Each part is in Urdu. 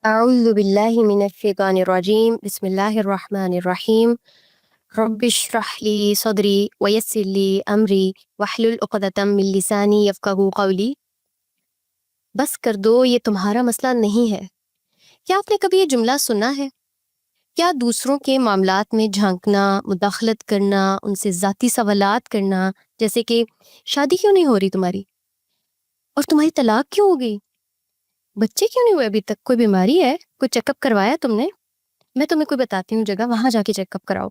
أعوذ بالله من الشيطان الرجيم بسم الله الرحمن الرحيم رب اشرح لي صدري ويسر لي أمري واحلل عقدة من لساني يفقهوا قولي۔ بس کر دو یہ تمہارا مسئلہ نہیں ہے۔ کیا آپ نے کبھی یہ جملہ سنا ہے؟ کیا دوسروں کے معاملات میں جھانکنا، مداخلت کرنا، ان سے ذاتی سوالات کرنا، جیسے کہ شادی کیوں نہیں ہو رہی تمہاری؟ اور تمہاری طلاق کیوں ہو گئی؟ بچے کیوں نہیں ہوئے ابھی تک؟ کوئی بیماری ہے؟ کوئی چیک اپ کروایا تم نے؟ میں تمہیں کوئی بتاتی ہوں جگہ، وہاں جا کے چیک اپ کراؤ۔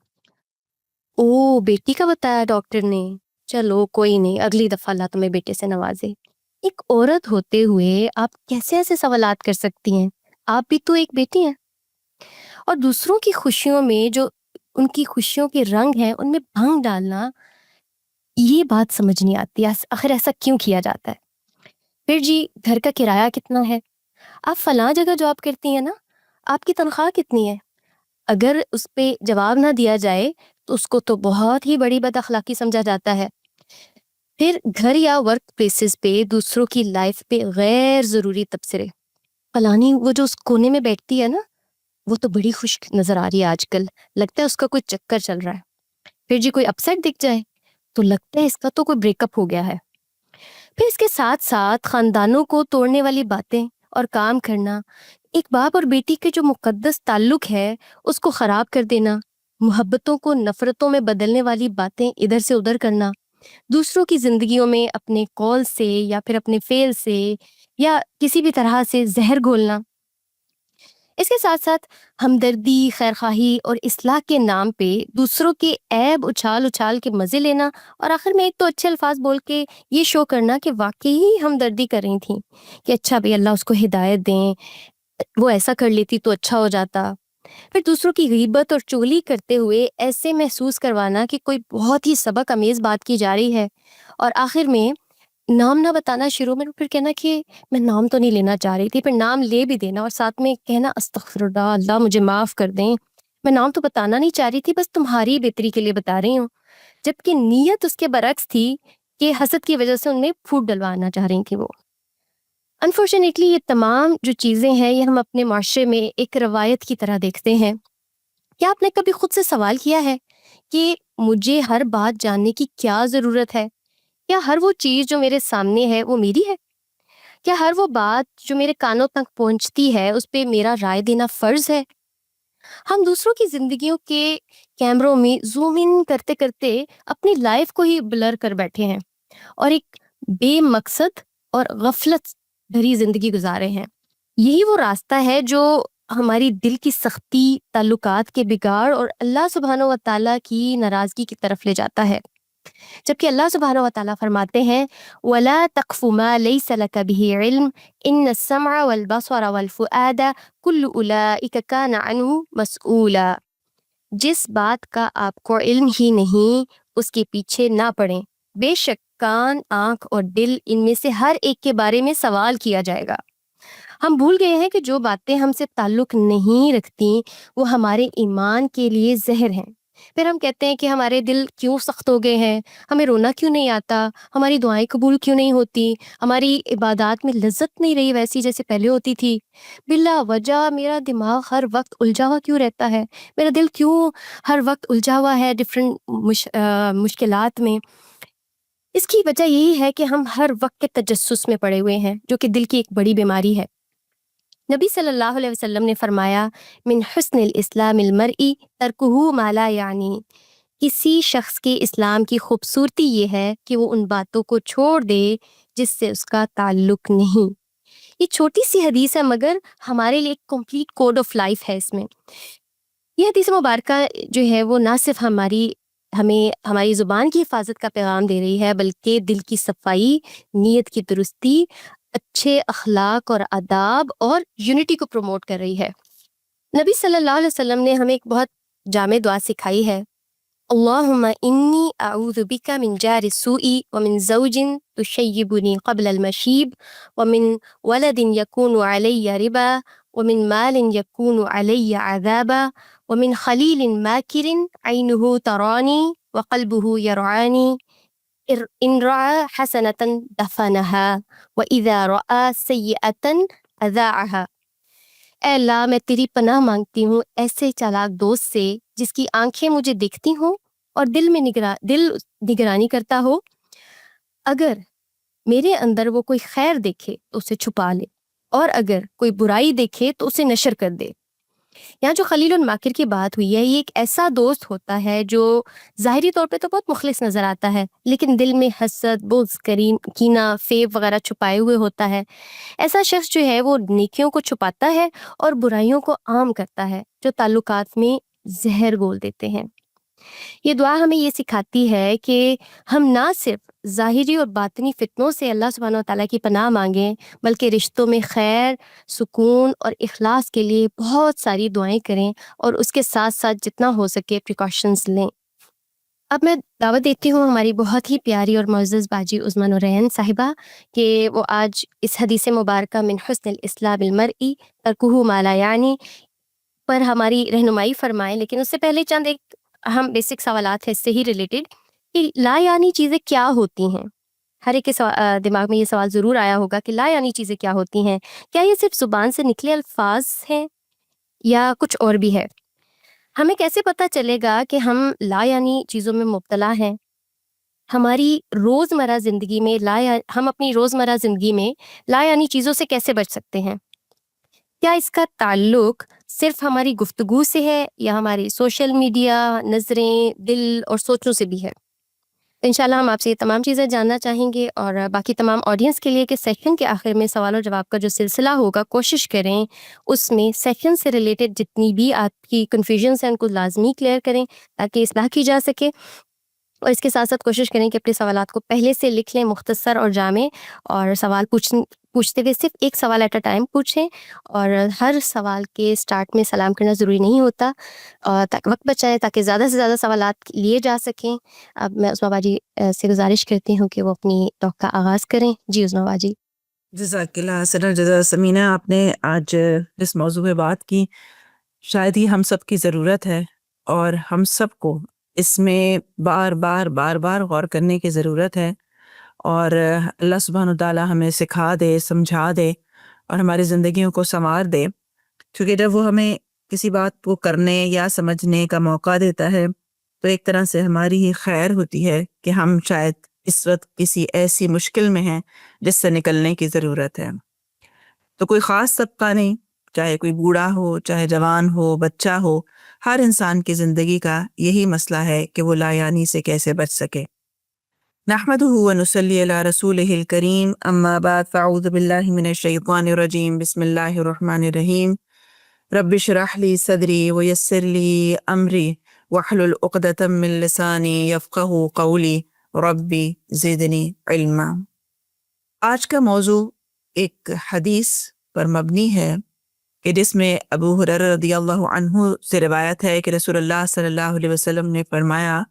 او بیٹی کا بتایا ڈاکٹر نے، چلو کوئی نہیں، اگلی دفعہ اللہ تمہیں بیٹے سے نوازے۔ ایک عورت ہوتے ہوئے آپ کیسے ایسے سوالات کر سکتی ہیں؟ آپ بھی تو ایک بیٹی ہیں۔ اور دوسروں کی خوشیوں میں جو ان کی خوشیوں کے رنگ ہیں ان میں بھنگ ڈالنا، یہ بات سمجھ نہیں آتی آخر ایسا کیوں کیا جاتا ہے؟ پھر جی گھر کا کرایہ کتنا ہے؟ آپ فلاں جگہ جاب کرتی ہیں نا، آپ کی تنخواہ کتنی ہے؟ اگر اس پہ جواب نہ دیا جائے تو اس کو تو بہت ہی بڑی بد اخلاقی سمجھا جاتا ہے۔ پھر گھر یا ورک پلیسز پہ دوسروں کی لائف پہ غیر ضروری تبصرے، فلانی وہ جو اس کونے میں بیٹھتی ہے نا، وہ تو بڑی خوش نظر آ رہی ہے آج کل، لگتا ہے اس کا کوئی چکر چل رہا ہے۔ پھر جی کوئی اپسیٹ دکھ جائے تو لگتا ہے اس کا تو کوئی بریک اپ ہو گیا ہے۔ پھر اس کے ساتھ ساتھ خاندانوں کو توڑنے والی باتیں اور کام کرنا، ایک باپ اور بیٹی کے جو مقدس تعلق ہے اس کو خراب کر دینا، محبتوں کو نفرتوں میں بدلنے والی باتیں ادھر سے ادھر کرنا، دوسروں کی زندگیوں میں اپنے قول سے یا پھر اپنے فعل سے یا کسی بھی طرح سے زہر گھولنا۔ اس کے ساتھ ساتھ ہمدردی، خیرخواہی اور اصلاح کے نام پہ دوسروں کے عیب اچھال اچھال کے مزے لینا، اور آخر میں ایک تو اچھے الفاظ بول کے یہ شو کرنا کہ واقعی ہمدردی کر رہی تھیں کہ اچھا بھئی اللہ اس کو ہدایت دیں، وہ ایسا کر لیتی تو اچھا ہو جاتا۔ پھر دوسروں کی غیبت اور چغلی کرتے ہوئے ایسے محسوس کروانا کہ کوئی بہت ہی سبق آمیز بات کی جا رہی ہے، اور آخر میں نام نہ بتانا شروع میں، پھر کہنا کہ میں نام تو نہیں لینا چاہ رہی تھی، پھر نام لے بھی دینا اور ساتھ میں کہنا استغفر اللہ، اللہ مجھے معاف کر دیں، میں نام تو بتانا نہیں چاہ رہی تھی، بس تمہاری بہتری کے لیے بتا رہی ہوں، جبکہ نیت اس کے برعکس تھی کہ حسد کی وجہ سے ان میں پھوٹ ڈلوانا چاہ رہی تھی وہ۔ انفارچونیٹلی یہ تمام جو چیزیں ہیں یہ ہم اپنے معاشرے میں ایک روایت کی طرح دیکھتے ہیں۔ کیا آپ نے کبھی خود سے سوال کیا ہے کہ مجھے ہر بات جاننے کی کیا ضرورت ہے؟ کیا ہر وہ چیز جو میرے سامنے ہے وہ میری ہے؟ کیا ہر وہ بات جو میرے کانوں تک پہنچتی ہے اس پہ میرا رائے دینا فرض ہے؟ ہم دوسروں کی زندگیوں کے کیمروں میں زوم ان کرتے کرتے اپنی لائف کو ہی بلر کر بیٹھے ہیں اور ایک بے مقصد اور غفلت بھری زندگی گزارے ہیں۔ یہی وہ راستہ ہے جو ہماری دل کی سختی، تعلقات کے بگاڑ اور اللہ سبحانہ و تعالیٰ کی ناراضگی کی طرف لے جاتا ہے۔ جبکہ اللہ سبحانہ و تعالیٰ فرماتے ہیں وَلَا تَقْفُ مَا لَيْسَ لَكَ بِهِ عِلْمٌ إِنَّ السَّمْعَ وَالْبَصَرَ وَالْفُؤَادَ كُلُّ أُولَئِكَ كَانَ عَنْهُ مَسْئُولًا۔ جس بات کا آپ کو علم ہی نہیں اس کے پیچھے نہ پڑیں، بے شک کان، آنکھ اور دل ان میں سے ہر ایک کے بارے میں سوال کیا جائے گا۔ ہم بھول گئے ہیں کہ جو باتیں ہم سے تعلق نہیں رکھتی وہ ہمارے ایمان کے لیے زہر ہیں۔ پھر ہم کہتے ہیں کہ ہمارے دل کیوں سخت ہو گئے ہیں، ہمیں رونا کیوں نہیں آتا، ہماری دعائیں قبول کیوں نہیں ہوتی، ہماری عبادات میں لذت نہیں رہی ویسی جیسے پہلے ہوتی تھی، بلا وجہ میرا دماغ ہر وقت الجھا ہوا کیوں رہتا ہے، میرا دل کیوں ہر وقت الجھا ہوا ہے مشکلات میں۔ اس کی وجہ یہی ہے کہ ہم ہر وقت کے تجسس میں پڑے ہوئے ہیں، جو کہ دل کی ایک بڑی بیماری ہے۔ نبی صلی اللہ علیہ وسلم نے فرمایا من حسن الاسلام المرئی ترکہ ما لا یعنی، کسی شخص کے اسلام کی خوبصورتی یہ ہے کہ وہ ان باتوں کو چھوڑ دے جس سے اس کا تعلق نہیں۔ یہ چھوٹی سی حدیث ہے مگر ہمارے لیے ایک کمپلیٹ کوڈ آف لائف ہے۔ اس میں یہ حدیث مبارکہ جو ہے وہ نہ صرف ہمیں ہماری زبان کی حفاظت کا پیغام دے رہی ہے، بلکہ دل کی صفائی، نیت کی درستی، اچھے اخلاق اور آداب اور یونٹی کو پروموٹ کر رہی ہے۔ نبی صلی اللہ علیہ وسلم نے ہمیں ایک بہت جامع دعا سکھائی ہے، اللہم انی اعوذ بک من جار السوء ومن زوج تشیبنی قبل المشیب ومن ولد یکون علی ربا ومن مال یکون علی عذابا ومن خلیل ماکر عینہ ترانی وقلبہ یرعانی ان رأى حسنة دفنها وإذا رأى سيئة أذاعها۔ اے اللہ میں تیری پناہ مانگتی ہوں ایسے چالاک دوست سے جس کی آنکھیں مجھے دیکھتی ہوں اور دل نگرانی کرتا ہو. اگر میرے اندر وہ کوئی خیر دیکھے تو اسے چھپا لے اور اگر کوئی برائی دیکھے تو اسے نشر کر دے. یہاں جو خلیل الماکر کی بات ہوئی ہے، یہ ایک ایسا دوست ہوتا ہے جو ظاہری طور پہ تو بہت مخلص نظر آتا ہے لیکن دل میں حسد، بغض، کینہ، فیب وغیرہ چھپائے ہوئے ہوتا ہے. ایسا شخص جو ہے وہ نیکیوں کو چھپاتا ہے اور برائیوں کو عام کرتا ہے جو تعلقات میں زہر گھول دیتے ہیں. یہ دعا ہمیں یہ سکھاتی ہے کہ ہم نہ صرف ظاہری اور باطنی فتنوں سے اللہ سبحانہ و تعالیٰ کی پناہ مانگیں بلکہ رشتوں میں خیر، سکون اور اخلاص کے لیے بہت ساری دعائیں کریں اور اس کے ساتھ ساتھ جتنا ہو سکے پریکاشنز لیں. اب میں دعوت دیتی ہوں ہماری بہت ہی پیاری اور معزز باجی عظمیٰ نورین صاحبہ کہ وہ آج اس حدیث مبارکہ من حسن الاسلام المرئی ترکہ ما لا یعنی پر ہماری رہنمائی فرمائیں. لیکن اس سے پہلے چند ایک اہم بیسک سوالات ہیں اس سے ہی ریلیٹڈ کہ لا یعنی چیزیں کیا ہوتی ہیں. ہر ایک کے دماغ میں یہ سوال ضرور آیا ہوگا کہ لا یعنی چیزیں کیا ہوتی ہیں. کیا یہ صرف زبان سے نکلے الفاظ ہیں یا کچھ اور بھی ہے؟ ہمیں کیسے پتہ چلے گا کہ ہم لا یعنی چیزوں میں مبتلا ہیں؟ ہماری روزمرہ زندگی میں ہم اپنی روزمرہ زندگی میں لا یعنی چیزوں سے کیسے بچ سکتے ہیں؟ کیا اس کا تعلق صرف ہماری گفتگو سے ہے یا ہماری سوشل میڈیا، نظریں، دل اور سوچوں سے بھی ہے؟ انشاءاللہ ہم آپ سے یہ تمام چیزیں جاننا چاہیں گے اور باقی تمام آڈینس کے لیے کہ سیشن کے آخر میں سوال و جواب کا جو سلسلہ ہوگا کوشش کریں اس میں سیشن سے ریلیٹڈ جتنی بھی آپ کی کنفیوژنس ہیں ان کو لازمی کلیئر کریں تاکہ اصلاح کی جا سکے. اور اس کے ساتھ ساتھ کوشش کریں کہ اپنے سوالات کو پہلے سے لکھ لیں مختصر اور جامع، اور سوال پوچھتے ہوئے صرف ایک سوال ایٹ اے ٹائم پوچھیں اور ہر سوال کے سٹارٹ میں سلام کرنا ضروری نہیں ہوتا اور وقت بچائیں تاکہ زیادہ سے زیادہ سوالات لیے جا سکیں. اب میں عظمیٰ باجی سے گزارش کرتی ہوں کہ وہ اپنی ٹاک کا آغاز کریں. جی عظمیٰ باجی. جزاک اللہ خیر جزا سمینہ. آپ نے آج اس موضوع پہ بات کی، شاید ہی ہم سب کی ضرورت ہے اور ہم سب کو اس میں بار بار غور کرنے کی ضرورت ہے. اور اللہ سبحانہ تعالیٰ ہمیں سکھا دے، سمجھا دے اور ہماری زندگیوں کو سنوار دے. کیونکہ جب وہ ہمیں کسی بات کو کرنے یا سمجھنے کا موقع دیتا ہے تو ایک طرح سے ہماری ہی خیر ہوتی ہے کہ ہم شاید اس وقت کسی ایسی مشکل میں ہیں جس سے نکلنے کی ضرورت ہے. تو کوئی خاص طبقہ نہیں، چاہے کوئی بوڑھا ہو، چاہے جوان ہو، بچہ ہو، ہر انسان کی زندگی کا یہی مسئلہ ہے کہ وہ لا یعنی سے کیسے بچ سکے. نحمدہ ونصلی علی رسولہ الکریم، اما بعد فاعوذ باللہ من الشیطان الرجیم، بسم اللہ الرحمن الرحیم. رب اشرح لی صدری ویسر لی امری واحلل عقدۃ من لسانی یفقہوا قولی ربی زدنی علما. آج کا موضوع ایک حدیث پر مبنی ہے کہ جس میں ابو ہریرہ رضی اللہ عنہ سے روایت ہے کہ رسول اللہ صلی اللہ علیہ وسلم نے فرمایا،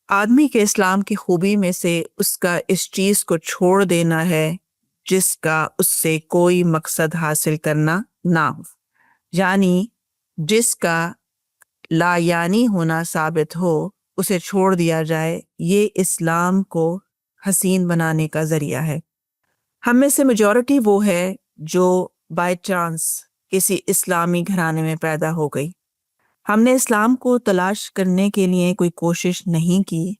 آدمی کے اسلام کی خوبی میں سے اس کا اس چیز کو چھوڑ دینا ہے جس کا اس سے کوئی مقصد حاصل کرنا نہ ہو، یعنی جس کا لا یعنی ہونا ثابت ہو اسے چھوڑ دیا جائے. یہ اسلام کو حسین بنانے کا ذریعہ ہے. ہم میں سے میجورٹی وہ ہے جو بائی چانس کسی اسلامی گھرانے میں پیدا ہو گئی. ہم نے اسلام کو تلاش کرنے کے لیے کوئی کوشش نہیں کی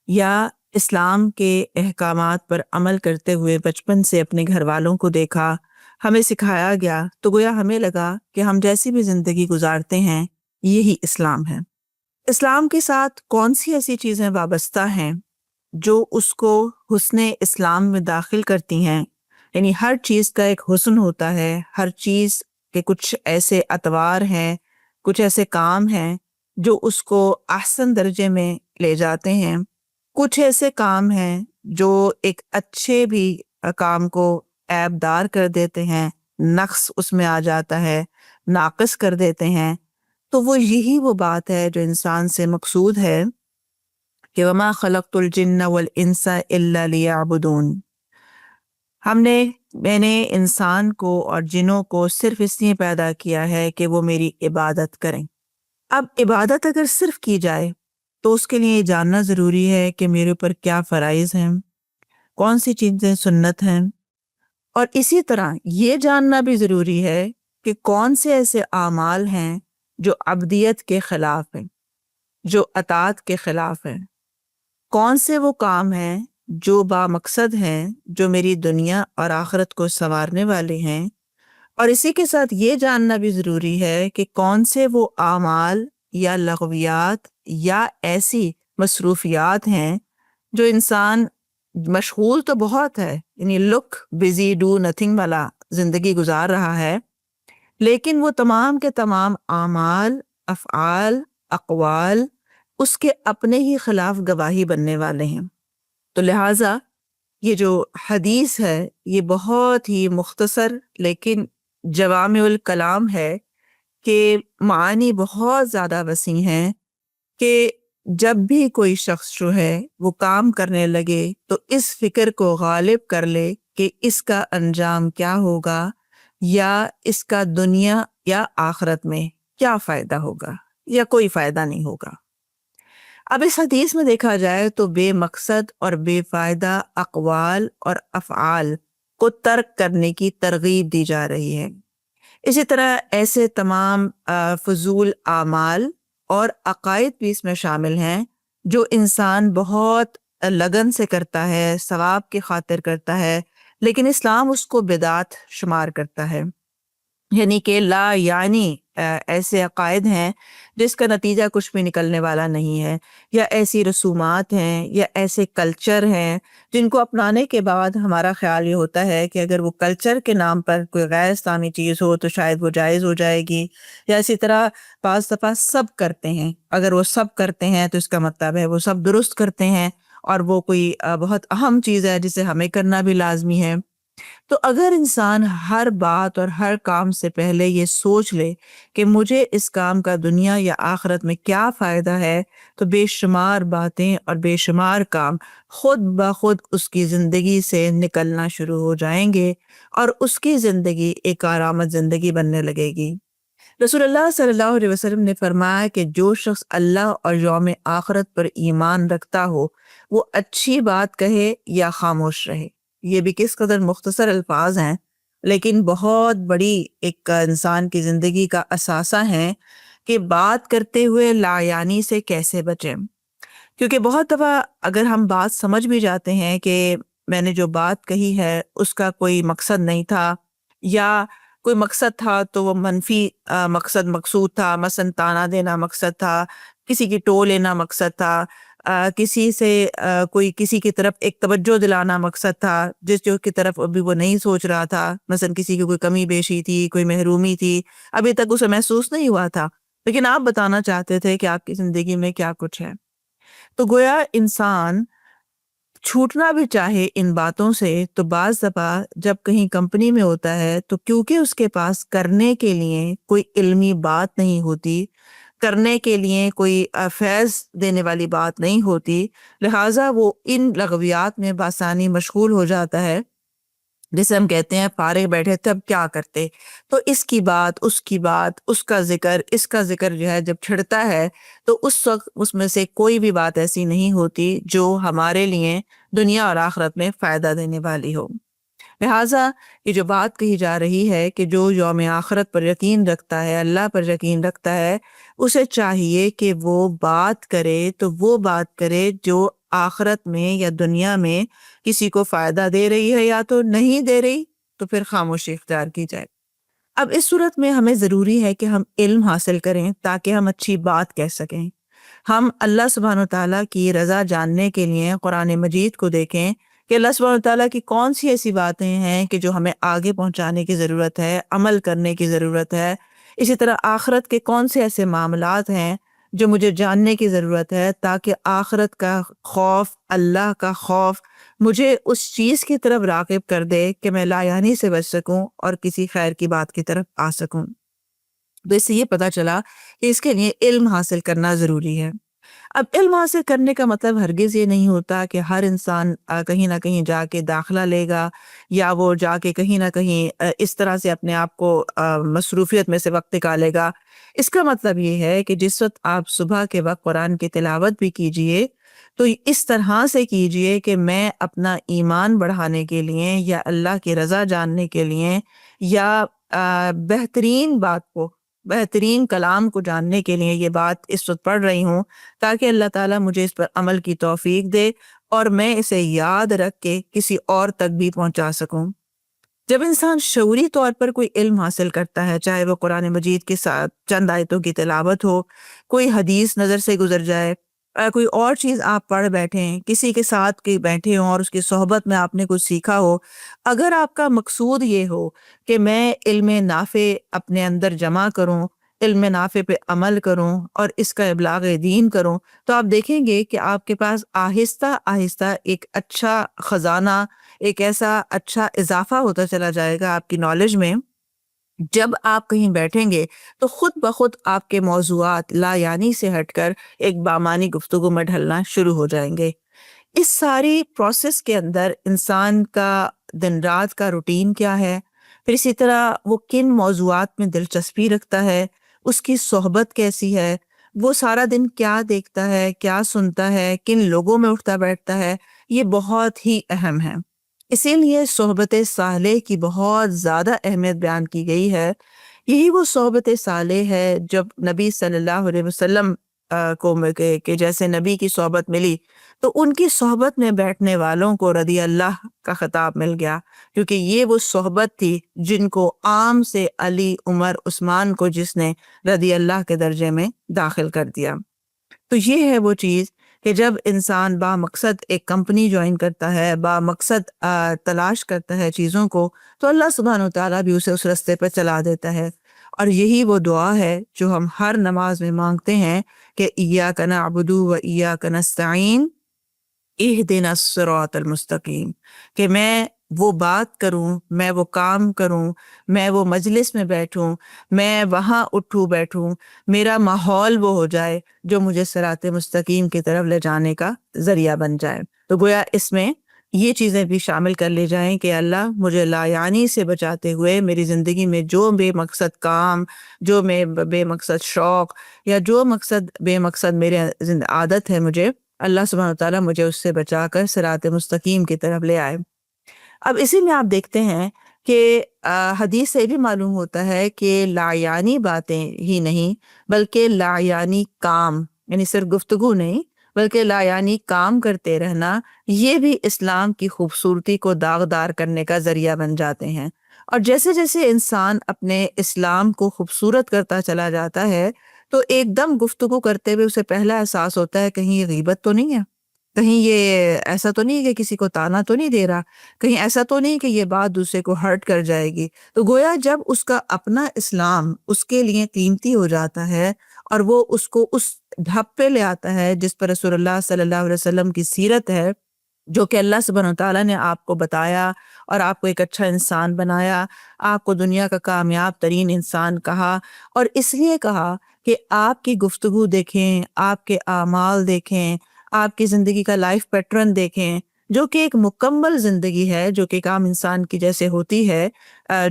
یا اسلام کے احکامات پر عمل کرتے ہوئے بچپن سے اپنے گھر والوں کو دیکھا، ہمیں سکھایا گیا تو گویا ہمیں لگا کہ ہم جیسی بھی زندگی گزارتے ہیں یہی اسلام ہے. اسلام کے ساتھ کون سی ایسی چیزیں وابستہ ہیں جو اس کو حسن اسلام میں داخل کرتی ہیں؟ یعنی ہر چیز کا ایک حسن ہوتا ہے، ہر چیز کے کچھ ایسے اطوار ہیں، کچھ ایسے کام ہیں جو اس کو احسن درجے میں لے جاتے ہیں. کچھ ایسے کام ہیں جو ایک اچھے بھی کام کو عیب دار کر دیتے ہیں، نقص اس میں آ جاتا ہے، ناقص کر دیتے ہیں. تو وہ یہی وہ بات ہے جو انسان سے مقصود ہے کہ وما خلقت الجن والانس الا لیعبدون. میں نے انسان کو اور جنوں کو صرف اس لیے پیدا کیا ہے کہ وہ میری عبادت کریں. اب عبادت اگر صرف کی جائے تو اس کے لیے یہ جاننا ضروری ہے کہ میرے اوپر کیا فرائض ہیں، کون سی چیزیں سنت ہیں، اور اسی طرح یہ جاننا بھی ضروری ہے کہ کون سے ایسے اعمال ہیں جو عبدیت کے خلاف ہیں، جو اطاعت کے خلاف ہیں، کون سے وہ کام ہیں جو با مقصد ہیں، جو میری دنیا اور آخرت کو سنوارنے والے ہیں، اور اسی کے ساتھ یہ جاننا بھی ضروری ہے کہ کون سے وہ اعمال یا لغویات یا ایسی مصروفیات ہیں جو انسان مشغول تو بہت ہے، یعنی لک بزی ڈو نتھنگ والا زندگی گزار رہا ہے، لیکن وہ تمام کے تمام اعمال، افعال، اقوال اس کے اپنے ہی خلاف گواہی بننے والے ہیں۔ تو لہٰذا یہ جو حدیث ہے یہ بہت ہی مختصر لیکن جوامع الکلام ہے، کہ معانی بہت زیادہ وسیع ہیں، کہ جب بھی کوئی شخص جو ہے وہ کام کرنے لگے تو اس فکر کو غالب کر لے کہ اس کا انجام کیا ہوگا، یا اس کا دنیا یا آخرت میں کیا فائدہ ہوگا یا کوئی فائدہ نہیں ہوگا۔ اب اس حدیث میں دیکھا جائے تو بے مقصد اور بے فائدہ اقوال اور افعال کو ترک کرنے کی ترغیب دی جا رہی ہے۔ اسی طرح ایسے تمام فضول اعمال اور عقائد بھی اس میں شامل ہیں جو انسان بہت لگن سے کرتا ہے، ثواب کی خاطر کرتا ہے، لیکن اسلام اس کو بدعت شمار کرتا ہے، یعنی کہ لا یعنی ایسے عقائد ہیں جس کا نتیجہ کچھ بھی نکلنے والا نہیں ہے، یا ایسی رسومات ہیں یا ایسے کلچر ہیں جن کو اپنانے کے بعد ہمارا خیال یہ ہوتا ہے کہ اگر وہ کلچر کے نام پر کوئی غیر اسلامی چیز ہو تو شاید وہ جائز ہو جائے گی، یا اسی طرح بعض دفعہ سب کرتے ہیں، اگر وہ سب کرتے ہیں تو اس کا مطلب ہے وہ سب درست کرتے ہیں اور وہ کوئی بہت اہم چیز ہے جسے ہمیں کرنا بھی لازمی ہے۔ تو اگر انسان ہر بات اور ہر کام سے پہلے یہ سوچ لے کہ مجھے اس کام کا دنیا یا آخرت میں کیا فائدہ ہے، تو بے شمار باتیں اور بے شمار کام خود بخود اس کی زندگی سے نکلنا شروع ہو جائیں گے اور اس کی زندگی ایک کارآمد زندگی بننے لگے گی۔ رسول اللہ صلی اللہ علیہ وسلم نے فرمایا کہ جو شخص اللہ اور یوم آخرت پر ایمان رکھتا ہو وہ اچھی بات کہے یا خاموش رہے۔ یہ بھی کس قدر مختصر الفاظ ہیں، لیکن بہت بڑی ایک انسان کی زندگی کا اثاثہ ہیں کہ بات کرتے ہوئے لا یعنی سے کیسے بچیں۔ کیونکہ بہت دفعہ اگر ہم بات سمجھ بھی جاتے ہیں کہ میں نے جو بات کہی ہے اس کا کوئی مقصد نہیں تھا، یا کوئی مقصد تھا تو وہ منفی مقصود تھا، مثلا تانا دینا مقصد تھا، کسی کی ٹو لینا مقصد تھا، کسی سے کوئی کسی کی طرف ایک توجہ دلانا مقصد تھا جس جو کی طرف ابھی وہ نہیں سوچ رہا تھا، مثلا کسی کی کوئی کمی بیشی تھی، کوئی محرومی تھی، ابھی تک اسے محسوس نہیں ہوا تھا، لیکن آپ بتانا چاہتے تھے کہ آپ کی زندگی میں کیا کچھ ہے۔ تو گویا انسان چھوٹنا بھی چاہے ان باتوں سے تو بعض دفعہ جب کہیں کمپنی میں ہوتا ہے تو کیونکہ اس کے پاس کرنے کے لیے کوئی علمی بات نہیں ہوتی، کرنے کے لیے کوئی فیض دینے والی بات نہیں ہوتی، لہٰذا وہ ان لغویات میں بآسانی مشغول ہو جاتا ہے، جسے ہم کہتے ہیں فارغ بیٹھے تب کیا کرتے۔ تو اس کی بات، اس کی بات، اس کا ذکر، اس کا ذکر جو ہے جب چھڑتا ہے تو اس وقت اس میں سے کوئی بھی بات ایسی نہیں ہوتی جو ہمارے لیے دنیا اور آخرت میں فائدہ دینے والی ہو۔ لہٰذا یہ جو بات کہی جا رہی ہے کہ جو یوم آخرت پر یقین رکھتا ہے، اللہ پر یقین رکھتا ہے، اسے چاہیے کہ وہ بات کرے تو وہ بات کرے جو آخرت میں یا دنیا میں کسی کو فائدہ دے رہی ہے، یا تو نہیں دے رہی تو پھر خاموشی اختیار کی جائے۔ اب اس صورت میں ہمیں ضروری ہے کہ ہم علم حاصل کریں تاکہ ہم اچھی بات کہہ سکیں۔ ہم اللہ سبحانہ و تعالیٰ کی رضا جاننے کے لیے قرآن مجید کو دیکھیں کہ اللہ سبحانہ و تعالیٰ کی کون سی ایسی باتیں ہیں کہ جو ہمیں آگے پہنچانے کی ضرورت ہے، عمل کرنے کی ضرورت ہے۔ اسی طرح آخرت کے کون سے ایسے معاملات ہیں جو مجھے جاننے کی ضرورت ہے تاکہ آخرت کا خوف، اللہ کا خوف مجھے اس چیز کی طرف راغب کر دے کہ میں لا یعنی سے بچ سکوں اور کسی خیر کی بات کی طرف آ سکوں۔ تو اس سے یہ پتہ چلا کہ اس کے لیے علم حاصل کرنا ضروری ہے۔ اب علم حاصل کرنے کا مطلب ہرگز یہ نہیں ہوتا کہ ہر انسان کہیں نہ کہیں جا کے داخلہ لے گا، یا وہ جا کے کہیں نہ کہیں اس طرح سے اپنے آپ کو مصروفیت میں سے وقت نکالے گا۔ اس کا مطلب یہ ہے کہ جس وقت آپ صبح کے وقت قرآن کی تلاوت بھی کیجئے تو اس طرح سے کیجئے کہ میں اپنا ایمان بڑھانے کے لیے یا اللہ کی رضا جاننے کے لیے یا بہترین بات کو، بہترین کلام کو جاننے کے لیے یہ بات اس وقت پڑھ رہی ہوں، تاکہ اللہ تعالیٰ مجھے اس پر عمل کی توفیق دے اور میں اسے یاد رکھ کے کسی اور تک بھی پہنچا سکوں۔ جب انسان شعوری طور پر کوئی علم حاصل کرتا ہے، چاہے وہ قرآن مجید کے ساتھ چند آیتوں کی تلاوت ہو، کوئی حدیث نظر سے گزر جائے، کوئی اور چیز آپ پڑھ بیٹھیں، کسی کے ساتھ کے بیٹھے ہوں اور اس کی صحبت میں آپ نے کچھ سیکھا ہو، اگر آپ کا مقصود یہ ہو کہ میں علم نافع اپنے اندر جمع کروں، علم نافع پہ عمل کروں اور اس کا ابلاغ دین کروں، تو آپ دیکھیں گے کہ آپ کے پاس آہستہ آہستہ ایک اچھا خزانہ، ایک ایسا اچھا اضافہ ہوتا چلا جائے گا آپ کی نالج میں۔ جب آپ کہیں بیٹھیں گے تو خود بخود آپ کے موضوعات لا یعنی سے ہٹ کر ایک بامانی گفتگو میں ڈھلنا شروع ہو جائیں گے۔ اس ساری پروسیس کے اندر انسان کا دن رات کا روٹین کیا ہے، پھر اسی طرح وہ کن موضوعات میں دلچسپی رکھتا ہے، اس کی صحبت کیسی ہے، وہ سارا دن کیا دیکھتا ہے، کیا سنتا ہے، کن لوگوں میں اٹھتا بیٹھتا ہے، یہ بہت ہی اہم ہے۔ اسی لیے صحبت صالح کی بہت زیادہ اہمیت بیان کی گئی ہے۔ یہی وہ صحبت صالح ہے جب نبی صلی اللہ علیہ وسلم کو کہ جیسے نبی کی صحبت ملی تو ان کی صحبت میں بیٹھنے والوں کو رضی اللہ کا خطاب مل گیا، کیونکہ یہ وہ صحبت تھی جن کو عام سے علی، عمر، عثمان کو جس نے رضی اللہ کے درجے میں داخل کر دیا۔ تو یہ ہے وہ چیز کہ جب انسان با مقصد ایک کمپنی جوائن کرتا ہے، با مقصد تلاش کرتا ہے چیزوں کو، تو اللہ سبحانہ وتعالیٰ بھی اسے اس رستے پر چلا دیتا ہے۔ اور یہی وہ دعا ہے جو ہم ہر نماز میں مانگتے ہیں کہ ایاک نعبد و ایاک نستعین اہدنا الصراط المستقیم، کہ میں وہ بات کروں، میں وہ کام کروں، میں وہ مجلس میں بیٹھوں، میں وہاں اٹھوں بیٹھوں، میرا ماحول وہ ہو جائے جو مجھے صراط مستقیم کی طرف لے جانے کا ذریعہ بن جائے۔ تو گویا اس میں یہ چیزیں بھی شامل کر لی جائیں کہ اللہ مجھے لا یعنی سے بچاتے ہوئے میری زندگی میں جو بے مقصد کام، جو میں بے مقصد شوق یا جو بے مقصد میرے عادت ہے، مجھے اللہ سبحانہ تعالیٰ مجھے اس سے بچا کر صراط مستقیم کی طرف لے آئے۔ اب اسی میں آپ دیکھتے ہیں کہ حدیث سے بھی معلوم ہوتا ہے کہ لا یعنی باتیں ہی نہیں بلکہ لا یعنی کام، یعنی صرف گفتگو نہیں بلکہ لا یعنی کام کرتے رہنا، یہ بھی اسلام کی خوبصورتی کو داغدار کرنے کا ذریعہ بن جاتے ہیں۔ اور جیسے جیسے انسان اپنے اسلام کو خوبصورت کرتا چلا جاتا ہے تو ایک دم گفتگو کرتے ہوئے اسے پہلا احساس ہوتا ہے کہیں یہ غیبت تو نہیں ہے، کہیں یہ ایسا تو نہیں کہ کسی کو تانا تو نہیں دے رہا، کہیں ایسا تو نہیں کہ یہ بات دوسرے کو ہرٹ کر جائے گی۔ تو گویا جب اس کا اپنا اسلام اس کے لیے قیمتی ہو جاتا ہے اور وہ اس کو اس ڈھب پہ لے آتا ہے جس پر رسول اللہ صلی اللہ علیہ وسلم کی سیرت ہے، جو کہ اللہ سبحانہ تعالیٰ نے آپ کو بتایا اور آپ کو ایک اچھا انسان بنایا، آپ کو دنیا کا کامیاب ترین انسان کہا، اور اس لیے کہا کہ آپ کی گفتگو دیکھیں، آپ کے اعمال دیکھیں، آپ کی زندگی کا لائف پیٹرن دیکھیں، جو کہ ایک مکمل زندگی ہے، جو کہ ایک عام انسان کی جیسے ہوتی ہے،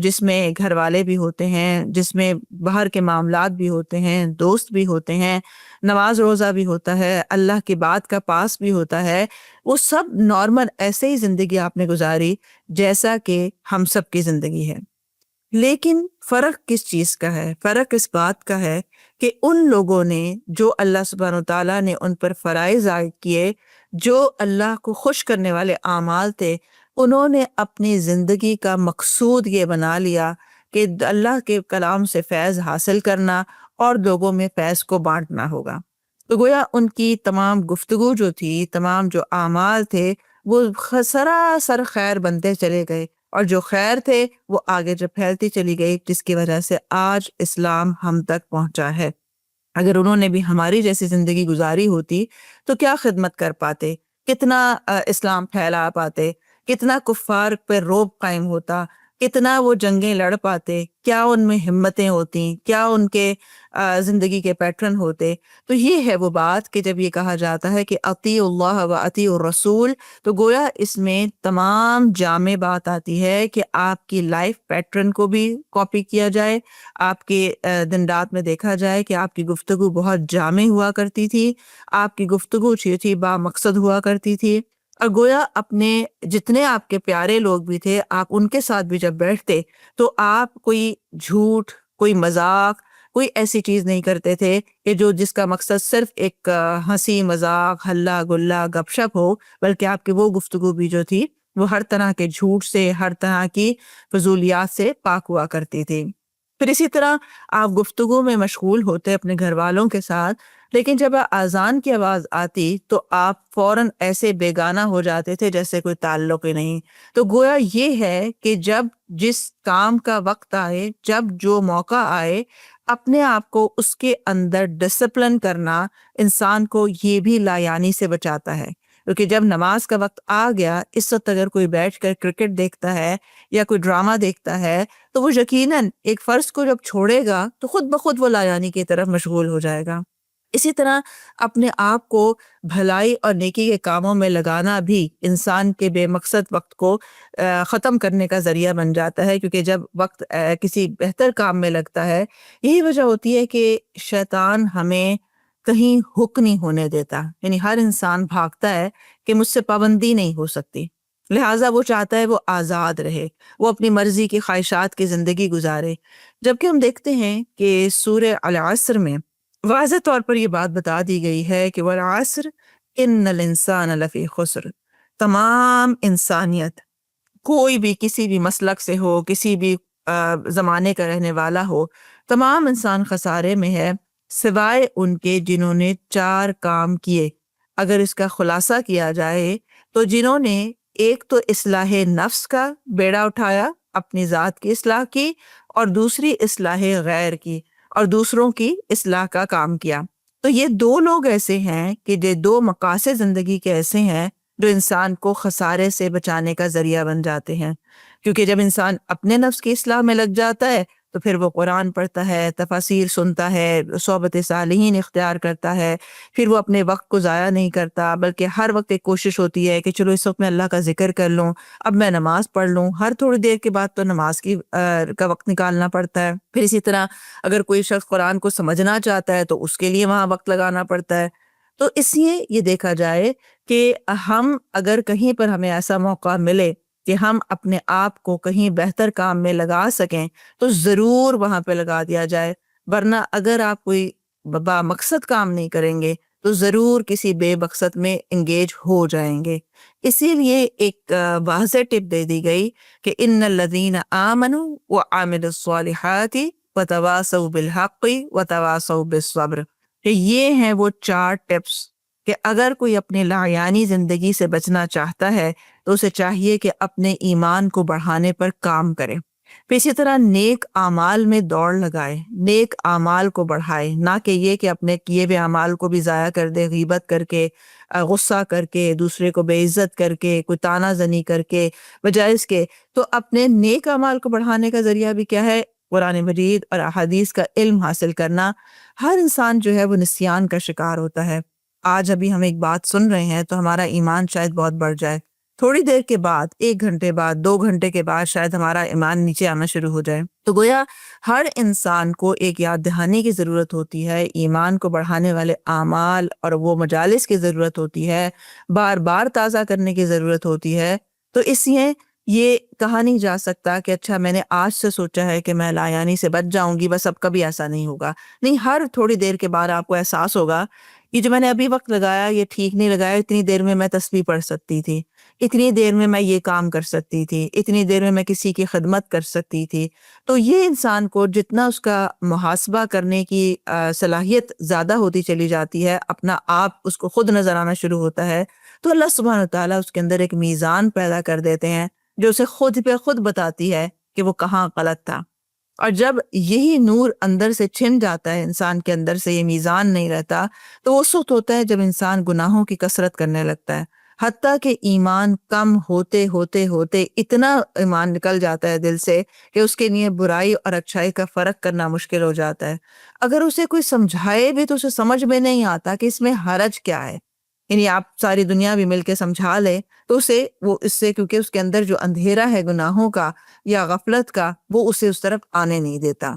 جس میں گھر والے بھی ہوتے ہیں، جس میں باہر کے معاملات بھی ہوتے ہیں، دوست بھی ہوتے ہیں، نماز روزہ بھی ہوتا ہے، اللہ کی بات کا پاس بھی ہوتا ہے، وہ سب نارمل ایسے ہی زندگی آپ نے گزاری جیسا کہ ہم سب کی زندگی ہے۔ لیکن فرق کس چیز کا ہے؟ فرق اس بات کا ہے کہ ان لوگوں نے جو اللہ سبحانہ وتعالیٰ نے ان پر فرائض عائد کیے، جو اللہ کو خوش کرنے والے اعمال تھے، انہوں نے اپنی زندگی کا مقصود یہ بنا لیا کہ اللہ کے کلام سے فیض حاصل کرنا اور لوگوں میں فیض کو بانٹنا ہوگا۔ تو گویا ان کی تمام گفتگو جو تھی، تمام جو اعمال تھے، وہ سراسر خیر بنتے چلے گئے، اور جو خیر تھے وہ آگے جب پھیلتی چلی گئی، جس کی وجہ سے آج اسلام ہم تک پہنچا ہے۔ اگر انہوں نے بھی ہماری جیسی زندگی گزاری ہوتی تو کیا خدمت کر پاتے، کتنا اسلام پھیلا پاتے، کتنا کفار پہ روب قائم ہوتا، کتنا وہ جنگیں لڑ پاتے، کیا ان میں ہمتیں ہوتی، کیا ان کے زندگی کے پیٹرن ہوتے۔ تو یہ ہے وہ بات کہ جب یہ کہا جاتا ہے کہ اطیعوا اللہ و اطیعوا الرسول، تو گویا اس میں تمام جامع بات آتی ہے کہ آپ کی لائف پیٹرن کو بھی کاپی کیا جائے، آپ کے دن رات میں دیکھا جائے کہ آپ کی گفتگو بہت جامع ہوا کرتی تھی، آپ کی گفتگو تھی با مقصد ہوا کرتی تھی، اور گویا اپنے جتنے آپ کے پیارے لوگ بھی تھے آپ ان کے ساتھ بھی جب بیٹھتے تو آپ کوئی جھوٹ، کوئی مذاق، کوئی ایسی چیز نہیں کرتے تھے کہ جس کا مقصد صرف ایک ہنسی مذاق، ہلا گلا، گپ شپ ہو، بلکہ آپ کی وہ گفتگو بھی جو تھی وہ ہر طرح کے جھوٹ سے، ہر طرح کی فضولیات سے پاک ہوا کرتی تھی۔ پھر اسی طرح آپ گفتگو میں مشغول ہوتے اپنے گھر والوں کے ساتھ، لیکن جب اذان کی آواز آتی تو آپ فوراً ایسے بیگانہ ہو جاتے تھے جیسے کوئی تعلق ہی نہیں۔ تو گویا یہ ہے کہ جب جس کام کا وقت آئے، جب جو موقع آئے، اپنے آپ کو اس کے اندر ڈسپلن کرنا انسان کو یہ بھی لایانی سے بچاتا ہے، کیونکہ جب نماز کا وقت آ گیا، اس وقت اگر کوئی بیٹھ کر کرکٹ دیکھتا ہے یا کوئی ڈرامہ دیکھتا ہے تو وہ یقیناً ایک فرض کو جب چھوڑے گا تو خود بخود وہ لایانی کی طرف مشغول ہو جائے گا۔ اسی طرح اپنے آپ کو بھلائی اور نیکی کے کاموں میں لگانا بھی انسان کے بے مقصد وقت کو ختم کرنے کا ذریعہ بن جاتا ہے، کیونکہ جب وقت کسی بہتر کام میں لگتا ہے، یہی وجہ ہوتی ہے کہ شیطان ہمیں کہیں ہک نہیں ہونے دیتا، یعنی ہر انسان بھاگتا ہے کہ مجھ سے پابندی نہیں ہو سکتی، لہٰذا وہ چاہتا ہے وہ آزاد رہے، وہ اپنی مرضی کی خواہشات کی زندگی گزارے۔ جبکہ ہم دیکھتے ہیں کہ سورہ العصر میں واضح طور پر یہ بات بتا دی گئی ہے کہ والعصر ان الانسان لفی خسر، تمام انسانیت، کوئی بھی کسی بھی مسلک سے ہو، کسی بھی زمانے کا رہنے والا ہو، تمام انسان خسارے میں ہے سوائے ان کے جنہوں نے 4 کام کیے۔ اگر اس کا خلاصہ کیا جائے تو جنہوں نے ایک تو اصلاح نفس کا بیڑا اٹھایا، اپنی ذات کی اصلاح کی، اور دوسری اصلاح غیر کی، اور دوسروں کی اصلاح کا کام کیا۔ تو یہ 2 لوگ ایسے ہیں کہ یہ 2 مقاصد زندگی کے ایسے ہیں جو انسان کو خسارے سے بچانے کا ذریعہ بن جاتے ہیں، کیونکہ جب انسان اپنے نفس کی اصلاح میں لگ جاتا ہے تو پھر وہ قرآن پڑھتا ہے، تفاسیر سنتا ہے، صحبت صالحین اختیار کرتا ہے، پھر وہ اپنے وقت کو ضائع نہیں کرتا، بلکہ ہر وقت ایک کوشش ہوتی ہے کہ چلو اس وقت میں اللہ کا ذکر کر لوں، اب میں نماز پڑھ لوں، ہر تھوڑی دیر کے بعد تو نماز کا وقت نکالنا پڑتا ہے۔ پھر اسی طرح اگر کوئی شخص قرآن کو سمجھنا چاہتا ہے تو اس کے لیے وہاں وقت لگانا پڑتا ہے۔ تو اس لیے یہ دیکھا جائے کہ ہم اگر کہیں پر ہمیں ایسا موقع ملے کہ ہم اپنے آپ کو کہیں بہتر کام میں لگا سکیں تو ضرور وہاں پہ لگا دیا جائے، ورنہ اگر آپ کوئی با مقصد کام نہیں کریں گے تو ضرور کسی بے مقصد میں انگیج ہو جائیں گے۔ اسی لیے ایک واضح ٹپ دے دی گئی کہ ان الذین آمنوا وعملوا الصالحات وتواصوا بالحق وتواصوا بالصبر، کہ یہ ہیں وہ 4 ٹپس کہ اگر کوئی اپنے لایانی زندگی سے بچنا چاہتا ہے تو اسے چاہیے کہ اپنے ایمان کو بڑھانے پر کام کرے، پھر اسی طرح نیک اعمال میں دوڑ لگائے، نیک اعمال کو بڑھائے، نہ کہ یہ کہ اپنے کیے ہوئے اعمال کو بھی ضائع کر دے، غیبت کر کے، غصہ کر کے، دوسرے کو بے عزت کر کے، کوئی طعنہ زنی کر کے، بجائے اس کے تو اپنے نیک اعمال کو بڑھانے کا ذریعہ بھی کیا ہے؟ قرآن مجید اور احادیث کا علم حاصل کرنا۔ ہر انسان جو ہے وہ نسیان کا شکار ہوتا ہے۔ آج ابھی ہم ایک بات سن رہے ہیں تو ہمارا ایمان شاید بہت بڑھ جائے، تھوڑی دیر کے بعد، 1 گھنٹے بعد، 2 گھنٹے کے بعد شاید ہمارا ایمان نیچے آنا شروع ہو جائے۔ تو گویا ہر انسان کو ایک یاد دہانی کی ضرورت ہوتی ہے، ایمان کو بڑھانے والے اعمال اور وہ مجالس کی ضرورت ہوتی ہے، بار بار تازہ کرنے کی ضرورت ہوتی ہے۔ تو اس لیے یہ کہا نہیں جا سکتا کہ اچھا میں نے آج سے سوچا ہے کہ میں لایانی سے بچ جاؤں گی، بس اب کبھی ایسا نہیں ہوگا۔ نہیں، ہر تھوڑی دیر کے بعد آپ کو احساس ہوگا یہ جو میں نے ابھی وقت لگایا یہ ٹھیک نہیں لگایا، اتنی دیر میں تسبیح پڑھ سکتی تھی، اتنی دیر میں یہ کام کر سکتی تھی، اتنی دیر میں کسی کی خدمت کر سکتی تھی۔ تو یہ انسان کو جتنا اس کا محاسبہ کرنے کی صلاحیت زیادہ ہوتی چلی جاتی ہے، اپنا آپ اس کو خود نظر آنا شروع ہوتا ہے، تو اللہ سبحانہ وتعالیٰ اس کے اندر ایک میزان پیدا کر دیتے ہیں جو اسے خود پہ خود بتاتی ہے کہ وہ کہاں غلط تھا۔ اور جب یہی نور اندر سے چھن جاتا ہے، انسان کے اندر سے یہ میزان نہیں رہتا، تو وہ اس وقت ہوتا ہے جب انسان گناہوں کی کثرت کرنے لگتا ہے، حتیٰ کہ ایمان کم ہوتے ہوتے ہوتے اتنا ایمان نکل جاتا ہے دل سے کہ اس کے لیے برائی اور اچھائی کا فرق کرنا مشکل ہو جاتا ہے۔ اگر اسے کوئی سمجھائے بھی تو اسے سمجھ میں نہیں آتا کہ اس میں حرج کیا ہے، یعنی آپ ساری دنیا بھی مل کے سمجھا لے تو اس سے کیونکہ اس کے اندر جو اندھیرا ہے گناہوں کا یا غفلت کا، وہ اسے اس طرف آنے نہیں دیتا۔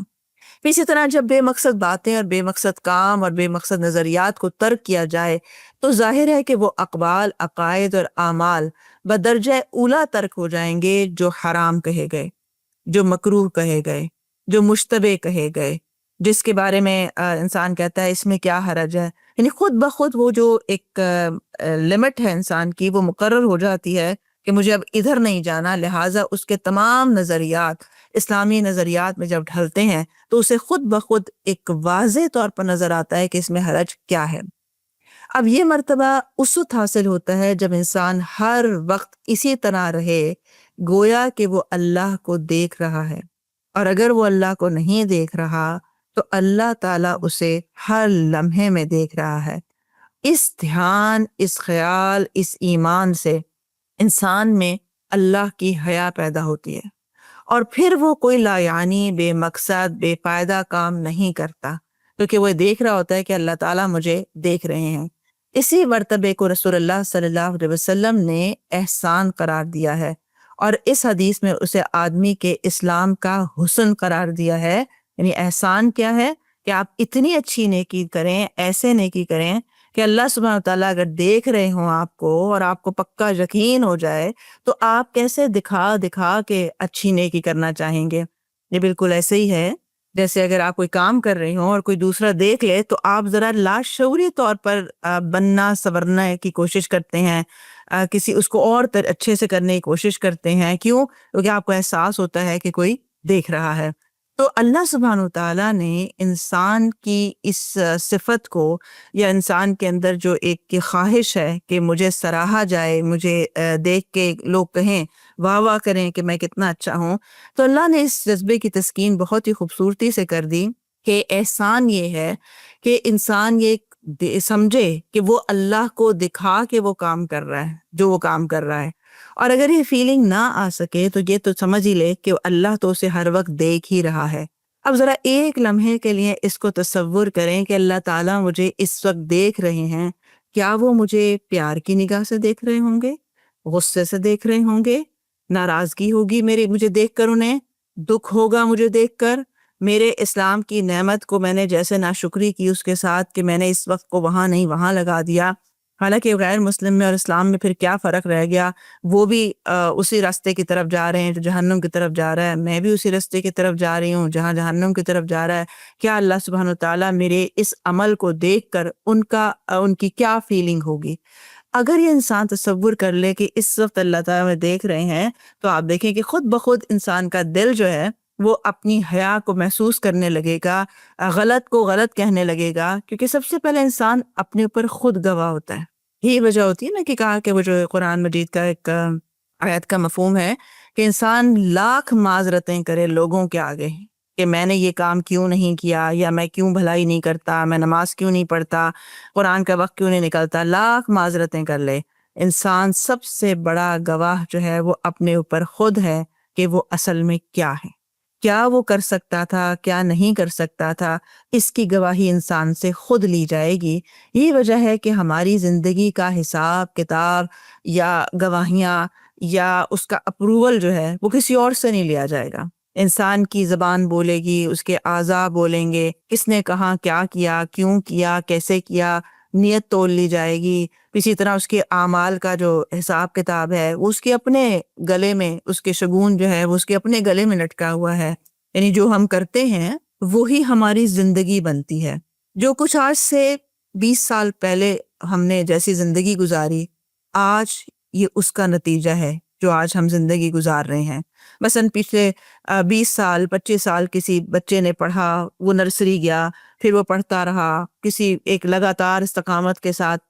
اسی طرح جب بے مقصد باتیں اور بے مقصد کام اور بے مقصد نظریات کو ترک کیا جائے تو ظاہر ہے کہ وہ اقوال، عقائد اور اعمال بدرجہ اولا ترک ہو جائیں گے، جو حرام کہے گئے، جو مکروہ کہے گئے، جو مشتبہ کہے گئے، جس کے بارے میں انسان کہتا ہے اس میں کیا حرج ہے، یعنی خود بخود وہ جو ایک لمٹ ہے انسان کی، وہ مقرر ہو جاتی ہے کہ مجھے اب ادھر نہیں جانا، لہٰذا اس کے تمام نظریات اسلامی نظریات میں جب ڈھلتے ہیں تو اسے خود بخود ایک واضح طور پر نظر آتا ہے کہ اس میں حرج کیا ہے۔ اب یہ مرتبہ اس وقت حاصل ہوتا ہے جب انسان ہر وقت اسی طرح رہے گویا کہ وہ اللہ کو دیکھ رہا ہے، اور اگر وہ اللہ کو نہیں دیکھ رہا تو اللہ تعالیٰ اسے ہر لمحے میں دیکھ رہا ہے۔ اس دھیان، اس خیال، اس ایمان سے انسان میں اللہ کی حیا پیدا ہوتی ہے، اور پھر وہ کوئی لا یعنی، بے مقصد، بے فائدہ کام نہیں کرتا، کیونکہ وہ دیکھ رہا ہوتا ہے کہ اللہ تعالیٰ مجھے دیکھ رہے ہیں۔ اسی مرتبے کو رسول اللہ صلی اللہ علیہ وسلم نے احسان قرار دیا ہے، اور اس حدیث میں اسے آدمی کے اسلام کا حسن قرار دیا ہے۔ یعنی احسان کیا ہے کہ آپ اتنی اچھی نیکی کریں، ایسے نیکی کریں کہ اللہ سبحانہ وتعالیٰ اگر دیکھ رہے ہوں آپ کو اور آپ کو پکا یقین ہو جائے تو آپ کیسے دکھا دکھا کے اچھی نیکی کرنا چاہیں گے۔ یہ بالکل ایسے ہی ہے جیسے اگر آپ کوئی کام کر رہے ہوں اور کوئی دوسرا دیکھ لے تو آپ ذرا لاشعوری طور پر بننا سنورنا کی کوشش کرتے ہیں، کسی اس کو اور اچھے سے کرنے کی کوشش کرتے ہیں۔ کیوں؟ کیونکہ آپ کو احساس ہوتا ہے کہ کوئی دیکھ رہا ہے۔ تو اللہ سبحانہ وتعالیٰ نے انسان کی اس صفت کو، یا انسان کے اندر جو ایک خواہش ہے کہ مجھے سراہا جائے، مجھے دیکھ کے لوگ کہیں، واہ واہ کریں کہ میں کتنا اچھا ہوں، تو اللہ نے اس جذبے کی تسکین بہت ہی خوبصورتی سے کر دی کہ احسان یہ ہے کہ انسان یہ سمجھے کہ وہ اللہ کو دکھا کے وہ کام کر رہا ہے جو وہ کام کر رہا ہے، اور اگر یہ فیلنگ نہ آ سکے تو یہ تو سمجھ ہی لے کہ اللہ تو اسے ہر وقت دیکھ ہی رہا ہے۔ اب ذرا ایک لمحے کے لیے اس کو تصور کریں کہ اللہ تعالیٰ مجھے اس وقت دیکھ رہے ہیں، کیا وہ مجھے پیار کی نگاہ سے دیکھ رہے ہوں گے، غصے سے دیکھ رہے ہوں گے، ناراضگی ہوگی مجھے دیکھ کر، انہیں دکھ ہوگا مجھے دیکھ کر، میرے اسلام کی نعمت کو میں نے جیسے ناشکری کی اس کے ساتھ کہ میں نے اس وقت کو وہاں نہیں وہاں لگا دیا، حالانکہ غیر مسلم میں اور اسلام میں پھر کیا فرق رہ گیا، وہ بھی اسی راستے کی طرف جا رہے ہیں جو جہنم کی طرف جا رہا ہے، میں بھی اسی راستے کی طرف جا رہی ہوں جہاں جہنم کی طرف جا رہا ہے۔ کیا اللہ سبحانہ وتعالیٰ میرے اس عمل کو دیکھ کر ان کی کیا فیلنگ ہوگی؟ اگر یہ انسان تصور کر لے کہ اس وقت اللہ تعالیٰ میں دیکھ رہے ہیں تو آپ دیکھیں کہ خود بخود انسان کا دل جو ہے وہ اپنی حیا کو محسوس کرنے لگے گا، غلط کو غلط کہنے لگے گا، کیونکہ سب سے پہلے انسان اپنے اوپر خود گواہ ہوتا ہے۔ یہی وجہ ہوتی ہے نا کہ کہا کہ وہ جو قرآن مجید کا ایک آیت کا مفہوم ہے کہ انسان لاکھ معذرتیں کرے لوگوں کے آگے کہ میں نے یہ کام کیوں نہیں کیا، یا میں کیوں بھلائی نہیں کرتا، میں نماز کیوں نہیں پڑھتا، قرآن کا وقت کیوں نہیں نکلتا، لاکھ معذرتیں کر لے، انسان سب سے بڑا گواہ جو ہے وہ اپنے اوپر خود ہے کہ وہ اصل میں کیا ہے، کیا وہ کر سکتا تھا، کیا نہیں کر سکتا تھا، اس کی گواہی انسان سے خود لی جائے گی۔ یہی وجہ ہے کہ ہماری زندگی کا حساب کتاب یا گواہیاں یا اس کا اپروول جو ہے وہ کسی اور سے نہیں لیا جائے گا۔ انسان کی زبان بولے گی، اس کے اعضاء بولیں گے، کس نے کہاں کیا کیا، کیوں کیا، کیسے کیا، نیت تول لی جائے گی۔ اسی طرح اس کے اعمال کا جو حساب کتاب ہے وہ اس کے اپنے گلے میں، اس کے شگون جو ہے وہ اس کے اپنے گلے میں لٹکا ہوا ہے۔ یعنی جو ہم کرتے ہیں وہی ہماری زندگی بنتی ہے۔ جو کچھ آج سے 20 سال پہلے ہم نے جیسی زندگی گزاری، آج یہ اس کا نتیجہ ہے جو آج ہم زندگی گزار رہے ہیں۔ مثلا پچھلے 20 سال 25 سال کسی بچے نے پڑھا، وہ نرسری گیا، پھر وہ پڑھتا رہا، کسی ایک لگاتار استقامت کے ساتھ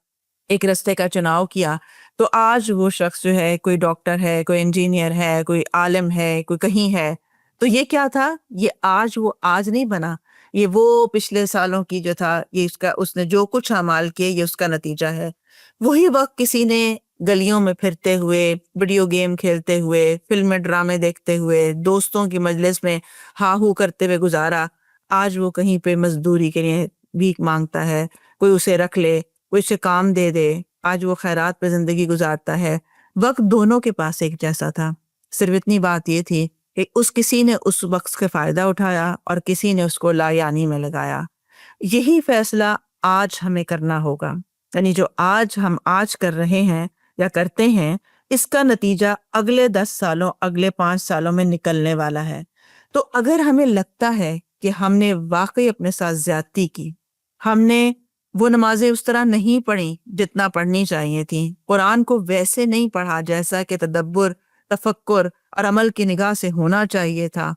ایک رستے کا چناؤ کیا، تو آج وہ شخص جو ہے کوئی ڈاکٹر ہے، کوئی انجینئر ہے، کوئی عالم ہے، کوئی کہیں ہے۔ تو یہ کیا تھا؟ یہ وہ آج نہیں بنا، یہ وہ پچھلے سالوں کی جو تھا، یہ اس نے جو کچھ اعمال کیے یہ اس کا نتیجہ ہے۔ وہی وقت کسی نے گلیوں میں پھرتے ہوئے، ویڈیو گیم کھیلتے ہوئے، فلمیں ڈرامے دیکھتے ہوئے، دوستوں کی مجلس میں ہاں ہو کرتے ہوئے گزارا، آج وہ کہیں پہ مزدوری کے لیے بھیک مانگتا ہے، کوئی اسے رکھ لے، کوئی اسے کام دے دے، آج وہ خیرات پہ زندگی گزارتا ہے۔ وقت دونوں کے پاس ایک جیسا تھا، صرف اتنی بات یہ تھی کہ اس کسی نے اس وقت کا فائدہ اٹھایا اور کسی نے اس کو لا یعنی میں لگایا. یہی فیصلہ آج ہمیں کرنا ہوگا. یعنی جو ہم آج کر رہے ہیں یا کرتے ہیں، اس کا نتیجہ اگلے 10 سالوں، اگلے 5 سالوں میں نکلنے والا ہے. تو اگر ہمیں لگتا ہے کہ ہم نے واقعی اپنے ساتھ زیادتی کی، ہم نے وہ نمازیں اس طرح نہیں پڑھی جتنا پڑھنی چاہیے تھیں، قرآن کو ویسے نہیں پڑھا جیسا کہ تدبر، تفکر اور عمل کی نگاہ سے ہونا چاہیے تھا،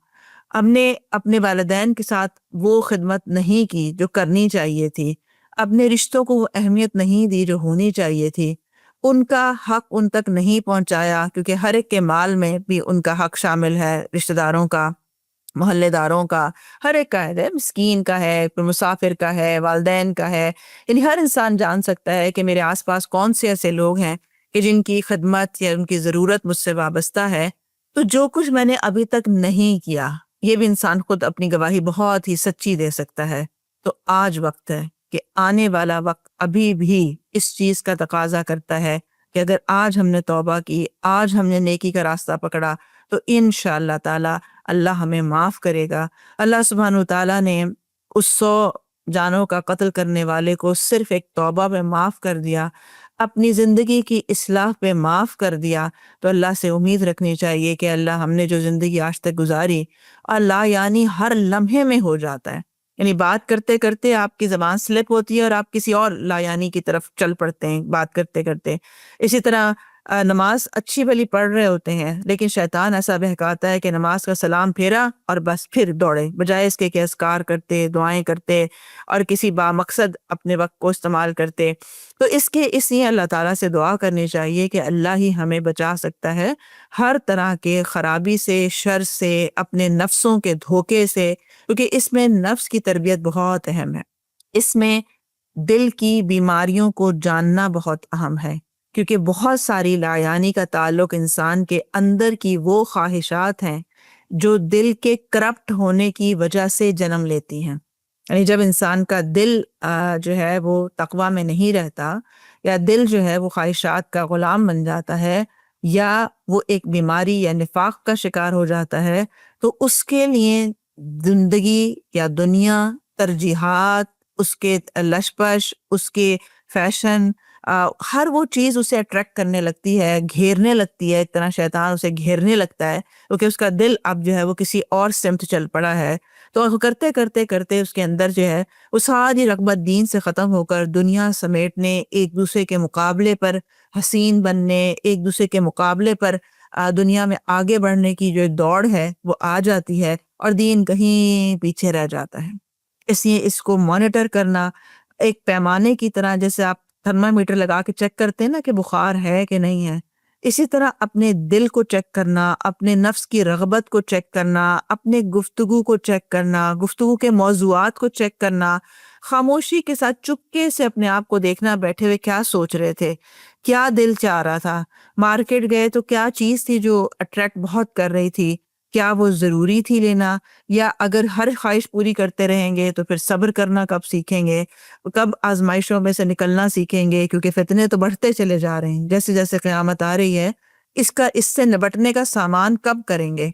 ہم نے اپنے والدین کے ساتھ وہ خدمت نہیں کی جو کرنی چاہیے تھی، اپنے رشتوں کو وہ اہمیت نہیں دی جو ہونی چاہیے تھی، ان کا حق ان تک نہیں پہنچایا، کیونکہ ہر ایک کے مال میں بھی ان کا حق شامل ہے، رشتہ داروں کا، محلے داروں کا، ہر ایک کا ہے، مسکین کا ہے، پھر مسافر کا ہے، والدین کا ہے. یعنی ہر انسان جان سکتا ہے کہ میرے آس پاس کون سے ایسے لوگ ہیں کہ جن کی خدمت یا ان کی ضرورت مجھ سے وابستہ ہے. تو جو کچھ میں نے ابھی تک نہیں کیا، یہ بھی انسان خود اپنی گواہی بہت ہی سچی دے سکتا ہے. تو آج وقت ہے کہ آنے والا وقت ابھی بھی اس چیز کا تقاضا کرتا ہے کہ اگر آج ہم نے توبہ کی، آج ہم نے نیکی کا راستہ پکڑا، تو انشاءاللہ تعالی اللہ ہمیں معاف کرے گا. اللہ سبحانہ وتعالیٰ نے اس 100 جانوں کا قتل کرنے والے کو صرف ایک توبہ پہ معاف کر دیا، اپنی زندگی کی اصلاح پہ معاف کر دیا. تو اللہ سے امید رکھنی چاہیے کہ اللہ ہم نے جو زندگی آج تک گزاری، اللہ یعنی ہر لمحے میں ہو جاتا ہے. یعنی بات کرتے کرتے آپ کی زبان سلپ ہوتی ہے اور آپ کسی اور لا یعنی کی طرف چل پڑتے ہیں بات کرتے کرتے. اسی طرح نماز اچھی بھلی پڑھ رہے ہوتے ہیں، لیکن شیطان ایسا بہکاتا ہے کہ نماز کا سلام پھیرا اور بس پھر دوڑے، بجائے اس کے کہ اذکار کرتے، دعائیں کرتے اور کسی بامقصد اپنے وقت کو استعمال کرتے. تو اس لیے اللہ تعالیٰ سے دعا کرنی چاہیے کہ اللہ ہی ہمیں بچا سکتا ہے ہر طرح کے خرابی سے، شر سے، اپنے نفسوں کے دھوکے سے، کیونکہ اس میں نفس کی تربیت بہت اہم ہے. اس میں دل کی بیماریوں کو جاننا بہت اہم ہے، کیونکہ بہت ساری لایانی کا تعلق انسان کے اندر کی وہ خواہشات ہیں جو دل کے کرپٹ ہونے کی وجہ سے جنم لیتی ہیں. یعنی جب انسان کا دل جو ہے وہ تقوی میں نہیں رہتا، یا دل جو ہے وہ خواہشات کا غلام بن جاتا ہے، یا وہ ایک بیماری یا نفاق کا شکار ہو جاتا ہے، تو اس کے لیے زندگی یا دنیا، ترجیحات، اس کے لشپش، اس کے فیشن، ہر وہ چیز اسے اٹریکٹ کرنے لگتی ہے، گھیرنے لگتی ہے. ایک طرح شیطان اسے گھیرنے لگتا ہے کیونکہ اس کا دل اب جو ہے وہ کسی اور سمت چل پڑا ہے. تو کرتے کرتے کرتے اس کے اندر جو ہے وہ ساری رغبت دین سے ختم ہو کر دنیا سمیٹنے، ایک دوسرے کے مقابلے پر حسین بننے، ایک دوسرے کے مقابلے پر دنیا میں آگے بڑھنے کی جو دوڑ ہے وہ آ جاتی ہے، اور دین کہیں پیچھے رہ جاتا ہے. اس لیے اس کو مانیٹر کرنا ایک پیمانے کی طرح، جیسے آپ تھرمامیٹر لگا کے چیک کرتے ہیں نا کہ بخار ہے کہ نہیں ہے، اسی طرح اپنے دل کو چیک کرنا، اپنے نفس کی رغبت کو چیک کرنا، اپنے گفتگو کو چیک کرنا، گفتگو کے موضوعات کو چیک کرنا، خاموشی کے ساتھ چپکے سے اپنے آپ کو دیکھنا، بیٹھے ہوئے کیا سوچ رہے تھے، کیا دل چاہ رہا تھا، مارکیٹ گئے تو کیا چیز تھی جو اٹریکٹ بہت کر رہی تھی، کیا وہ ضروری تھی لینا، یا اگر ہر خواہش پوری کرتے رہیں گے تو پھر صبر کرنا کب سیکھیں گے، کب آزمائشوں میں سے نکلنا سیکھیں گے، کیونکہ فتنے تو بڑھتے چلے جا رہے ہیں جیسے جیسے قیامت آ رہی ہے. اس سے نبٹنے کا سامان کب کریں گے؟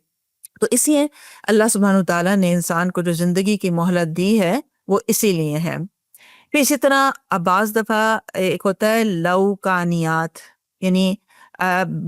تو اس لیے اللہ سبحانہ وتعالیٰ نے انسان کو جو زندگی کی مہلت دی ہے وہ اسی لیے ہے. پھر اسی طرح بعض دفعہ ایک ہوتا ہے لوکانیات، یعنی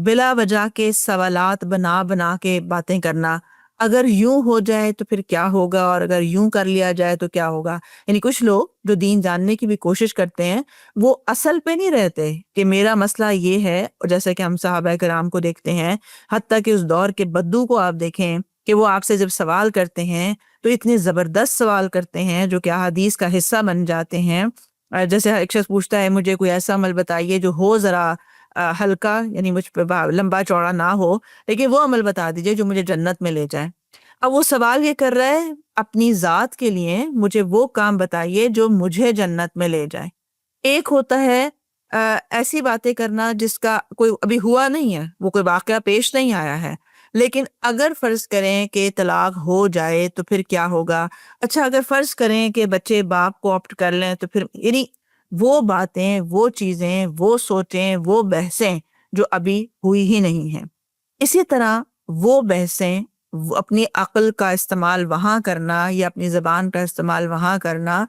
بلا وجہ کے سوالات بنا بنا کے باتیں کرنا. اگر یوں ہو جائے تو پھر کیا ہوگا، اور اگر یوں کر لیا جائے تو کیا ہوگا. یعنی کچھ لوگ جو دین جاننے کی بھی کوشش کرتے ہیں وہ اصل پہ نہیں رہتے کہ میرا مسئلہ یہ ہے، اور جیسے کہ ہم صحابہ کرام کو دیکھتے ہیں، حتیٰ کہ اس دور کے بدو کو آپ دیکھیں کہ وہ آپ سے جب سوال کرتے ہیں تو اتنے زبردست سوال کرتے ہیں جو کہ احادیث کا حصہ بن جاتے ہیں. جیسے ایک شخص پوچھتا ہے مجھے کوئی ایسا عمل بتائیے جو ہو ذرا ہلکا، یعنی مجھ پہ لمبا چوڑا نہ ہو، لیکن وہ عمل بتا دیجئے جو مجھے جنت میں لے جائے. اب وہ سوال یہ کر رہا ہے اپنی ذات کے لیے، مجھے وہ کام بتائیے جو مجھے جنت میں لے جائے. ایک ہوتا ہے ایسی باتیں کرنا جس کا کوئی ابھی ہوا نہیں ہے، وہ کوئی واقعہ پیش نہیں آیا ہے، لیکن اگر فرض کریں کہ طلاق ہو جائے تو پھر کیا ہوگا. اچھا اگر فرض کریں کہ بچے باپ کو آپٹ کر لیں تو پھر، یعنی وہ باتیں، وہ چیزیں، وہ سوچیں، وہ بحثیں جو ابھی ہوئی ہی نہیں ہیں. اسی طرح وہ بحثیں، اپنی عقل کا استعمال وہاں کرنا یا اپنی زبان کا استعمال وہاں کرنا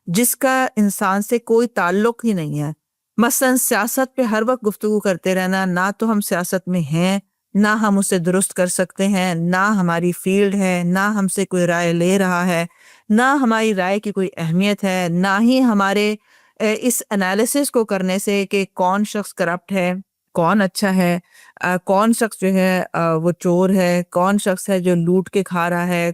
جس کا انسان سے کوئی تعلق ہی نہیں ہے. مثلاً سیاست پہ ہر وقت گفتگو کرتے رہنا، نہ تو ہم سیاست میں ہیں، نہ ہم اسے درست کر سکتے ہیں، نہ ہماری فیلڈ ہے، نہ ہم سے کوئی رائے لے رہا ہے، نہ ہماری رائے کی کوئی اہمیت ہے، نہ ہی ہمارے اس انالیسس کو کرنے سے کہ کون شخص کرپٹ ہے، کون اچھا ہے، کون شخص جو ہے وہ چور ہے، کون شخص ہے جو لوٹ کے کھا رہا ہے،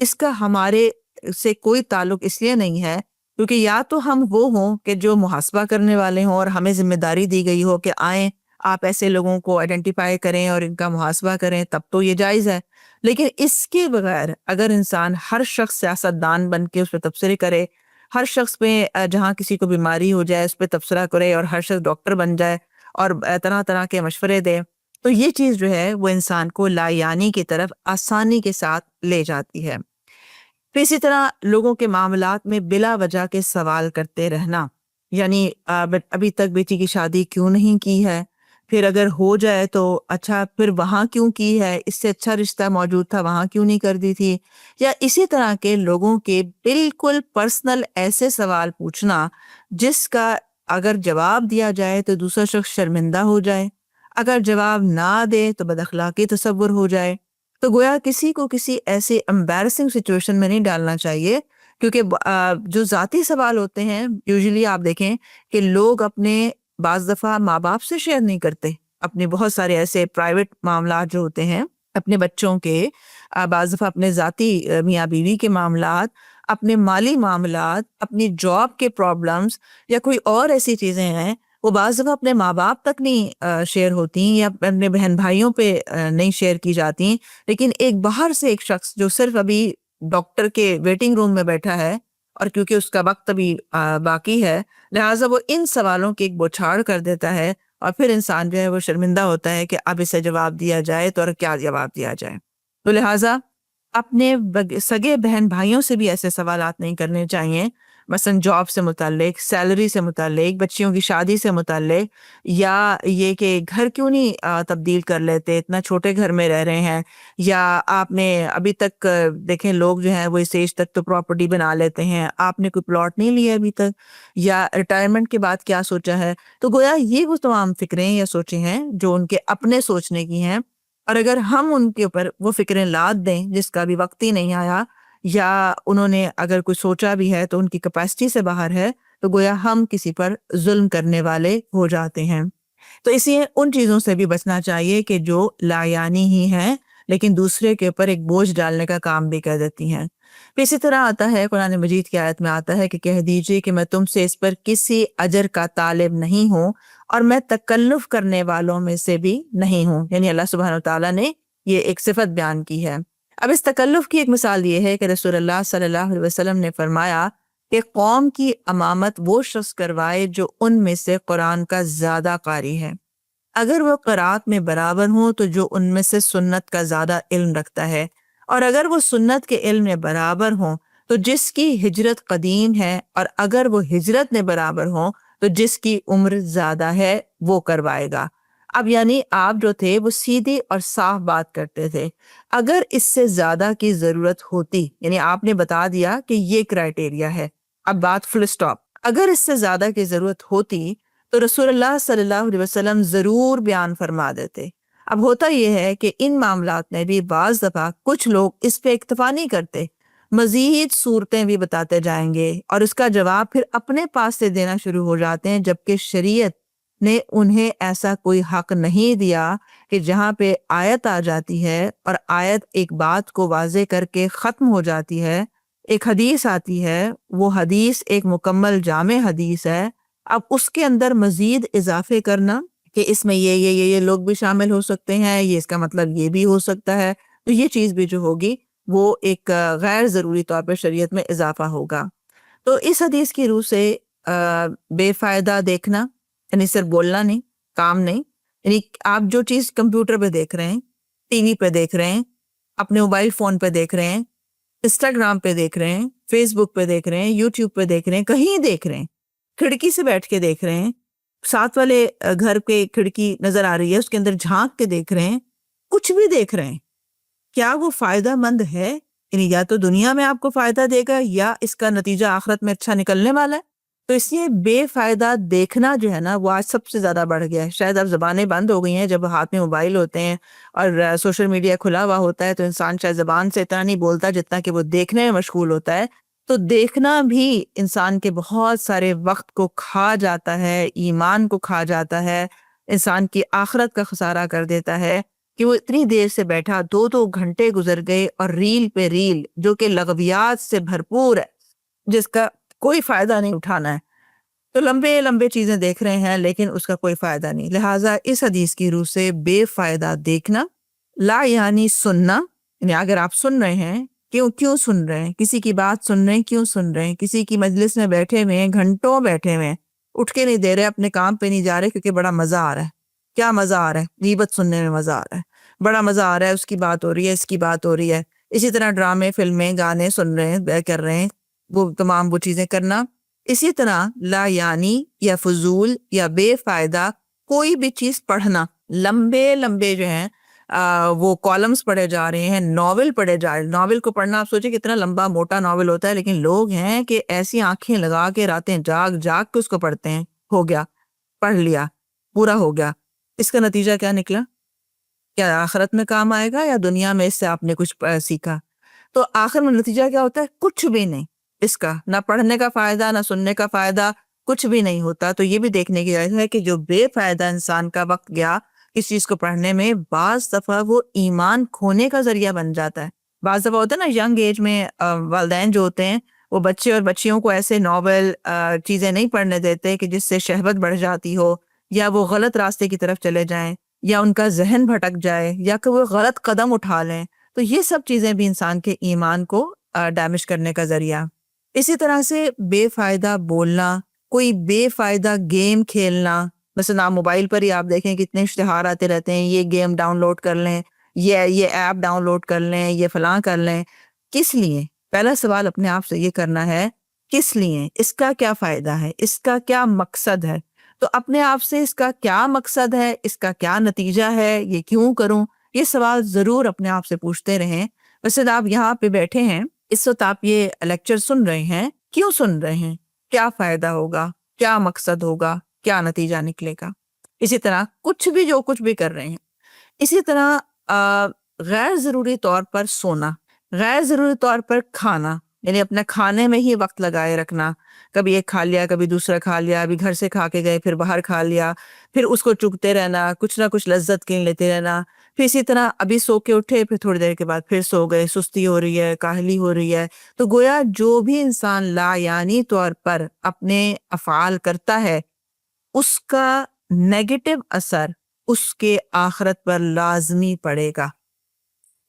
اس کا ہمارے سے کوئی تعلق اس لیے نہیں ہے کیونکہ یا تو ہم وہ ہوں کہ جو محاسبہ کرنے والے ہوں اور ہمیں ذمہ داری دی گئی ہو کہ آئیں آپ ایسے لوگوں کو آئیڈینٹیفائی کریں اور ان کا محاسبہ کریں، تب تو یہ جائز ہے. لیکن اس کے بغیر اگر انسان ہر شخص سیاست دان بن کے اس پہ تبصرے کرے، ہر شخص پہ جہاں کسی کو بیماری ہو جائے اس پہ تبصرہ کرے اور ہر شخص ڈاکٹر بن جائے اور طرح طرح کے مشورے دے، تو یہ چیز جو ہے وہ انسان کو لا یعنی کی طرف آسانی کے ساتھ لے جاتی ہے. پھر اسی طرح لوگوں کے معاملات میں بلا وجہ کے سوال کرتے رہنا، یعنی ابھی تک بیٹی کی شادی کیوں نہیں کی ہے، پھر اگر ہو جائے تو اچھا پھر وہاں کیوں کی ہے، اس سے اچھا رشتہ موجود تھا وہاں کیوں نہیں کر دی تھی، یا اسی طرح کے لوگوں کے بالکل پرسنل ایسے سوال پوچھنا جس کا اگر جواب دیا جائے تو دوسرا شخص شرمندہ ہو جائے، اگر جواب نہ دے تو بد اخلاقی تصور ہو جائے. تو گویا کسی کو کسی ایسے امبیرسنگ سچویشن میں نہیں ڈالنا چاہیے، کیونکہ جو ذاتی سوال ہوتے ہیں یوزلی آپ دیکھیں کہ لوگ اپنے بعض دفعہ ماں باپ سے شیئر نہیں کرتے، اپنے بہت سارے ایسے پرائیویٹ معاملات جو ہوتے ہیں اپنے بچوں کے، بعض دفعہ اپنے ذاتی میاں بیوی کے معاملات، اپنے مالی معاملات، اپنی جاب کے پرابلمز یا کوئی اور ایسی چیزیں ہیں وہ بعض دفعہ اپنے ماں باپ تک نہیں شیئر ہوتی یا اپنے بہن بھائیوں پہ نہیں شیئر کی جاتی. لیکن ایک باہر سے ایک شخص جو صرف ابھی ڈاکٹر کے ویٹنگ روم میں بیٹھا ہے اور کیونکہ اس کا وقت ابھی باقی ہے لہٰذا وہ ان سوالوں کی ایک بوچھاڑ کر دیتا ہے اور پھر انسان جو ہے وہ شرمندہ ہوتا ہے کہ اب اسے جواب دیا جائے تو اور کیا جواب دیا جائے. تو لہٰذا اپنے سگے بہن بھائیوں سے بھی ایسے سوالات نہیں کرنے چاہیے، مثلا جاب سے متعلق، سیلری سے متعلق، بچیوں کی شادی سے متعلق، یا یہ کہ گھر کیوں نہیں تبدیل کر لیتے، اتنا چھوٹے گھر میں رہ رہے ہیں، یا آپ نے ابھی تک دیکھیں لوگ جو ہیں وہ اس ایج تک تو پراپرٹی بنا لیتے ہیں، آپ نے کوئی پلاٹ نہیں لیا ابھی تک، یا ریٹائرمنٹ کے بعد کیا سوچا ہے. تو گویا یہ وہ تمام فکریں یا سوچیں ہیں جو ان کے اپنے سوچنے کی ہیں، اور اگر ہم ان کے اوپر وہ فکریں لاد دیں جس کا بھی وقت ہی نہیں آیا یا انہوں نے اگر کوئی سوچا بھی ہے تو ان کی کیپیسٹی سے باہر ہے، تو گویا ہم کسی پر ظلم کرنے والے ہو جاتے ہیں. تو اس لیے ان چیزوں سے بھی بچنا چاہیے کہ جو لا یعنی ہی ہیں لیکن دوسرے کے اوپر ایک بوجھ ڈالنے کا کام بھی کر دیتی ہیں. پھر اسی طرح آتا ہے قرآن مجید کی آیت میں آتا ہے کہ کہہ دیجئے کہ میں تم سے اس پر کسی اجر کا طالب نہیں ہوں اور میں تکلف کرنے والوں میں سے بھی نہیں ہوں. یعنی اللہ سبحانہ وتعالیٰ نے یہ ایک صفت بیان کی ہے. اب اس تکلف کی ایک مثال یہ ہے کہ رسول اللہ صلی اللہ علیہ وسلم نے فرمایا کہ قوم کی امامت وہ شخص کروائے جو ان میں سے قرآن کا زیادہ قاری ہے، اگر وہ قرات میں برابر ہوں تو جو ان میں سے سنت کا زیادہ علم رکھتا ہے، اور اگر وہ سنت کے علم میں برابر ہوں تو جس کی ہجرت قدیم ہے، اور اگر وہ ہجرت میں برابر ہوں تو جس کی عمر زیادہ ہے وہ کروائے گا. اب یعنی آپ جو تھے وہ سیدھی اور صاف بات کرتے تھے، اگر اس سے زیادہ کی ضرورت ہوتی، یعنی آپ نے بتا دیا کہ یہ کرائٹیریا ہے، اب بات فل سٹاپ، اگر اس سے زیادہ کی ضرورت ہوتی تو رسول اللہ صلی اللہ علیہ وسلم ضرور بیان فرما دیتے. اب ہوتا یہ ہے کہ ان معاملات میں بھی بعض دفعہ کچھ لوگ اس پہ اکتفا نہیں کرتے، مزید صورتیں بھی بتاتے جائیں گے اور اس کا جواب پھر اپنے پاس سے دینا شروع ہو جاتے ہیں، جبکہ شریعت نے انہیں ایسا کوئی حق نہیں دیا کہ جہاں پہ آیت آ جاتی ہے اور آیت ایک بات کو واضح کر کے ختم ہو جاتی ہے، ایک حدیث آتی ہے، وہ حدیث ایک مکمل جامع حدیث ہے، اب اس کے اندر مزید اضافے کرنا کہ اس میں یہ لوگ بھی شامل ہو سکتے ہیں، یہ اس کا مطلب یہ بھی ہو سکتا ہے، تو یہ چیز بھی جو ہوگی وہ ایک غیر ضروری طور پر شریعت میں اضافہ ہوگا. تو اس حدیث کی روح سے بے فائدہ دیکھنا، یعنی صرف بولنا نہیں، کام نہیں، یعنی آپ جو چیز کمپیوٹر پہ دیکھ رہے ہیں، ٹی وی پہ دیکھ رہے ہیں، اپنے موبائل فون پہ دیکھ رہے ہیں، انسٹاگرام پہ دیکھ رہے ہیں، فیس بک پہ دیکھ رہے ہیں، یوٹیوب پہ دیکھ رہے ہیں، کہیں دیکھ رہے ہیں، کھڑکی سے بیٹھ کے دیکھ رہے ہیں، ساتھ والے گھر پہ کھڑکی نظر آ رہی ہے اس کے اندر جھانک کے دیکھ رہے ہیں، کچھ بھی دیکھ رہے ہیں، کیا وہ فائدہ مند ہے؟ یعنی یا تو دنیا میں آپ کو فائدہ دے گا یا اس کا نتیجہ آخرت میں اچھا نکلنے والا ہے. تو اس لیے بے فائدہ دیکھنا جو ہے نا وہ آج سب سے زیادہ بڑھ گیا ہے. شاید اب زبانیں بند ہو گئی ہیں، جب ہاتھ میں موبائل ہوتے ہیں اور سوشل میڈیا کھلا ہوا ہوتا ہے تو انسان شاید زبان سے اتنا نہیں بولتا جتنا کہ وہ دیکھنے میں مشغول ہوتا ہے. تو دیکھنا بھی انسان کے بہت سارے وقت کو کھا جاتا ہے، ایمان کو کھا جاتا ہے، انسان کی آخرت کا خسارہ کر دیتا ہے کہ وہ اتنی دیر سے بیٹھا، 2 گھنٹے گزر گئے اور ریل پہ ریل جو کہ لغویات سے بھرپور ہے، جس کا کوئی فائدہ نہیں اٹھانا ہے، تو لمبے لمبے چیزیں دیکھ رہے ہیں لیکن اس کا کوئی فائدہ نہیں. لہٰذا اس حدیث کی روح سے بے فائدہ دیکھنا لا یعنی سننا، یعنی اگر آپ سن رہے ہیں کیوں سن رہے ہیں، کسی کی بات سن رہے ہیں کیوں سن رہے ہیں، کسی کی مجلس میں بیٹھے ہوئے ہیں، گھنٹوں بیٹھے ہوئے ہیں، اٹھ کے نہیں دے رہے، اپنے کام پہ نہیں جا رہے کیونکہ بڑا مزہ آ رہا ہے. کیا مزہ آ رہا ہے؟ غیبت سننے میں مزہ آ رہا ہے، بڑا مزہ آ رہا ہے، اس کی بات ہو رہی ہے، اس کی بات ہو رہی ہے. اسی طرح ڈرامے، فلمیں، گانے سن رہے ہیں، کر رہے ہیں، وہ تمام وہ چیزیں کرنا. اسی طرح لا یعنی یا فضول یا بے فائدہ کوئی بھی چیز پڑھنا، لمبے لمبے جو ہیں وہ کالمز پڑھے جا رہے ہیں، ناول پڑھے جا رہے ہیں. ناول کو پڑھنا آپ سوچیں کتنا لمبا موٹا ناول ہوتا ہے، لیکن لوگ ہیں کہ ایسی آنکھیں لگا کے راتیں جاگ جاگ کے اس کو پڑھتے ہیں. ہو گیا، پڑھ لیا، پورا ہو گیا. اس کا نتیجہ کیا نکلا؟ کیا آخرت میں کام آئے گا یا دنیا میں اس سے آپ نے کچھ سیکھا؟ تو آخر میں نتیجہ کیا ہوتا ہے؟ کچھ بھی نہیں. اس کا نہ پڑھنے کا فائدہ نہ سننے کا فائدہ، کچھ بھی نہیں ہوتا. تو یہ بھی دیکھنے کی ضرورت ہے کہ جو بے فائدہ انسان کا وقت گیا کس چیز کو پڑھنے میں، بعض دفعہ وہ ایمان کھونے کا ذریعہ بن جاتا ہے. بعض دفعہ ہوتا ہے نا ینگ ایج میں والدین جو ہوتے ہیں وہ بچے اور بچیوں کو ایسے ناول چیزیں نہیں پڑھنے دیتے کہ جس سے شہوت بڑھ جاتی ہو، یا وہ غلط راستے کی طرف چلے جائیں، یا ان کا ذہن بھٹک جائے، یا کہ وہ غلط قدم اٹھا لیں. تو یہ سب چیزیں بھی انسان کے ایمان کو ڈیمیج کرنے کا ذریعہ. اسی طرح سے بے فائدہ بولنا، کوئی بے فائدہ گیم کھیلنا. مثلا آپ موبائل پر ہی آپ دیکھیں کتنے اشتہار آتے رہتے ہیں، یہ گیم ڈاؤن لوڈ کر لیں، یہ ایپ ڈاؤن لوڈ کر لیں، یہ فلاں کر لیں. کس لیے؟ پہلا سوال اپنے آپ سے یہ کرنا ہے، کس لیے؟ اس کا کیا فائدہ ہے؟ اس کا کیا مقصد ہے؟ تو اپنے آپ سے اس کا کیا مقصد ہے، اس کا کیا نتیجہ ہے، یہ کیوں کروں، یہ سوال ضرور اپنے آپ سے پوچھتے رہیں. ویسے آپ یہاں پہ بیٹھے ہیں، اس وقت آپ یہ لیکچر سن رہے ہیں، کیوں سن رہے ہیں؟ کیا فائدہ ہوگا؟ کیا مقصد ہوگا؟ کیا نتیجہ نکلے گا؟ اسی طرح جو کچھ بھی کر رہے ہیں. اسی طرح غیر ضروری طور پر سونا، غیر ضروری طور پر کھانا، یعنی اپنے کھانے میں ہی وقت لگائے رکھنا. کبھی ایک کھا لیا، کبھی دوسرا کھا لیا، ابھی گھر سے کھا کے گئے پھر باہر کھا لیا، پھر اس کو چگتے رہنا، کچھ نہ کچھ لذت کے لیتے رہنا. پھر اسی طرح ابھی سو کے اٹھے، پھر تھوڑی دیر کے بعد پھر سو گئے، سستی ہو رہی ہے، کاہلی ہو رہی ہے. تو گویا جو بھی انسان لا یعنی طور پر اپنے افعال کرتا ہے اس کا نیگیٹو اثر اس کے آخرت پر لازمی پڑے گا.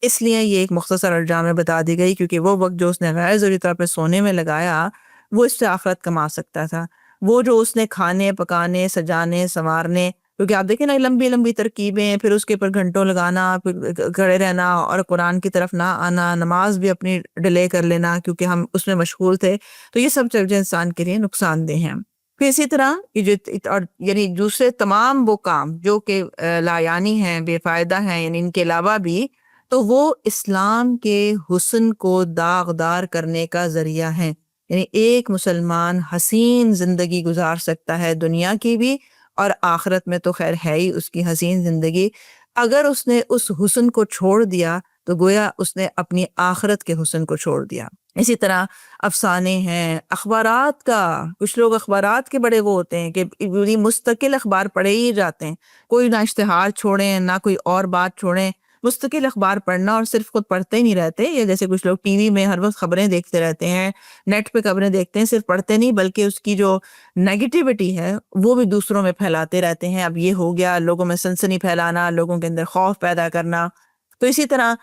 اس لیے یہ ایک مختصر الجام میں بتا دی گئی، کیونکہ وہ وقت جو اس نے غیر ضروری طور پہ سونے میں لگایا وہ اس سے آخرت کما سکتا تھا. وہ جو اس نے کھانے پکانے سجانے سنوارنے، کیونکہ آپ دیکھیں نا لمبی لمبی ترکیبیں، پھر اس کے اوپر گھنٹوں لگانا، پھر کھڑے رہنا اور قرآن کی طرف نہ آنا، نماز بھی اپنی ڈیلے کر لینا کیونکہ ہم اس میں مشغول تھے. تو یہ سب چیزیں انسان کے لیے نقصان دہ ہیں. پھر اسی طرح اور یعنی دوسرے تمام وہ کام جو کہ لا یعنی ہیں، بے فائدہ ہیں، یعنی ان کے علاوہ بھی، تو وہ اسلام کے حسن کو داغدار کرنے کا ذریعہ ہیں. یعنی ایک مسلمان حسین زندگی گزار سکتا ہے، دنیا کی بھی اور آخرت میں تو خیر ہے ہی اس کی حسین زندگی. اگر اس نے اس حسن کو چھوڑ دیا تو گویا اس نے اپنی آخرت کے حسن کو چھوڑ دیا. اسی طرح افسانے ہیں، اخبارات کا، کچھ لوگ اخبارات کے بڑے وہ ہوتے ہیں کہ مستقل اخبار پڑھے ہی جاتے ہیں، کوئی نہ اشتہار چھوڑیں نہ کوئی اور بات چھوڑیں، مستقل اخبار پڑھنا، اور صرف خود پڑھتے ہی نہیں رہتے. یہ جیسے کچھ لوگ ٹی وی میں ہر وقت خبریں دیکھتے رہتے ہیں، نیٹ پہ خبریں دیکھتے ہیں، صرف پڑھتے نہیں بلکہ اس کی جو نیگیٹیوٹی ہے وہ بھی دوسروں میں پھیلاتے رہتے ہیں. اب یہ ہو گیا، لوگوں میں سنسنی پھیلانا، لوگوں کے اندر خوف پیدا کرنا. تو اسی طرح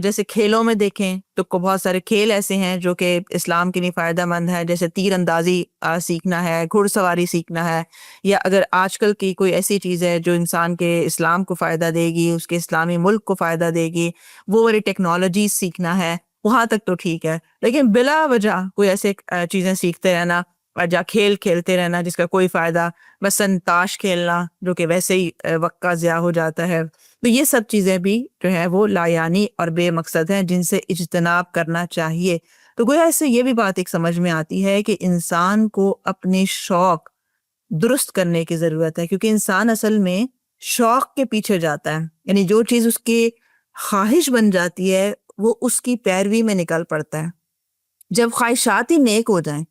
جیسے کھیلوں میں دیکھیں تو بہت سارے کھیل ایسے ہیں جو کہ اسلام کے لیے فائدہ مند ہے، جیسے تیر اندازی سیکھنا ہے، گھڑ سواری سیکھنا ہے، یا اگر آج کل کی کوئی ایسی چیز ہے جو انسان کے اسلام کو فائدہ دے گی، اس کے اسلامی ملک کو فائدہ دے گی، وہ والی ٹیکنالوجی سیکھنا ہے، وہاں تک تو ٹھیک ہے. لیکن بلا وجہ کوئی ایسے چیزیں سیکھتے رہنا جا کھیل کھیلتے رہنا جس کا کوئی فائدہ، مثلاً تاش کھیلنا جو کہ ویسے ہی وقت کا ضیاع ہو جاتا ہے. تو یہ سب چیزیں بھی جو ہے وہ لایانی اور بے مقصد ہیں جن سے اجتناب کرنا چاہیے. تو گویا اس سے یہ بھی بات ایک سمجھ میں آتی ہے کہ انسان کو اپنے شوق درست کرنے کی ضرورت ہے، کیونکہ انسان اصل میں شوق کے پیچھے جاتا ہے. یعنی جو چیز اس کی خواہش بن جاتی ہے وہ اس کی پیروی میں نکل پڑتا ہے. جب خواہشات ہی نیک ہو جائیں،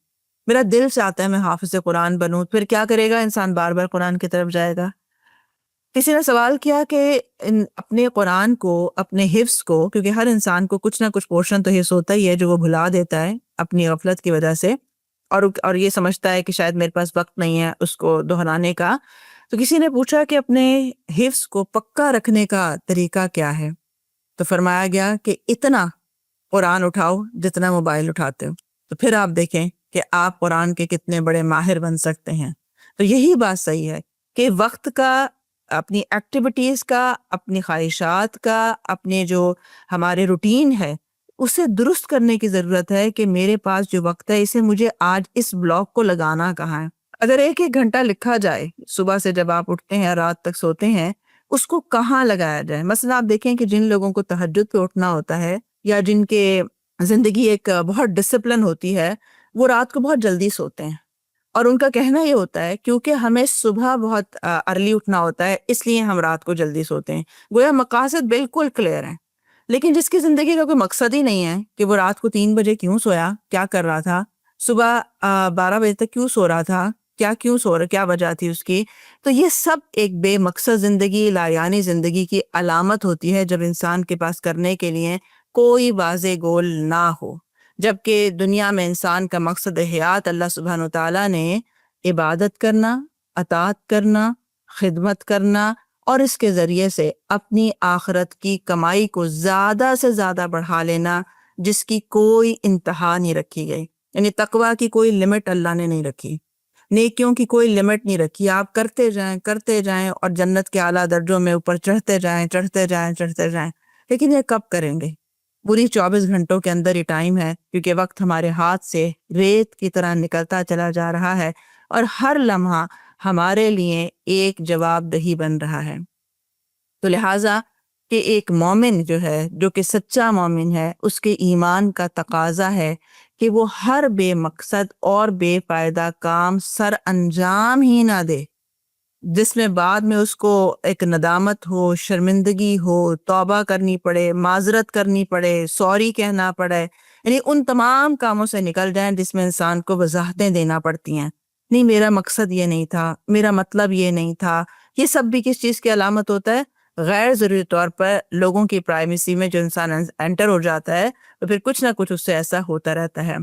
میرا دل چاہتا ہے میں حافظ قرآن بنوں، پھر کیا کرے گا انسان؟ بار بار قرآن کی طرف جائے گا. کسی نے سوال کیا کہ اپنے قرآن کو، اپنے حفظ کو، کیونکہ ہر انسان کو کچھ نہ کچھ پورشن تو حفظ ہوتا ہی ہے جو وہ بھلا دیتا ہے اپنی غفلت کی وجہ سے، اور یہ سمجھتا ہے کہ شاید میرے پاس وقت نہیں ہے اس کو دہرانے کا. تو کسی نے پوچھا کہ اپنے حفظ کو پکا رکھنے کا طریقہ کیا ہے؟ تو فرمایا گیا کہ اتنا قرآن اٹھاؤ جتنا موبائل اٹھاتے ہو، تو پھر آپ دیکھیں کہ آپ قرآن کے کتنے بڑے ماہر بن سکتے ہیں. تو یہی بات صحیح ہے کہ وقت کا، اپنی ایکٹیویٹیز کا، اپنی خواہشات کا، اپنے جو ہمارے روٹین ہے اسے درست کرنے کی ضرورت ہے کہ میرے پاس جو وقت ہے اسے مجھے آج اس بلاک کو لگانا کہاں ہے. اگر ایک ایک گھنٹہ لکھا جائے صبح سے جب آپ اٹھتے ہیں رات تک سوتے ہیں، اس کو کہاں لگایا جائے. مثلا آپ دیکھیں کہ جن لوگوں کو تہجد پہ اٹھنا ہوتا ہے یا جن کے زندگی ایک بہت ڈسپلن ہوتی ہے، وہ رات کو بہت جلدی سوتے ہیں، اور ان کا کہنا یہ ہوتا ہے کیونکہ ہمیں صبح بہت ارلی اٹھنا ہوتا ہے اس لیے ہم رات کو جلدی سوتے ہیں. گویا مقاصد بالکل کلیئر ہیں، لیکن جس کی زندگی کا کوئی مقصد ہی نہیں ہے کہ وہ رات کو 3 بجے کیوں سویا، کیا کر رہا تھا، صبح 12 بجے تک کیوں سو رہا تھا، کیوں سو رہا، کیا وجہ تھی اس کی. تو یہ سب ایک بے مقصد زندگی، لایانی زندگی کی علامت ہوتی ہے جب انسان کے پاس کرنے کے لیے کوئی واضح گول نہ ہو. جبکہ دنیا میں انسان کا مقصد حیات اللہ سبحانہ و تعالیٰ نے عبادت کرنا، اطاعت کرنا، خدمت کرنا، اور اس کے ذریعے سے اپنی آخرت کی کمائی کو زیادہ سے زیادہ بڑھا لینا، جس کی کوئی انتہا نہیں رکھی گئی. یعنی تقویٰ کی کوئی لمٹ اللہ نے نہیں رکھی، نیکیوں کی کوئی لمٹ نہیں رکھی. آپ کرتے جائیں اور جنت کے اعلیٰ درجوں میں اوپر چڑھتے جائیں. لیکن یہ کب کریں گے؟ پوری 24 گھنٹوں کے اندر ہی ٹائم ہے، کیونکہ وقت ہمارے ہاتھ سے ریت کی طرح نکلتا چلا جا رہا ہے اور ہر لمحہ ہمارے لیے ایک جواب دہی بن رہا ہے. تو لہٰذا کہ ایک مومن جو ہے، جو کہ سچا مومن ہے، اس کے ایمان کا تقاضا ہے کہ وہ ہر بے مقصد اور بے فائدہ کام سر انجام ہی نہ دے جس میں بعد میں اس کو ایک ندامت ہو، شرمندگی ہو، توبہ کرنی پڑے، معذرت کرنی پڑے، سوری کہنا پڑے. یعنی ان تمام کاموں سے نکل جائیں جس میں انسان کو وضاحتیں دینا پڑتی ہیں. نہیں، میرا مقصد یہ نہیں تھا، میرا مطلب یہ نہیں تھا. یہ سب بھی کس چیز کی علامت ہوتا ہے؟ غیر ضروری طور پر لوگوں کی پرائیویسی میں جو انسان انٹر ہو جاتا ہے تو پھر کچھ نہ کچھ اس سے ایسا ہوتا رہتا ہے.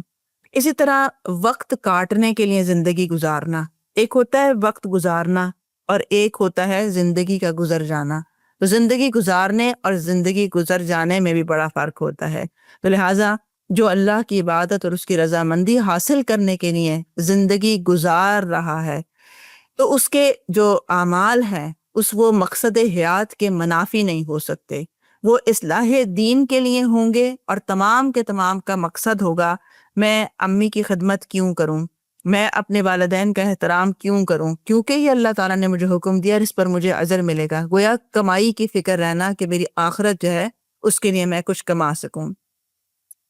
اسی طرح وقت کاٹنے کے لیے زندگی گزارنا، ایک ہوتا ہے وقت گزارنا اور ایک ہوتا ہے زندگی کا گزر جانا. تو زندگی گزارنے اور زندگی گزر جانے میں بھی بڑا فرق ہوتا ہے. تو لہٰذا جو اللہ کی عبادت اور اس کی رضامندی حاصل کرنے کے لیے زندگی گزار رہا ہے تو اس کے جو اعمال ہیں وہ مقصد حیات کے منافی نہیں ہو سکتے. وہ اصلاح دین کے لیے ہوں گے اور تمام کے تمام کا مقصد ہوگا میں امی کی خدمت کیوں کروں، میں اپنے والدین کا احترام کیوں کروں، کیونکہ یہ اللہ تعالیٰ نے مجھے حکم دیا اور اس پر مجھے اجر ملے گا. گویا کمائی کی فکر رہنا کہ میری آخرت جو ہے اس کے لیے میں کچھ کما سکوں.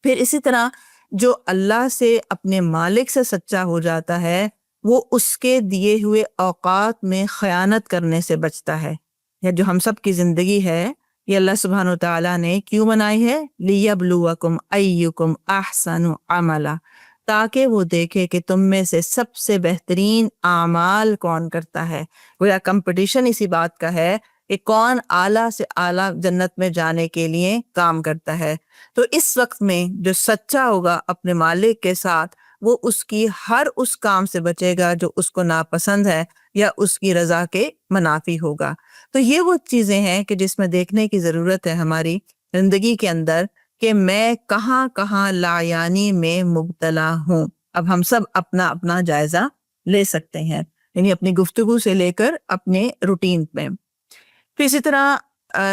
پھر اسی طرح جو اللہ سے، اپنے مالک سے سچا ہو جاتا ہے وہ اس کے دیے ہوئے اوقات میں خیانت کرنے سے بچتا ہے. یا جو ہم سب کی زندگی ہے یہ اللہ سبحانہ و تعالیٰ نے کیوں بنائی ہے؟ لِيَبْلُوَكُمْ أَيُّكُمْ أَحْسَنُ عَمَلًا، تاکہ وہ دیکھے کہ تم میں سے سب سے بہترین اعمال کون کرتا ہے. گویا کمپٹیشن اسی بات کا ہے کہ کون اعلیٰ سے اعلیٰ جنت میں جانے کے لیے کام کرتا ہے. تو اس وقت میں جو سچا ہوگا اپنے مالک کے ساتھ وہ اس کی ہر اس کام سے بچے گا جو اس کو ناپسند ہے یا اس کی رضا کے منافی ہوگا. تو یہ وہ چیزیں ہیں کہ جس میں دیکھنے کی ضرورت ہے ہماری زندگی کے اندر کہ میں کہاں کہاں لایانی میں مبتلا ہوں. اب ہم سب اپنا اپنا جائزہ لے سکتے ہیں، یعنی اپنی گفتگو سے لے کر اپنے روٹین میں. پھر اسی طرح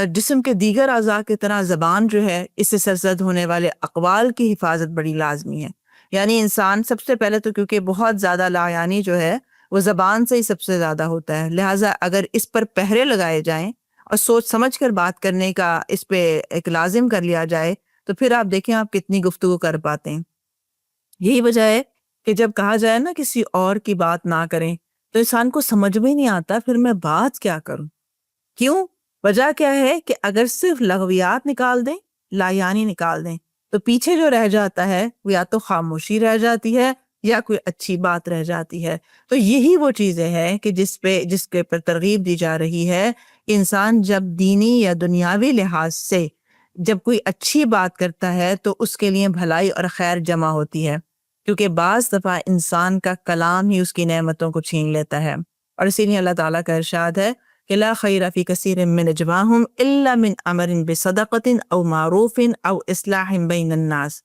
جسم کے دیگر اعضاء کی طرح زبان جو ہے اس سے سرزد ہونے والے اقوال کی حفاظت بڑی لازمی ہے. یعنی انسان سب سے پہلے تو کیونکہ بہت زیادہ لا یعنی جو ہے وہ زبان سے ہی سب سے زیادہ ہوتا ہے، لہٰذا اگر اس پر پہرے لگائے جائیں اور سوچ سمجھ کر بات کرنے کا اس پہ ایک لازم کر لیا جائے تو پھر آپ دیکھیں آپ کتنی گفتگو کر پاتے ہیں۔ یہی وجہ ہے کہ جب کہا جائے نا کسی اور کی بات نہ کریں تو انسان کو سمجھ میں نہیں آتا پھر میں بات کیا کروں، کیوں؟ وجہ کیا ہے کہ اگر صرف لغویات نکال دیں، لا یعنی نکال دیں، تو پیچھے جو رہ جاتا ہے وہ یا تو خاموشی رہ جاتی ہے یا کوئی اچھی بات رہ جاتی ہے۔ تو یہی وہ چیزیں ہیں کہ جس کے پر ترغیب دی جا رہی ہے کہ انسان جب دینی یا دنیاوی لحاظ سے جب کوئی اچھی بات کرتا ہے تو اس کے لیے بھلائی اور خیر جمع ہوتی ہے، کیونکہ بعض دفعہ انسان کا کلام ہی اس کی نعمتوں کو چھین لیتا ہے۔ اور اسی لیے اللہ تعالیٰ کا ارشاد ہے کہ لا خیر فی کثیر من نجواہم الا من امر بصدقۃ او معروف او اصلاح بین الناس،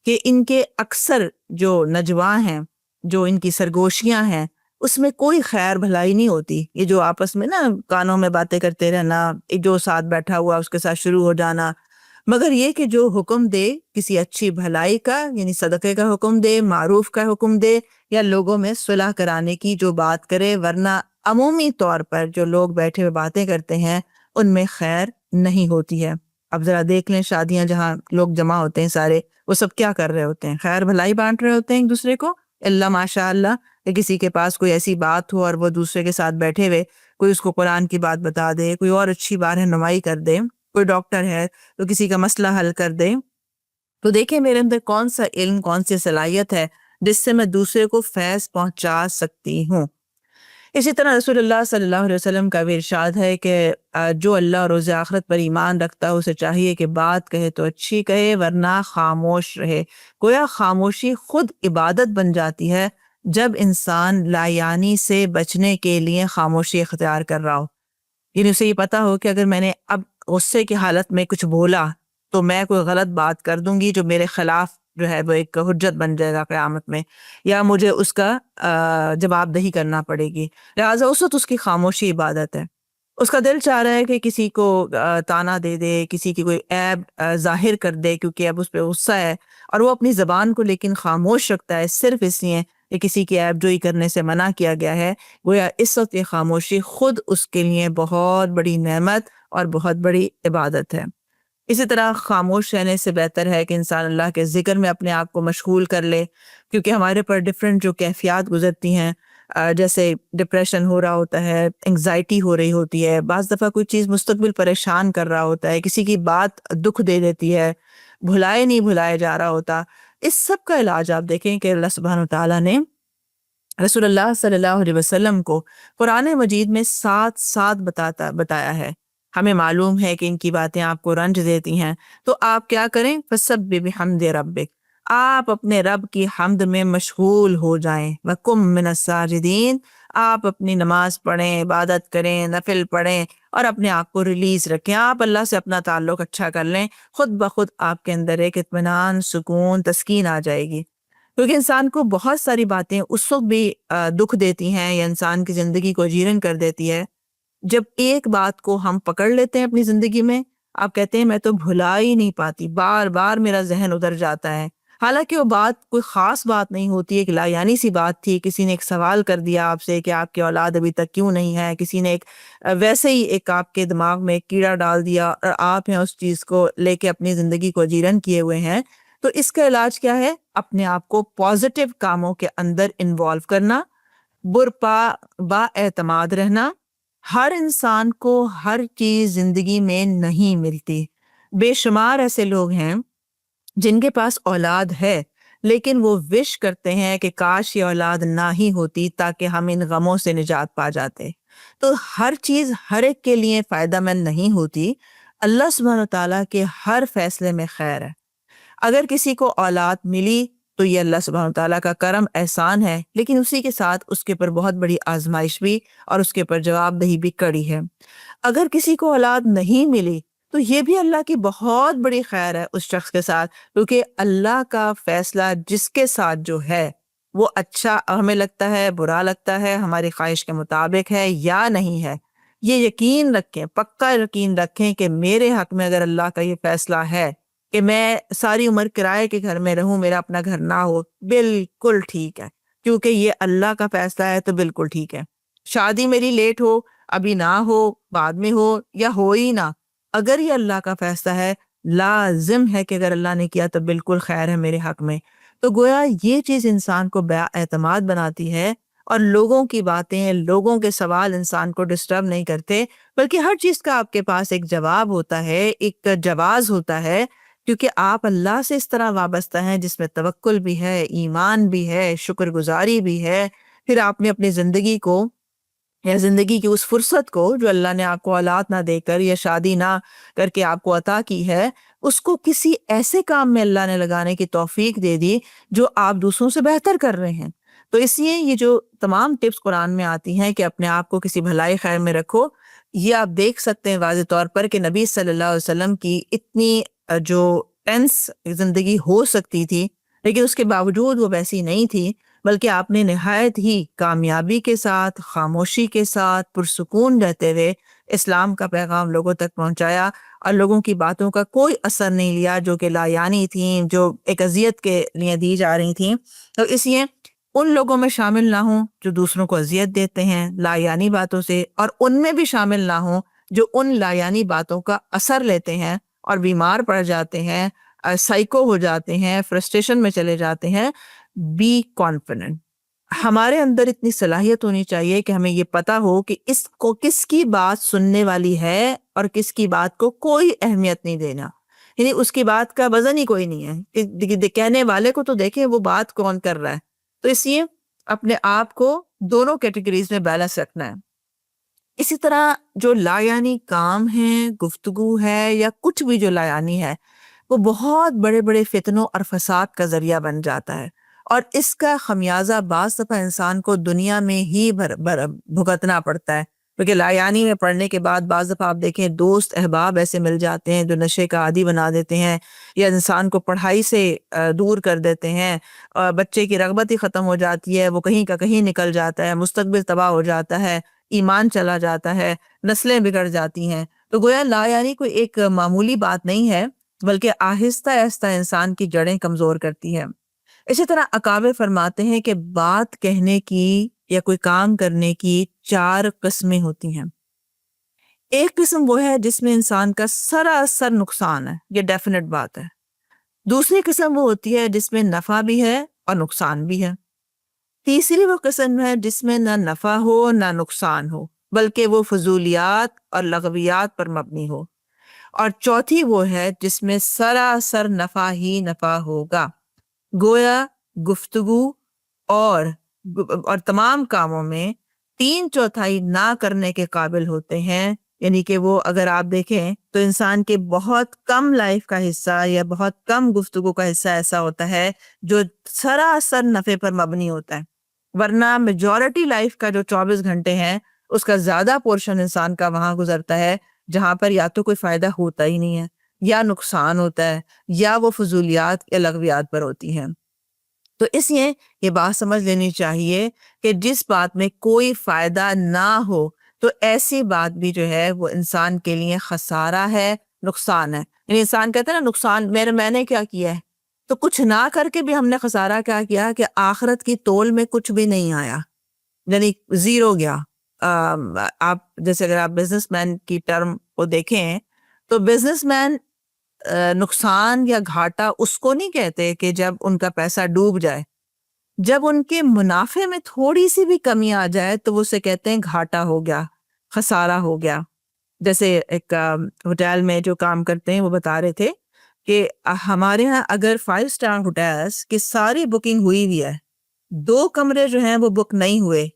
کہ ان کے اکثر جو نجوا ہیں، جو ان کی سرگوشیاں ہیں، اس میں کوئی خیر بھلائی نہیں ہوتی۔ یہ جو آپس میں نا کانوں میں باتیں کرتے رہنا، جو ساتھ بیٹھا ہوا اس کے ساتھ شروع ہو جانا، مگر یہ کہ جو حکم دے کسی اچھی بھلائی کا، یعنی صدقے کا حکم دے، معروف کا حکم دے، یا لوگوں میں صلح کرانے کی جو بات کرے، ورنہ عمومی طور پر جو لوگ بیٹھے ہوئے باتیں کرتے ہیں ان میں خیر نہیں ہوتی ہے۔ اب ذرا دیکھ لیں شادیاں جہاں لوگ جمع ہوتے ہیں سارے، وہ سب کیا کر رہے ہوتے ہیں؟ خیر بھلائی بانٹ رہے ہوتے ہیں ایک دوسرے کو۔ اللہ ماشاء اللہ کہ کسی کے پاس کوئی ایسی بات ہو اور وہ دوسرے کے ساتھ بیٹھے ہوئے کوئی اس کو قرآن کی بات بتا دے، کوئی اور اچھی بات رہنمائی کر دے، کوئی ڈاکٹر ہے تو کسی کا مسئلہ حل کر دے، تو دیکھیں میرے اندر کون سا علم، کون سی صلاحیت ہے جس سے میں دوسرے کو فیض پہنچا سکتی ہوں۔ اسی طرح رسول اللہ صلی اللہ علیہ وسلم کا بھی ارشاد ہے کہ جو اللہ اور روز آخرت پر ایمان رکھتا ہے اسے چاہیے کہ بات کہے تو اچھی کہے ورنہ خاموش رہے۔ گویا خاموشی خود عبادت بن جاتی ہے جب انسان لا یعنی سے بچنے کے لیے خاموشی اختیار کر رہا ہو، یعنی اسے یہ پتا ہو کہ اگر میں نے اب غصے کی حالت میں کچھ بولا تو میں کوئی غلط بات کر دوں گی جو میرے خلاف جو ہے وہ ایک حجت بن جائے گا قیامت میں، یا مجھے اس کا جواب دہی کرنا پڑے گی، لہٰذا اس وقت اس کی خاموشی عبادت ہے۔ اس کا دل چاہ رہا ہے کہ کسی کو تانا دے دے، کسی کی کوئی عیب ظاہر کر دے کیونکہ اب اس پہ غصہ ہے، اور وہ اپنی زبان کو لیکن خاموش رکھتا ہے صرف اس لیے کہ کسی کی عیب جوئی کرنے سے منع کیا گیا ہے، گویا اس وقت یہ خاموشی خود اس کے لیے بہت بڑی نعمت اور بہت بڑی عبادت ہے۔ اسی طرح خاموش رہنے سے بہتر ہے کہ انسان اللہ کے ذکر میں اپنے آپ کو مشغول کر لے، کیونکہ ہمارے پر ڈفرینٹ جو کیفیات گزرتی ہیں، جیسے ڈپریشن ہو رہا ہوتا ہے، انگزائٹی ہو رہی ہوتی ہے، بعض دفعہ کوئی چیز مستقبل پریشان کر رہا ہوتا ہے، کسی کی بات دکھ دے دیتی ہے، بھلائے نہیں بھلائے جا رہا ہوتا، اس سب کا علاج آپ دیکھیں کہ اللہ سبحانہ وتعالیٰ نے رسول اللہ صلی اللہ علیہ وسلم کو قرآن مجید میں ساتھ ساتھ بتایا ہے۔ ہمیں معلوم ہے کہ ان کی باتیں آپ کو رنج دیتی ہیں، تو آپ کیا کریں؟ فَسَبِّحْ بِحَمْدِ رَبِّكَ، آپ اپنے رب کی حمد میں مشغول ہو جائیں۔ وَقُم مِّنَ السَّاجِدِينَ، آپ اپنی نماز پڑھیں، عبادت کریں، نفل پڑھیں، اور اپنے آپ کو ریلیز رکھیں، آپ اللہ سے اپنا تعلق اچھا کر لیں، خود بخود آپ کے اندر ایک اطمینان، سکون، تسکین آ جائے گی۔ کیونکہ انسان کو بہت ساری باتیں اس وقت بھی دکھ دیتی ہیں یا انسان کی زندگی کو جیرن کر دیتی ہے جب ایک بات کو ہم پکڑ لیتے ہیں اپنی زندگی میں، آپ کہتے ہیں میں تو بھلا ہی نہیں پاتی، بار بار میرا ذہن ادھر جاتا ہے، حالانکہ وہ بات کوئی خاص بات نہیں ہوتی، ایک لا یعنی سی بات تھی، کسی نے ایک سوال کر دیا آپ سے کہ آپ کی اولاد ابھی تک کیوں نہیں ہے، کسی نے ایک ویسے ہی ایک آپ کے دماغ میں ایک کیڑا ڈال دیا اور آپ ہیں اس چیز کو لے کے اپنی زندگی کو جیرن کیے ہوئے ہیں، تو اس کا علاج کیا ہے؟ اپنے آپ کو پازیٹیو کاموں کے اندر انوالو کرنا، با اعتماد رہنا۔ ہر انسان کو ہر چیز زندگی میں نہیں ملتی، بے شمار ایسے لوگ ہیں جن کے پاس اولاد ہے لیکن وہ وش کرتے ہیں کہ کاش یہ اولاد نہ ہی ہوتی تاکہ ہم ان غموں سے نجات پا جاتے۔ تو ہر چیز ہر ایک کے لیے فائدہ مند نہیں ہوتی، اللہ سبحانہ وتعالیٰ کے ہر فیصلے میں خیر ہے۔ اگر کسی کو اولاد ملی تو یہ اللہ سبحانہ تعالیٰ کا کرم احسان ہے، لیکن اسی کے ساتھ اس کے پر بہت بڑی آزمائش بھی اور اس کے پر جواب دہی بھی کڑی ہے۔ اگر کسی کو اولاد نہیں ملی تو یہ بھی اللہ کی بہت بڑی خیر ہے اس شخص کے ساتھ، کیونکہ اللہ کا فیصلہ جس کے ساتھ جو ہے وہ اچھا ہمیں لگتا ہے، برا لگتا ہے، ہماری خواہش کے مطابق ہے یا نہیں ہے، یہ یقین رکھیں، پکا یقین رکھیں کہ میرے حق میں اگر اللہ کا یہ فیصلہ ہے کہ میں ساری عمر کرائے کے گھر میں رہوں، میرا اپنا گھر نہ ہو، بالکل ٹھیک ہے، کیونکہ یہ اللہ کا فیصلہ ہے تو بالکل ٹھیک ہے۔ شادی میری لیٹ ہو، ابھی نہ ہو، بعد میں ہو، یا ہو ہی نہ، اگر یہ اللہ کا فیصلہ ہے، لازم ہے کہ اگر اللہ نے کیا تو بالکل خیر ہے میرے حق میں۔ تو گویا یہ چیز انسان کو بے اعتماد بناتی ہے، اور لوگوں کی باتیں، لوگوں کے سوال انسان کو ڈسٹرب نہیں کرتے، بلکہ ہر چیز کا آپ کے پاس ایک جواب ہوتا ہے، ایک جواز ہوتا ہے، کیونکہ آپ اللہ سے اس طرح وابستہ ہیں جس میں توکل بھی ہے، ایمان بھی ہے، شکر گزاری بھی ہے۔ پھر آپ نے اپنی زندگی کو، یا زندگی کی اس فرصت کو جو اللہ نے آپ کو اولاد نہ دے کر یا شادی نہ کر کے آپ کو عطا کی ہے، اس کو کسی ایسے کام میں اللہ نے لگانے کی توفیق دے دی جو آپ دوسروں سے بہتر کر رہے ہیں۔ تو اس لیے یہ جو تمام ٹپس قرآن میں آتی ہیں کہ اپنے آپ کو کسی بھلائی خیر میں رکھو، یہ آپ دیکھ سکتے ہیں واضح طور پر کہ نبی صلی اللہ علیہ وسلم کی اتنی جو ٹینس زندگی ہو سکتی تھی، لیکن اس کے باوجود وہ ویسی نہیں تھی، بلکہ آپ نے نہایت ہی کامیابی کے ساتھ، خاموشی کے ساتھ، پرسکون رہتے ہوئے اسلام کا پیغام لوگوں تک پہنچایا، اور لوگوں کی باتوں کا کوئی اثر نہیں لیا جو کہ لا یعنی تھیں، جو ایک اذیت کے لیے دی جا رہی تھیں۔ تو اس لیے ان لوگوں میں شامل نہ ہوں جو دوسروں کو اذیت دیتے ہیں لا یعنی باتوں سے، اور ان میں بھی شامل نہ ہوں جو ان لا یعنی باتوں کا اثر لیتے ہیں اور بیمار پڑ جاتے ہیں، سائیکو ہو جاتے ہیں، فرسٹریشن میں چلے جاتے ہیں۔ بی کانفیڈنٹ، ہمارے اندر اتنی صلاحیت ہونی چاہیے کہ ہمیں یہ پتا ہو کہ اس کو کس کی بات سننے والی ہے اور کس کی بات کو کوئی اہمیت نہیں دینا، یعنی اس کی بات کا وزن ہی کوئی نہیں ہے، کہنے والے کو تو دیکھیں وہ بات کون کر رہا ہے۔ تو اس لیے اپنے آپ کو دونوں کیٹیگریز میں بیلنس رکھنا ہے۔ اسی طرح جو لا یعنی کام ہے، گفتگو ہے، یا کچھ بھی جو لا یعنی ہے، وہ بہت بڑے بڑے فتنوں اور فساد کا ذریعہ بن جاتا ہے، اور اس کا خمیازہ بعض دفعہ انسان کو دنیا میں ہی بھگتنا پڑتا ہے، کیونکہ لا یعنی میں پڑھنے کے بعد بعض دفعہ آپ دیکھیں دوست احباب ایسے مل جاتے ہیں جو نشے کا عادی بنا دیتے ہیں، یا انسان کو پڑھائی سے دور کر دیتے ہیں، اور بچے کی رغبت ہی ختم ہو جاتی ہے، وہ کہیں کا کہیں نکل جاتا ہے، مستقبل تباہ ہو جاتا ہے، ایمان چلا جاتا ہے، نسلیں بگڑ جاتی ہیں۔ تو گویا لا یعنی کوئی ایک معمولی بات نہیں ہے، بلکہ آہستہ آہستہ انسان کی جڑیں کمزور کرتی ہے۔ اسی طرح اکابر فرماتے ہیں کہ بات کہنے کی یا کوئی کام کرنے کی 4 قسمیں ہوتی ہیں۔ ایک قسم وہ ہے جس میں انسان کا سراسر نقصان ہے، یہ ڈیفینیٹ بات ہے۔ دوسری قسم وہ ہوتی ہے جس میں نفع بھی ہے اور نقصان بھی ہے۔ تیسری وہ قسم ہے جس میں نہ نفع ہو نہ نقصان ہو، بلکہ وہ فضولیات اور لغویات پر مبنی ہو۔ اور چوتھی وہ ہے جس میں سراسر نفع ہی نفع ہوگا۔ گویا گفتگو اور تمام کاموں میں 3/4 نہ کرنے کے قابل ہوتے ہیں، یعنی کہ وہ اگر آپ دیکھیں تو انسان کے بہت کم لائف کا حصہ یا بہت کم گفتگو کا حصہ ایسا ہوتا ہے جو سراسر نفع پر مبنی ہوتا ہے، ورنہ میجورٹی لائف کا جو 24 گھنٹے ہیں اس کا زیادہ پورشن انسان کا وہاں گزرتا ہے جہاں پر یا تو کوئی فائدہ ہوتا ہی نہیں ہے، یا نقصان ہوتا ہے، یا وہ فضولیات یا لغویات پر ہوتی ہیں۔ تو اس لیے یہ بات سمجھ لینی چاہیے کہ جس بات میں کوئی فائدہ نہ ہو تو ایسی بات بھی جو ہے وہ انسان کے لیے خسارہ ہے، نقصان ہے۔ یعنی انسان کہتا ہے نا نقصان میں نے کیا کیا ہے، تو کچھ نہ کر کے بھی ہم نے خسارہ کیا کیا کہ آخرت کی تول میں کچھ بھی نہیں آیا، یعنی زیرو گیا۔ آپ جیسے اگر آپ بزنس مین کی ٹرم کو دیکھیں تو بزنس مین نقصان یا گھاٹا اس کو نہیں کہتے کہ جب ان کا پیسہ ڈوب جائے، جب ان کے منافع میں تھوڑی سی بھی کمی آ جائے تو وہ اسے کہتے ہیں گھاٹا ہو گیا، خسارہ ہو گیا۔ جیسے ایک ہوٹل میں جو کام کرتے ہیں وہ بتا رہے تھے کہ ہمارے ہاں اگر 5 اسٹار ہوٹلس کی ساری بکنگ ہوئی ہوئی ہے، 2 کمرے جو ہیں وہ بک نہیں ہوئے،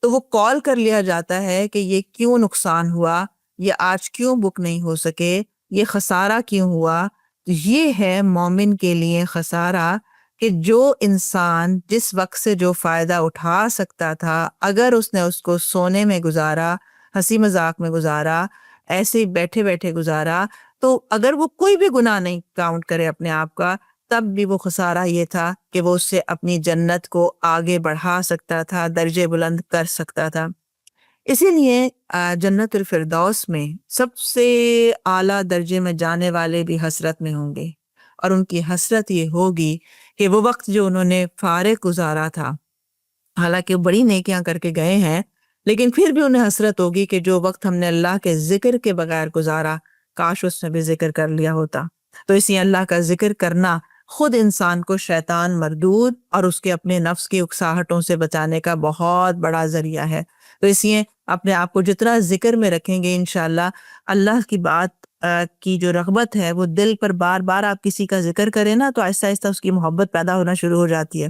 تو وہ کال کر لیا جاتا ہے کہ یہ کیوں نقصان ہوا، یہ آج کیوں بک نہیں ہو سکے، یہ خسارہ کیوں ہوا۔ یہ ہے مومن کے لیے خسارہ کہ جو انسان جس وقت سے جو فائدہ اٹھا سکتا تھا، اگر اس نے اس کو سونے میں گزارا، ہنسی مذاق میں گزارا، ایسے بیٹھے بیٹھے گزارا، تو اگر وہ کوئی بھی گناہ نہیں کاؤنٹ کرے اپنے آپ کا، تب بھی وہ خسارہ یہ تھا کہ وہ اس سے اپنی جنت کو آگے بڑھا سکتا تھا، درجے بلند کر سکتا تھا۔ اسی لیے جنت الفردوس میں سب سے اعلیٰ درجے میں جانے والے بھی حسرت میں ہوں گے، اور ان کی حسرت یہ ہوگی کہ وہ وقت جو انہوں نے فارغ گزارا تھا، حالانکہ وہ بڑی نیکیاں کر کے گئے ہیں، لیکن پھر بھی انہیں حسرت ہوگی کہ جو وقت ہم نے اللہ کے ذکر کے بغیر گزارا، کاش اس میں بھی ذکر کر لیا ہوتا۔ تو اس لیے اللہ کا ذکر کرنا خود انسان کو شیطان مردود اور اس کے اپنے نفس کی اکساہٹوں سے بچانے کا بہت بڑا ذریعہ ہے۔ تو اس لیے اپنے آپ کو جتنا ذکر میں رکھیں گے انشاءاللہ، اللہ کی بات کی جو رغبت ہے وہ دل پر بار بار آپ کسی کا ذکر کریں نا تو آہستہ آہستہ اس کی محبت پیدا ہونا شروع ہو جاتی ہے،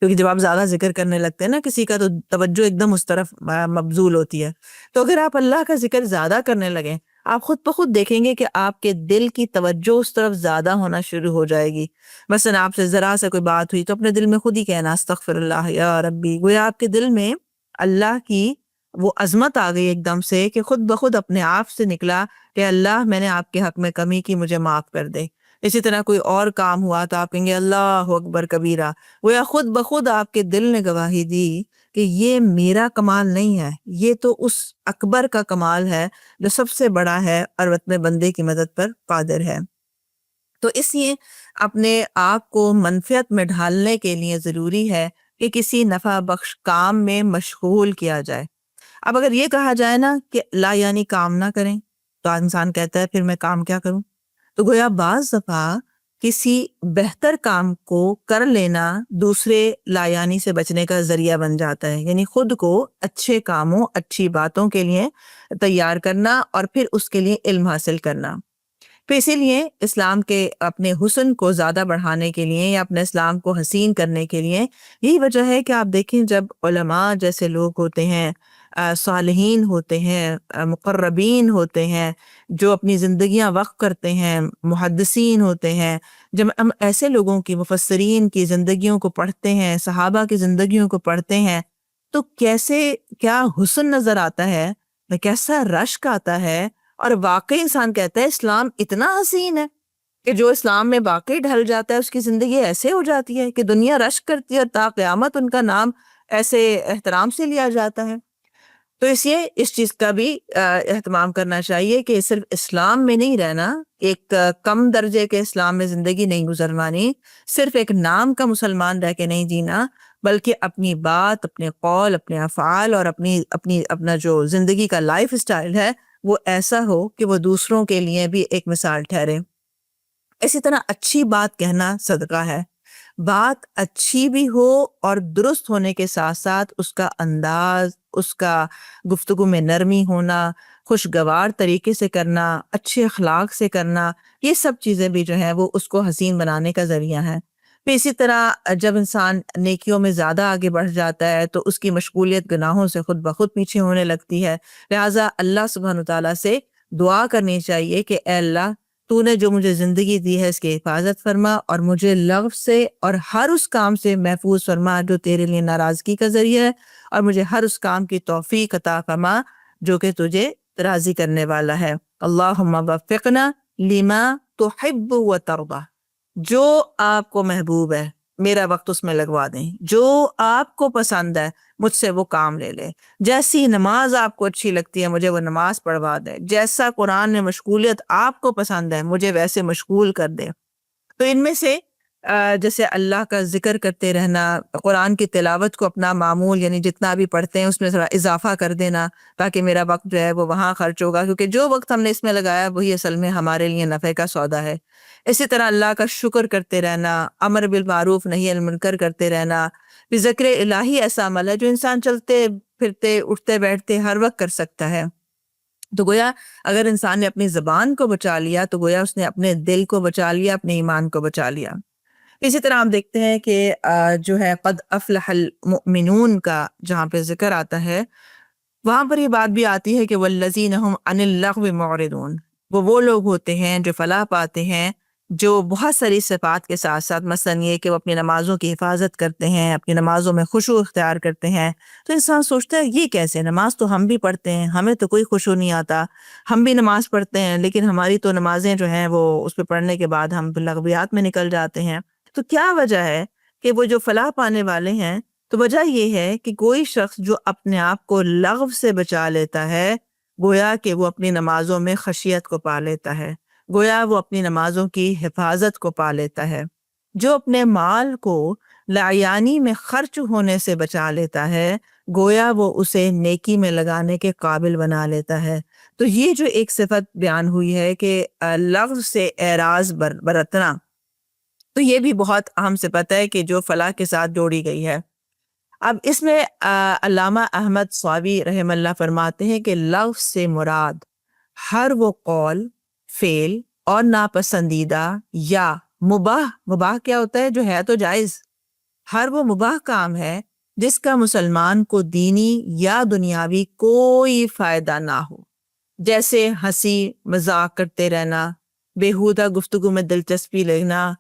کیونکہ جب آپ زیادہ ذکر کرنے لگتے ہیں نا کسی کا تو توجہ ایک دم اس طرف مبذول ہوتی ہے۔ تو اگر آپ اللہ کا ذکر زیادہ کرنے لگیں، آپ خود بخود دیکھیں گے کہ آپ کے دل کی توجہ اس طرف زیادہ ہونا شروع ہو جائے گی۔ مثلا آپ سے ذرا سے کوئی بات ہوئی تو اپنے دل میں خود ہی کہنا استغفر اللہ یا ربی، گویا آپ کے دل میں اللہ کی وہ عظمت آ گئی ایک دم سے کہ خود بخود اپنے آپ سے نکلا کہ اللہ میں نے آپ کے حق میں کمی کی، مجھے معاف کر دے۔ اسی طرح کوئی اور کام ہوا تو آپ کہیں گے اللہ اکبر کبیرہ، گویا خود بخود آپ کے دل نے گواہی دی کہ یہ میرا کمال نہیں ہے، یہ تو اس اکبر کا کمال ہے جو سب سے بڑا ہے اور اپنے بندے کی مدد پر قادر ہے۔ تو اس لیے اپنے آپ کو منفعت میں ڈھالنے کے لیے ضروری ہے کہ کسی نفع بخش کام میں مشغول کیا جائے۔ اب اگر یہ کہا جائے نا کہ لا یعنی کام نہ کریں تو انسان کہتا ہے پھر میں کام کیا کروں؟ تو گویا بعض دفعہ کسی بہتر کام کو کر لینا دوسرے لا یعنی سے بچنے کا ذریعہ بن جاتا ہے، یعنی خود کو اچھے کاموں اچھی باتوں کے لیے تیار کرنا اور پھر اس کے لیے علم حاصل کرنا۔ تو اسی لیے اسلام کے اپنے حسن کو زیادہ بڑھانے کے لیے یا اپنے اسلام کو حسین کرنے کے لیے یہی وجہ ہے کہ آپ دیکھیں جب علماء جیسے لوگ ہوتے ہیں، صالحین ہوتے ہیں، مقربین ہوتے ہیں، جو اپنی زندگیاں وقف کرتے ہیں، محدثین ہوتے ہیں، جب ہم ایسے لوگوں کی مفسرین کی زندگیوں کو پڑھتے ہیں، صحابہ کی زندگیوں کو پڑھتے ہیں تو کیا حسن نظر آتا ہے، کیسا رشک آتا ہے، اور واقعی انسان کہتا ہے اسلام اتنا حسین ہے کہ جو اسلام میں واقعی ڈھل جاتا ہے اس کی زندگی ایسے ہو جاتی ہے کہ دنیا رشک کرتی ہے اور تا قیامت ان کا نام ایسے احترام سے لیا جاتا ہے۔ تو اس لیے اس چیز کا بھی اہتمام کرنا چاہیے کہ صرف اسلام میں نہیں رہنا، ایک کم درجے کے اسلام میں زندگی نہیں گزروانی، صرف ایک نام کا مسلمان رہ کے نہیں جینا، بلکہ اپنی بات، اپنے قول، اپنے افعال اور اپنا جو زندگی کا لائف اسٹائل ہے وہ ایسا ہو کہ وہ دوسروں کے لیے بھی ایک مثال ٹھہرے۔ اسی طرح اچھی بات کہنا صدقہ ہے، بات اچھی بھی ہو اور درست ہونے کے ساتھ ساتھ اس کا انداز، اس کا گفتگو میں نرمی ہونا، خوشگوار طریقے سے کرنا، اچھے اخلاق سے کرنا، یہ سب چیزیں بھی جو ہیں وہ اس کو حسین بنانے کا ذریعہ ہیں۔ پھر اسی طرح جب انسان نیکیوں میں زیادہ آگے بڑھ جاتا ہے تو اس کی مشغولیت گناہوں سے خود بخود پیچھے ہونے لگتی ہے، لہٰذا اللہ سبحانہ تعالیٰ سے دعا کرنی چاہیے کہ اے اللہ تو نے جو مجھے زندگی دی ہے اس کی حفاظت فرما اور مجھے لغو سے اور ہر اس کام سے محفوظ فرما جو تیرے لیے ناراضگی کا ذریعہ ہے، اور مجھے ہر اس کام کی توفیق عطا فرما جو کہ تجھے راضی کرنے والا ہے۔ اللہم وفقنا لما تحب و ترضى، جو آپ کو محبوب ہے میرا وقت اس میں لگوا دیں، جو آپ کو پسند ہے مجھ سے وہ کام لے لے، جیسی نماز آپ کو اچھی لگتی ہے مجھے وہ نماز پڑھوا دے، جیسا قرآن میں مشغولیت آپ کو پسند ہے مجھے ویسے مشغول کر دے۔ تو ان میں سے جیسے اللہ کا ذکر کرتے رہنا، قرآن کی تلاوت کو اپنا معمول یعنی جتنا بھی پڑھتے ہیں اس میں تھوڑا اضافہ کر دینا تاکہ میرا وقت جو ہے وہ وہاں خرچ ہوگا، کیونکہ جو وقت ہم نے اس میں لگایا وہی اصل میں ہمارے لیے نفع کا سودا ہے۔ اسی طرح اللہ کا شکر کرتے رہنا، امر بالمعروف نہی عن المنکر کرتے رہنا، پھر ذکر الہی ایسا عمل ہے جو انسان چلتے پھرتے اٹھتے بیٹھتے ہر وقت کر سکتا ہے۔ تو گویا اگر انسان نے اپنی زبان کو بچا لیا تو گویا اس نے اپنے دل کو بچا لیا، اپنے ایمان کو بچا لیا۔ اسی طرح ہم دیکھتے ہیں کہ جو ہے قد افلح المؤمنون کا جہاں پہ ذکر آتا ہے وہاں پر یہ بات بھی آتی ہے کہ والذین هم عن اللغو معرضون، وہ لوگ ہوتے ہیں جو فلاح پاتے ہیں جو بہت ساری صفات کے ساتھ ساتھ مثلا یہ کہ وہ اپنی نمازوں کی حفاظت کرتے ہیں، اپنی نمازوں میں خشوع اختیار کرتے ہیں۔ تو انسان سوچتا ہے یہ کیسے، نماز تو ہم بھی پڑھتے ہیں، ہمیں تو کوئی خشوع نہیں آتا، ہم بھی نماز پڑھتے ہیں لیکن ہماری تو نمازیں جو ہیں وہ اس پہ پڑھنے کے بعد ہم لغویات میں نکل جاتے ہیں۔ تو کیا وجہ ہے کہ وہ جو فلاح پانے والے ہیں، تو وجہ یہ ہے کہ کوئی شخص جو اپنے آپ کو لغو سے بچا لیتا ہے گویا کہ وہ اپنی نمازوں میں خشیت کو پا لیتا ہے، گویا وہ اپنی نمازوں کی حفاظت کو پا لیتا ہے۔ جو اپنے مال کو لاعیانی میں خرچ ہونے سے بچا لیتا ہے گویا وہ اسے نیکی میں لگانے کے قابل بنا لیتا ہے۔ تو یہ جو ایک صفت بیان ہوئی ہے کہ لفظ سے اعراض برتنا، تو یہ بھی بہت اہم صفت ہے کہ جو فلاح کے ساتھ جوڑی گئی ہے۔ اب اس میں علامہ احمد صاوی رحم اللہ فرماتے ہیں کہ لفظ سے مراد ہر وہ قول، فعل اور ناپسندیدہ یا مباح کیا ہوتا ہے؟ جو ہے تو جائز، ہر وہ مباح کام ہے جس کا مسلمان کو دینی یا دنیاوی کوئی فائدہ نہ ہو، جیسے ہنسی مذاق کرتے رہنا، بیہودہ گفتگو میں دلچسپی لینا،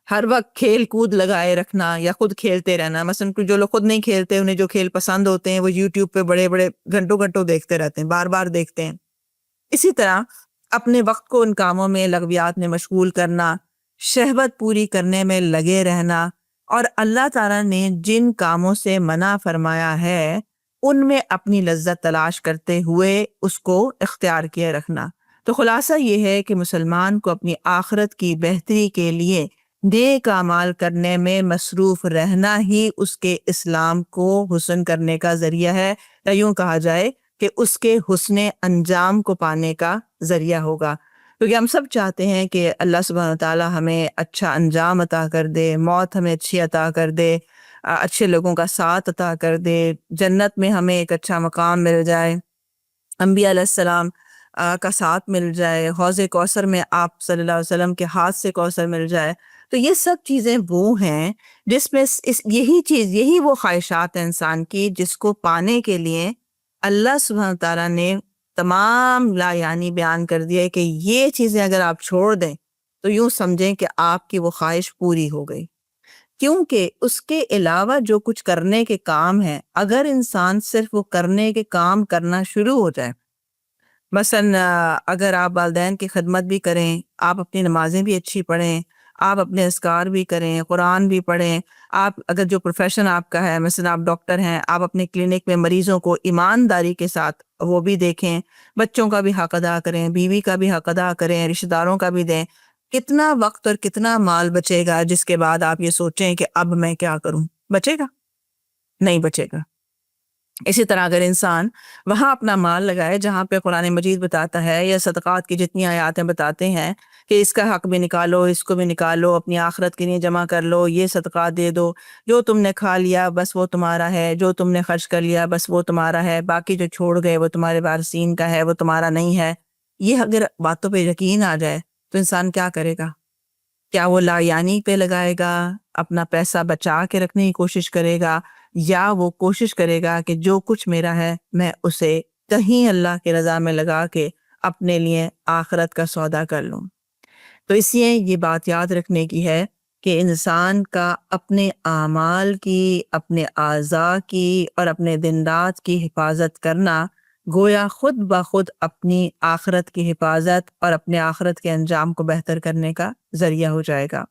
ہر وقت کھیل کود لگائے رکھنا یا خود کھیلتے رہنا۔ مثلا جو لوگ خود نہیں کھیلتے، انہیں جو کھیل پسند ہوتے ہیں وہ یوٹیوب پہ بڑے بڑے گھنٹوں گھنٹوں دیکھتے رہتے ہیں، بار بار دیکھتے ہیں۔ اسی طرح اپنے وقت کو ان کاموں میں لغویات میں مشغول کرنا، شہوت پوری کرنے میں لگے رہنا، اور اللہ تعالیٰ نے جن کاموں سے منع فرمایا ہے ان میں اپنی لذت تلاش کرتے ہوئے اس کو اختیار کیے رکھنا۔ تو خلاصہ یہ ہے کہ مسلمان کو اپنی آخرت کی بہتری کے لیے نیک اعمال کرنے میں مصروف رہنا ہی اس کے اسلام کو حسن کرنے کا ذریعہ ہے، یا یوں کہا جائے کہ اس کے حسن انجام کو پانے کا ذریعہ ہوگا۔ کیونکہ ہم سب چاہتے ہیں کہ اللہ سبحانہ وتعالیٰ ہمیں اچھا انجام عطا کر دے، موت ہمیں اچھی عطا کر دے، اچھے لوگوں کا ساتھ عطا کر دے، جنت میں ہمیں ایک اچھا مقام مل جائے، انبیاء علیہ السلام کا ساتھ مل جائے، حوض کوثر میں آپ صلی اللہ علیہ وسلم کے ہاتھ سے کوثر مل جائے۔ تو یہ سب چیزیں وہ ہیں جس میں یہی وہ خواہشات ہیں انسان کی جس کو پانے کے لیے اللہ سبحانہ تعالیٰ نے تمام لا یعنی بیان کر دیا ہے کہ یہ چیزیں اگر آپ چھوڑ دیں تو یوں سمجھیں کہ آپ کی وہ خواہش پوری ہو گئی، کیونکہ اس کے علاوہ جو کچھ کرنے کے کام ہیں اگر انسان صرف وہ کرنے کے کام کرنا شروع ہو جائے، مثلا اگر آپ والدین کی خدمت بھی کریں، آپ اپنی نمازیں بھی اچھی پڑھیں، آپ اپنے اذکار بھی کریں، قرآن بھی پڑھیں، آپ اگر جو پروفیشن آپ کا ہے، مثلا آپ ڈاکٹر ہیں، آپ اپنے کلینک میں مریضوں کو ایمانداری کے ساتھ وہ بھی دیکھیں، بچوں کا بھی حق ادا کریں، بیوی کا بھی حق ادا کریں، رشتہ داروں کا بھی دیں، کتنا وقت اور کتنا مال بچے گا جس کے بعد آپ یہ سوچیں کہ اب میں کیا کروں؟ بچے گا؟ نہیں بچے گا۔ اسی طرح اگر انسان وہاں اپنا مال لگائے جہاں پہ قرآن مجید بتاتا ہے یا صدقات کی جتنی آیاتیں بتاتے ہیں کہ اس کا حق بھی نکالو، اس کو بھی نکالو، اپنی آخرت کے لیے جمع کر لو، یہ صدقات دے دو، جو تم نے کھا لیا بس وہ تمہارا ہے، جو تم نے خرچ کر لیا بس وہ تمہارا ہے، باقی جو چھوڑ گئے وہ تمہارے وارثین کا ہے، وہ تمہارا نہیں ہے، یہ اگر باتوں پہ یقین آ جائے تو انسان کیا کرے گا؟ کیا وہ لا یعنی پہ لگائے گا، اپنا پیسہ بچا کے رکھنے کی کوشش کرے گا، یا وہ کوشش کرے گا کہ جو کچھ میرا ہے میں اسے کہیں اللہ کی رضا میں لگا کے اپنے لیے آخرت کا سودا کر لوں؟ تو اس لیے یہ بات یاد رکھنے کی ہے کہ انسان کا اپنے اعمال کی، اپنے اعضاء کی اور اپنے دن رات کی حفاظت کرنا گویا خود بخود اپنی آخرت کی حفاظت اور اپنے آخرت کے انجام کو بہتر کرنے کا ذریعہ ہو جائے گا۔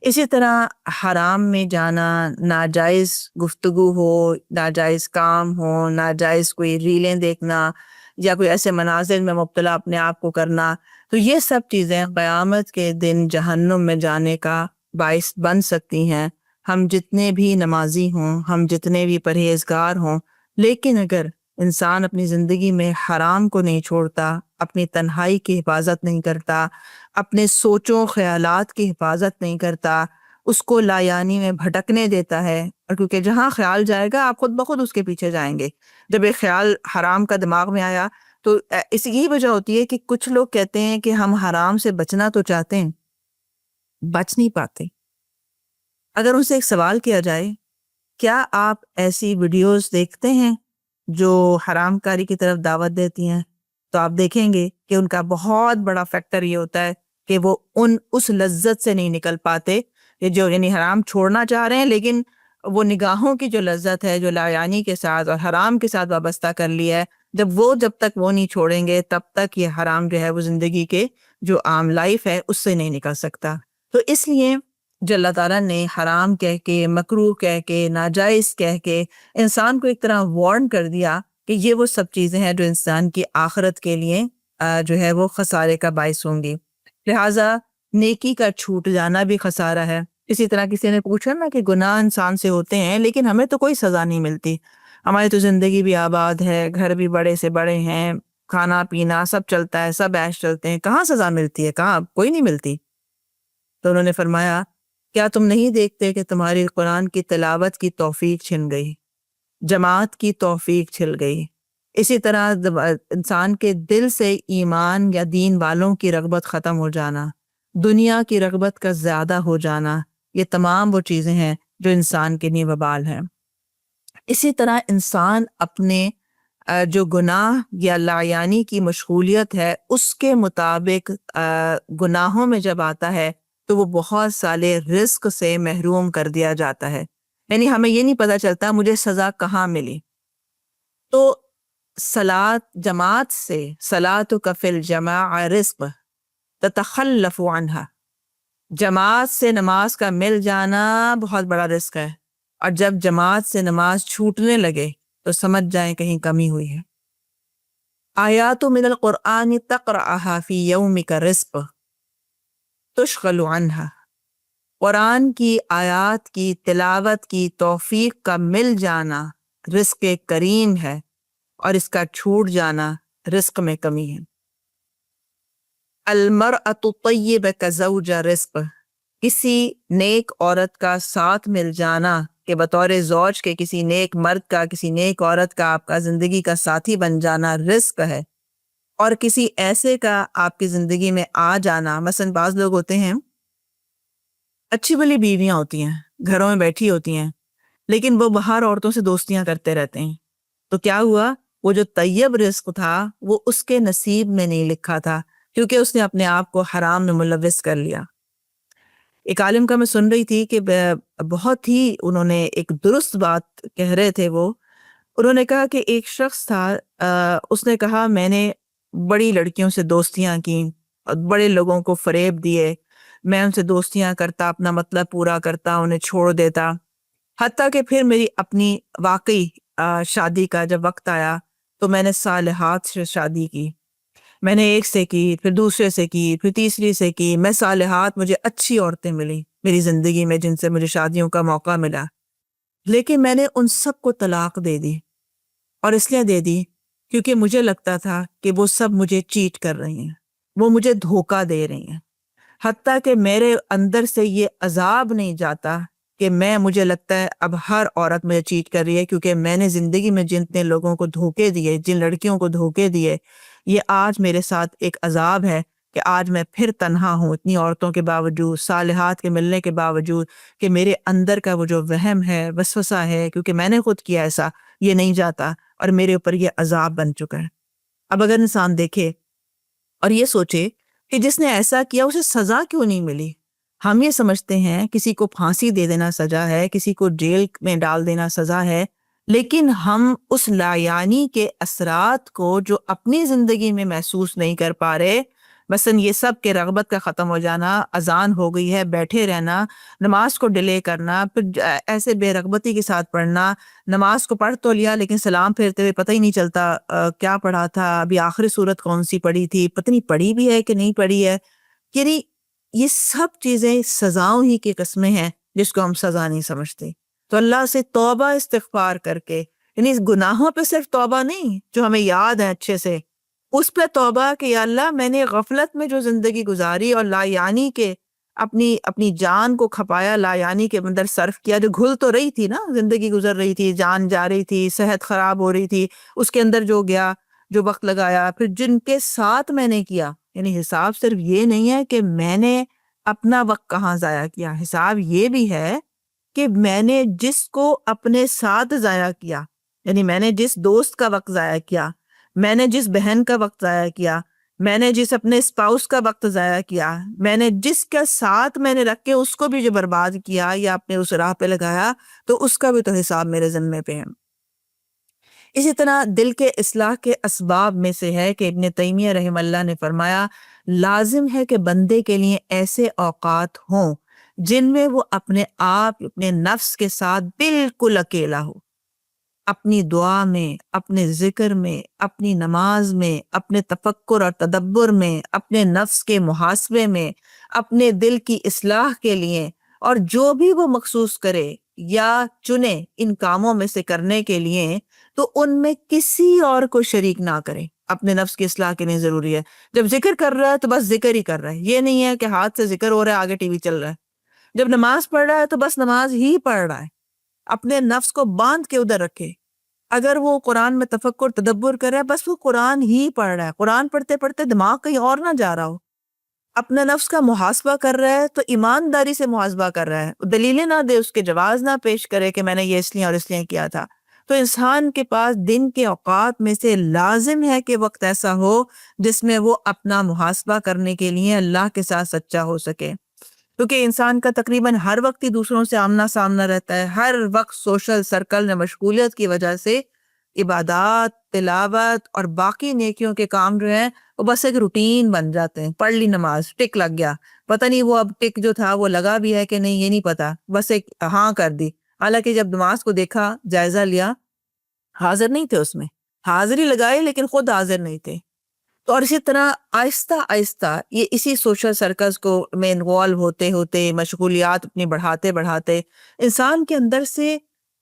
اسی طرح حرام میں جانا، ناجائز گفتگو ہو، ناجائز کام ہو، ناجائز کوئی ریلیں دیکھنا یا کوئی ایسے مناظر میں مبتلا اپنے آپ کو کرنا، تو یہ سب چیزیں قیامت کے دن جہنم میں جانے کا باعث بن سکتی ہیں۔ ہم جتنے بھی نمازی ہوں، ہم جتنے بھی پرہیزگار ہوں، لیکن اگر انسان اپنی زندگی میں حرام کو نہیں چھوڑتا، اپنی تنہائی کی حفاظت نہیں کرتا، اپنے سوچوں خیالات کی حفاظت نہیں کرتا، اس کو لا یعنی میں بھٹکنے دیتا ہے، اور کیونکہ جہاں خیال جائے گا آپ خود بخود اس کے پیچھے جائیں گے۔ جب ایک خیال حرام کا دماغ میں آیا تو اس یہی وجہ ہوتی ہے کہ کچھ لوگ کہتے ہیں کہ ہم حرام سے بچنا تو چاہتے ہیں، بچ نہیں پاتے۔ اگر ان سے ایک سوال کیا جائے، کیا آپ ایسی ویڈیوز دیکھتے ہیں جو حرام کاری کی طرف دعوت دیتی ہیں؟ تو آپ دیکھیں گے کہ ان کا بہت بڑا فیکٹر یہ ہوتا ہے کہ وہ اس لذت سے نہیں نکل پاتے، یہ جو یعنی حرام چھوڑنا چاہ رہے ہیں لیکن وہ نگاہوں کی جو لذت ہے جو لا یعنی کے ساتھ اور حرام کے ساتھ وابستہ کر لی ہے، جب تک وہ نہیں چھوڑیں گے تب تک یہ حرام جو ہے وہ زندگی کے جو عام لائف ہے اس سے نہیں نکل سکتا۔ تو اس لیے جو اللہ تعالیٰ نے حرام کہہ کے، مکروہ کہہ کے، ناجائز کہہ کے انسان کو ایک طرح وارن کر دیا کہ یہ وہ سب چیزیں ہیں جو انسان کی آخرت کے لیے جو ہے وہ خسارے کا باعث ہوں گی۔ لہٰذا نیکی کا چھوٹ جانا بھی خسارہ ہے۔ اسی طرح کسی نے پوچھا نا کہ گناہ انسان سے ہوتے ہیں لیکن ہمیں تو کوئی سزا نہیں ملتی، ہماری تو زندگی بھی آباد ہے، گھر بھی بڑے سے بڑے ہیں، کھانا پینا سب چلتا ہے، سب عیش چلتے ہیں، کہاں سزا ملتی ہے؟ کہاں؟ کوئی نہیں ملتی۔ تو انہوں نے فرمایا کیا تم نہیں دیکھتے کہ تمہاری قرآن کی تلاوت کی توفیق چھن گئی، جماعت کی توفیق چھل گئی، اسی طرح انسان کے دل سے ایمان یا دین والوں کی رغبت ختم ہو جانا، دنیا کی رغبت کا زیادہ ہو جانا، یہ تمام وہ چیزیں ہیں جو انسان کے لیے وبال ہیں۔ اسی طرح انسان اپنے جو گناہ یا لایانی کی مشغولیت ہے اس کے مطابق گناہوں میں جب آتا ہے تو وہ بہت سارے رزق سے محروم کر دیا جاتا ہے، یعنی ہمیں یہ نہیں پتہ چلتا مجھے سزا کہاں ملی۔ تو جماعت سے صلاتک فی الجماع رزق تتخلف عنہا، جماعت سے نماز کا مل جانا بہت بڑا رزق ہے، اور جب جماعت سے نماز چھوٹنے لگے تو سمجھ جائیں کہیں کمی ہوئی ہے۔ آیات من القرآن تقرأها فی یومک رزق تشغل عنہا، قرآن کی آیات کی تلاوت کی توفیق کا مل جانا رزق کریم ہے، اور اس کا چھوٹ جانا رزق میں کمی ہے۔ المرأۃ الطیبہ کزوج رزق، کسی نیک عورت کا ساتھ مل جانا کہ بطور زوج کے کسی نیک مرد کا، کسی نیک عورت کا آپ کا زندگی کا ساتھی بن جانا رزق ہے، اور کسی ایسے کا آپ کی زندگی میں آ جانا، مثلا بعض لوگ ہوتے ہیں اچھی بلی بیویاں ہوتی ہیں، گھروں میں بیٹھی ہوتی ہیں، لیکن وہ باہر عورتوں سے دوستیاں کرتے رہتے ہیں، تو کیا ہوا؟ وہ جو طیب رزق تھا وہ اس کے نصیب میں نہیں لکھا تھا، کیونکہ اس نے اپنے آپ کو حرام میں ملوث کر لیا۔ ایک عالم کا میں سن رہی تھی کہ بہت ہی انہوں نے ایک درست بات کہہ رہے تھے، وہ انہوں نے کہا کہ ایک شخص تھا، اس نے کہا میں نے بڑی لڑکیوں سے دوستیاں کی اور بڑے لوگوں کو فریب دیے، میں ان سے دوستیاں کرتا، اپنا مطلب پورا کرتا، انہیں چھوڑ دیتا، حتیٰ کہ پھر میری اپنی واقعی شادی کا جب وقت آیا تو میں نے صالحات سے شادی کی، میں نے ایک سے کی، پھر دوسرے سے کی، پھر تیسری سے کی، میں صالحات، مجھے اچھی عورتیں ملی میری زندگی میں جن سے مجھے شادیوں کا موقع ملا، لیکن میں نے ان سب کو طلاق دے دی، اور اس لیے دے دی کیونکہ مجھے لگتا تھا کہ وہ سب مجھے چیٹ کر رہی ہیں، وہ مجھے دھوکہ دے رہی ہیں، حتیٰ کہ میرے اندر سے یہ عذاب نہیں جاتا کہ مجھے لگتا ہے اب ہر عورت مجھے چیٹ کر رہی ہے، کیونکہ میں نے زندگی میں جتنے لوگوں کو دھوکے دیے، جن لڑکیوں کو دھوکے دیے، یہ آج میرے ساتھ ایک عذاب ہے کہ آج میں پھر تنہا ہوں اتنی عورتوں کے باوجود، صالحات کے ملنے کے باوجود، کہ میرے اندر کا وہ جو وہم ہے، وسوسہ ہے، کیونکہ میں نے خود کیا ایسا، یہ نہیں جاتا، اور میرے اوپر یہ عذاب بن چکا ہے۔ اب اگر انسان دیکھے اور یہ سوچے کہ جس نے ایسا کیا اسے سزا کیوں نہیں ملی؟ ہم یہ سمجھتے ہیں کسی کو پھانسی دے دینا سزا ہے، کسی کو جیل میں ڈال دینا سزا ہے، لیکن ہم اس لایانی کے اثرات کو جو اپنی زندگی میں محسوس نہیں کر پا رہے، مثلا یہ سب کے رغبت کا ختم ہو جانا، اذان ہو گئی ہے بیٹھے رہنا، نماز کو ڈیلے کرنا، پھر ایسے بے رغبتی کے ساتھ پڑھنا، نماز کو پڑھ تو لیا لیکن سلام پھیرتے ہوئے پتہ ہی نہیں چلتا کیا پڑھا تھا، ابھی آخری صورت کون سی پڑھی تھی، پتہ نہیں پڑھی بھی ہے کہ نہیں پڑھی ہے، یعنی یہ سب چیزیں سزاؤں ہی کی قسمیں ہیں جس کو ہم سزا نہیں سمجھتے۔ تو اللہ سے توبہ استغفار کر کے، یعنی اس گناہوں پہ صرف توبہ نہیں جو ہمیں یاد ہے اچھے سے، اس پہ توبہ کہ یا اللہ میں نے غفلت میں جو زندگی گزاری اور لا یعنی کے اپنی جان کو کھپایا، لا یعنی کے اندر صرف کیا، جو گھل تو رہی تھی نا، زندگی گزر رہی تھی، جان جا رہی تھی، صحت خراب ہو رہی تھی، اس کے اندر جو گیا، جو وقت لگایا، پھر جن کے ساتھ میں نے کیا، یعنی حساب صرف یہ نہیں ہے کہ میں نے اپنا وقت کہاں ضائع کیا، حساب یہ بھی ہے کہ میں نے جس کو اپنے ساتھ ضائع کیا، یعنی میں نے جس دوست کا وقت ضائع کیا، میں نے جس بہن کا وقت ضائع کیا، میں نے جس اپنے اسپاؤس کا وقت ضائع کیا، میں نے جس کا ساتھ میں نے رکھ کے اس کو بھی جو برباد کیا یا اپنے اس راہ پہ لگایا، تو اس کا بھی تو حساب میرے ذمے پہ ہے۔ اسی طرح دل کے اصلاح کے اسباب میں سے ہے کہ ابن تیمیہ رحمہ اللہ نے فرمایا لازم ہے کہ بندے کے لیے ایسے اوقات ہوں جن میں وہ اپنے آپ، اپنے نفس کے ساتھ بالکل اکیلا ہو، اپنی دعا میں، اپنے ذکر میں، اپنی نماز میں، اپنے تفکر اور تدبر میں، اپنے نفس کے محاسبے میں، اپنے دل کی اصلاح کے لیے، اور جو بھی وہ مخصوص کرے یا چنے ان کاموں میں سے کرنے کے لیے، تو ان میں کسی اور کو شریک نہ کرے۔ اپنے نفس کی اصلاح کے لیے ضروری ہے، جب ذکر کر رہا ہے تو بس ذکر ہی کر رہا ہے، یہ نہیں ہے کہ ہاتھ سے ذکر ہو رہا ہے آگے ٹی وی چل رہا ہے۔ جب نماز پڑھ رہا ہے تو بس نماز ہی پڑھ رہا ہے، اپنے نفس کو باندھ کے ادھر رکھے۔ اگر وہ قرآن میں تفکر تدبر کر رہا ہے، بس وہ قرآن ہی پڑھ رہا ہے، قرآن پڑھتے پڑھتے دماغ کہیں اور نہ جا رہا ہو۔ اپنا نفس کا محاسبہ کر رہا ہے تو ایمانداری سے محاسبہ کر رہا ہے، دلیلیں نہ دے، اس کے جواز نہ پیش کرے کہ میں نے یہ اس لیے اور اس لیے کیا تھا۔ تو انسان کے پاس دن کے اوقات میں سے لازم ہے کہ وقت ایسا ہو جس میں وہ اپنا محاسبہ کرنے کے لیے اللہ کے ساتھ سچا ہو سکے، کیونکہ انسان کا تقریباً ہر وقت ہی دوسروں سے آمنا سامنا رہتا ہے، ہر وقت سوشل سرکل میں مشغولیت کی وجہ سے عبادات، تلاوت اور باقی نیکیوں کے کام جو ہیں وہ بس ایک روٹین بن جاتے ہیں۔ پڑھ لی نماز، ٹک لگ گیا، پتہ نہیں وہ اب ٹک جو تھا وہ لگا بھی ہے کہ نہیں یہ نہیں پتا، بس ایک ہاں کر دی، حالانکہ جب نماز کو دیکھا، جائزہ لیا، حاضر نہیں تھے اس میں، حاضری لگائی لیکن خود حاضر نہیں تھے۔ تو اور اسی طرح آہستہ آہستہ یہ اسی سوشل سرکلز کو میں انوالو ہوتے ہوتے، مشغولیات اپنی بڑھاتے بڑھاتے، انسان کے اندر سے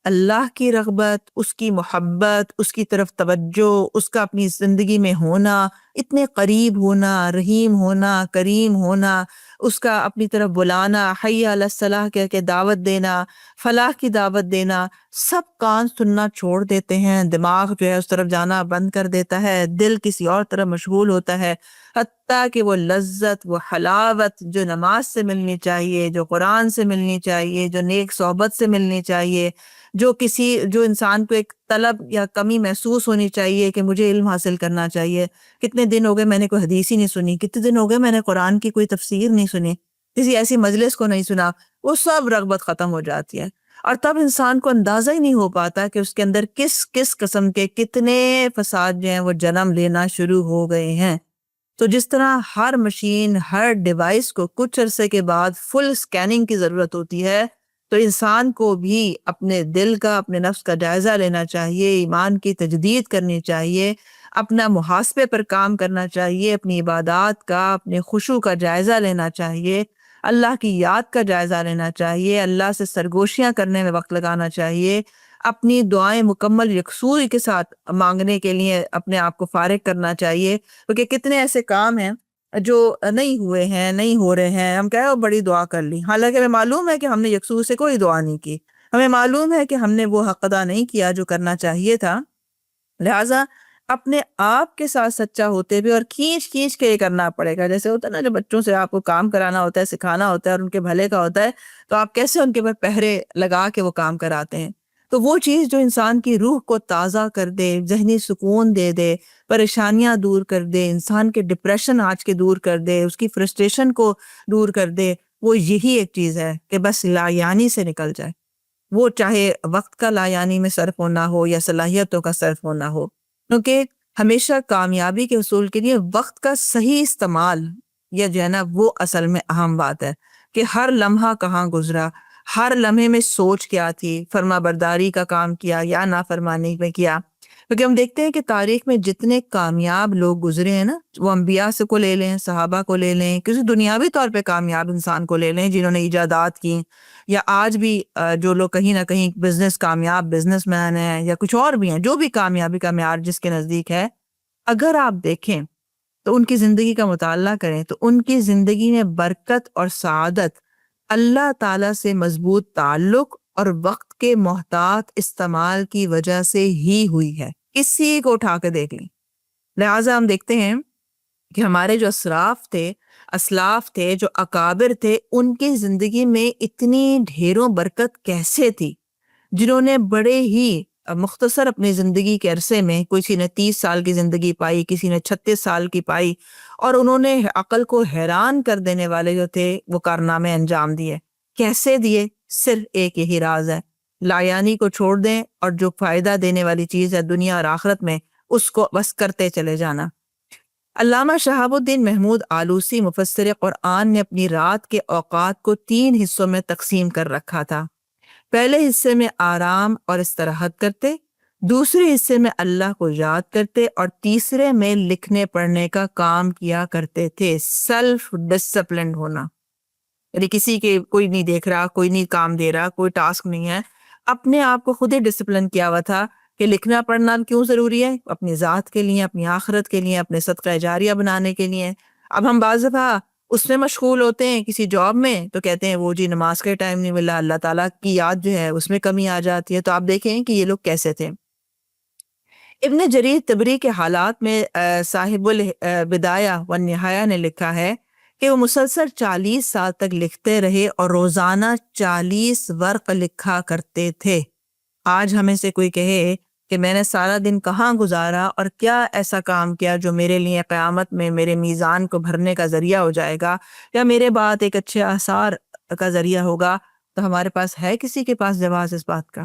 اللہ کی رغبت، اس کی محبت، اس کی طرف توجہ، اس کا اپنی زندگی میں ہونا، اتنے قریب ہونا، رحیم ہونا، کریم ہونا، اس کا اپنی طرف بلانا، حی علی الصلاح کہہ کے دعوت دینا، فلاح کی دعوت دینا، سب کان سننا چھوڑ دیتے ہیں، دماغ جو ہے اس طرف جانا بند کر دیتا ہے، دل کسی اور طرف مشغول ہوتا ہے، حتیٰ کہ وہ لذت، وہ حلاوت جو نماز سے ملنی چاہیے، جو قرآن سے ملنی چاہیے، جو نیک صحبت سے ملنی چاہیے، جو انسان کو ایک طلب یا کمی محسوس ہونی چاہیے کہ مجھے علم حاصل کرنا چاہیے، کتنے دن ہو گئے میں نے کوئی حدیث ہی نہیں سنی، کتنے دن ہو گئے میں نے قرآن کی کوئی تفسیر نہیں سنی، کسی ایسی مجلس کو نہیں سنا، وہ سب رغبت ختم ہو جاتی ہے۔ اور تب انسان کو اندازہ ہی نہیں ہو پاتا کہ اس کے اندر کس کس قسم کے کتنے فساد جو ہیں وہ جنم لینا شروع ہو گئے ہیں۔ تو جس طرح ہر مشین، ہر ڈیوائس کو کچھ عرصے کے بعد فل سکیننگ کی ضرورت ہوتی ہے، تو انسان کو بھی اپنے دل کا، اپنے نفس کا جائزہ لینا چاہیے، ایمان کی تجدید کرنی چاہیے، اپنا محاسبے پر کام کرنا چاہیے، اپنی عبادات کا، اپنے خشوع کا جائزہ لینا چاہیے، اللہ کی یاد کا جائزہ لینا چاہیے، اللہ سے سرگوشیاں کرنے میں وقت لگانا چاہیے، اپنی دعائیں مکمل یکسوئی کے ساتھ مانگنے کے لیے اپنے آپ کو فارغ کرنا چاہیے، کیونکہ کتنے ایسے کام ہیں جو نہیں ہوئے ہیں، نہیں ہو رہے ہیں، ہم کہے بڑی دعا کر لی، حالانکہ ہمیں معلوم ہے کہ ہم نے یکسو سے کوئی دعا نہیں کی، ہمیں معلوم ہے کہ ہم نے وہ حق ادا نہیں کیا جو کرنا چاہیے تھا۔ لہٰذا اپنے آپ کے ساتھ سچا ہوتے ہوئے اور کھینچ کھینچ کے یہ کرنا پڑے گا، جیسے ہوتا ہے نا، جو بچوں سے آپ کو کام کرانا ہوتا ہے، سکھانا ہوتا ہے اور ان کے بھلے کا ہوتا ہے، تو آپ کیسے ان کے پر پہرے لگا کے وہ کام کراتے ہیں۔ تو وہ چیز جو انسان کی روح کو تازہ کر دے، ذہنی سکون دے دے، پریشانیاں دور کر دے، انسان کے ڈپریشن آج کے دور کر دے، اس کی فرسٹریشن کو دور کر دے، وہ یہی ایک چیز ہے کہ بس لا یعنی سے نکل جائے، وہ چاہے وقت کا لا یعنی میں صرف ہونا ہو یا صلاحیتوں کا صرف ہونا ہو، کیونکہ ہمیشہ کامیابی کے حصول کے لیے وقت کا صحیح استعمال یہ جو ہے نا وہ اصل میں اہم بات ہے، کہ ہر لمحہ کہاں گزرا، ہر لمحے میں سوچ کیا تھی، فرما برداری کا کام کیا یا نافرمانی میں کیا، کیونکہ ہم دیکھتے ہیں کہ تاریخ میں جتنے کامیاب لوگ گزرے ہیں نا، وہ انبیاء سے کو لے لیں، صحابہ کو لے لیں، کسی دنیاوی طور پہ کامیاب انسان کو لے لیں جنہوں نے ایجادات کی، یا آج بھی جو لوگ کہیں نہ کہیں کامیاب بزنس مین ہیں یا کچھ اور بھی ہیں، جو بھی کامیابی کا معیار جس کے نزدیک ہے، اگر آپ دیکھیں تو ان کی زندگی کا مطالعہ کریں تو ان کی زندگی میں برکت اور سعادت اللہ تعالیٰ سے مضبوط تعلق اور وقت کے محتاط استعمال کی وجہ سے ہی ہوئی ہے، کسی کو اٹھا کے دیکھ لیں۔ لہٰذا ہم دیکھتے ہیں کہ ہمارے جو اسلاف تھے، جو اکابر تھے، ان کی زندگی میں اتنی ڈھیروں برکت کیسے تھی، جنہوں نے بڑے ہی مختصر اپنی زندگی کے عرصے میں، کسی نے 30 سال کی زندگی پائی، کسی نے 36 سال کی پائی، اور انہوں نے عقل کو حیران کر دینے والے جو تھے وہ کارنامے انجام دیے۔ کیسے دیے؟ صرف ایک یہی راز ہے، لا یعنی کو چھوڑ دیں اور جو فائدہ دینے والی چیز ہے دنیا اور آخرت میں، اس کو بس کرتے چلے جانا۔ علامہ شہاب الدین محمود آلوسی مفسر قرآن نے اپنی رات کے اوقات کو 3 حصوں میں تقسیم کر رکھا تھا۔ پہلے حصے میں آرام اور استراحت کرتے، دوسرے حصے میں اللہ کو یاد کرتے اور تیسرے میں لکھنے پڑھنے کا کام کیا کرتے تھے. سیلف ڈسپلنڈ ہونا، یعنی کسی کے کوئی نہیں دیکھ رہا، کوئی نہیں کام دے رہا، کوئی ٹاسک نہیں ہے، اپنے آپ کو خود ہی ڈسپلن کیا ہوا تھا کہ لکھنا پڑھنا کیوں ضروری ہے، اپنی ذات کے لیے، اپنی آخرت کے لیے، اپنے صدقہ جاریہ بنانے کے لیے. اب ہم بعض دفعہ اس میں مشغول ہوتے ہیں کسی جاب میں تو کہتے ہیں وہ جی نماز کا ٹائم نہیں ملا، اللہ تعالیٰ کی یاد جو ہے اس میں کمی آ جاتی ہے. تو آپ دیکھیں کہ یہ لوگ کیسے تھے. ابن جریر طبری کے حالات میں صاحب البدایہ والنہایہ نے لکھا ہے کہ وہ مسلسل 40 سال تک لکھتے رہے اور روزانہ 40 ورق لکھا کرتے تھے. آج ہمیں سے کوئی کہے کہ میں نے سارا دن کہاں گزارا اور کیا ایسا کام کیا جو میرے لیے قیامت میں میرے میزان کو بھرنے کا ذریعہ ہو جائے گا یا میرے بعد ایک اچھے آثار کا ذریعہ ہوگا، تو ہمارے پاس ہے کسی کے پاس جواز اس بات کا؟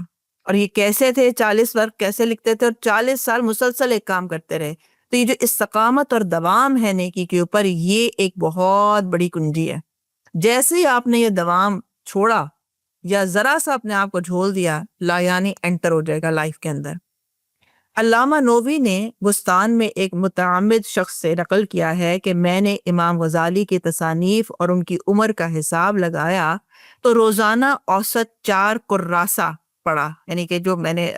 اور یہ کیسے تھے، 40 ورق کیسے لکھتے تھے اور 40 سال مسلسل ایک کام کرتے رہے؟ تو یہ جو استقامت اور دوام ہے نیکی کے اوپر، یہ ایک بہت بڑی کنجی ہے. جیسے ہی آپ نے یہ دوام چھوڑا یا ذرا سا اپنے آپ کو جھول دیا، لا یعنی انٹر ہو جائے گا لائف کے اندر. علامہ نووی نے بستان میں ایک متعمد شخص سے نقل کیا ہے کہ میں نے امام غزالی کی تصانیف اور ان کی عمر کا حساب لگایا تو روزانہ اوسط 4 کراسہ پڑھا، یعنی کہ جو میں نے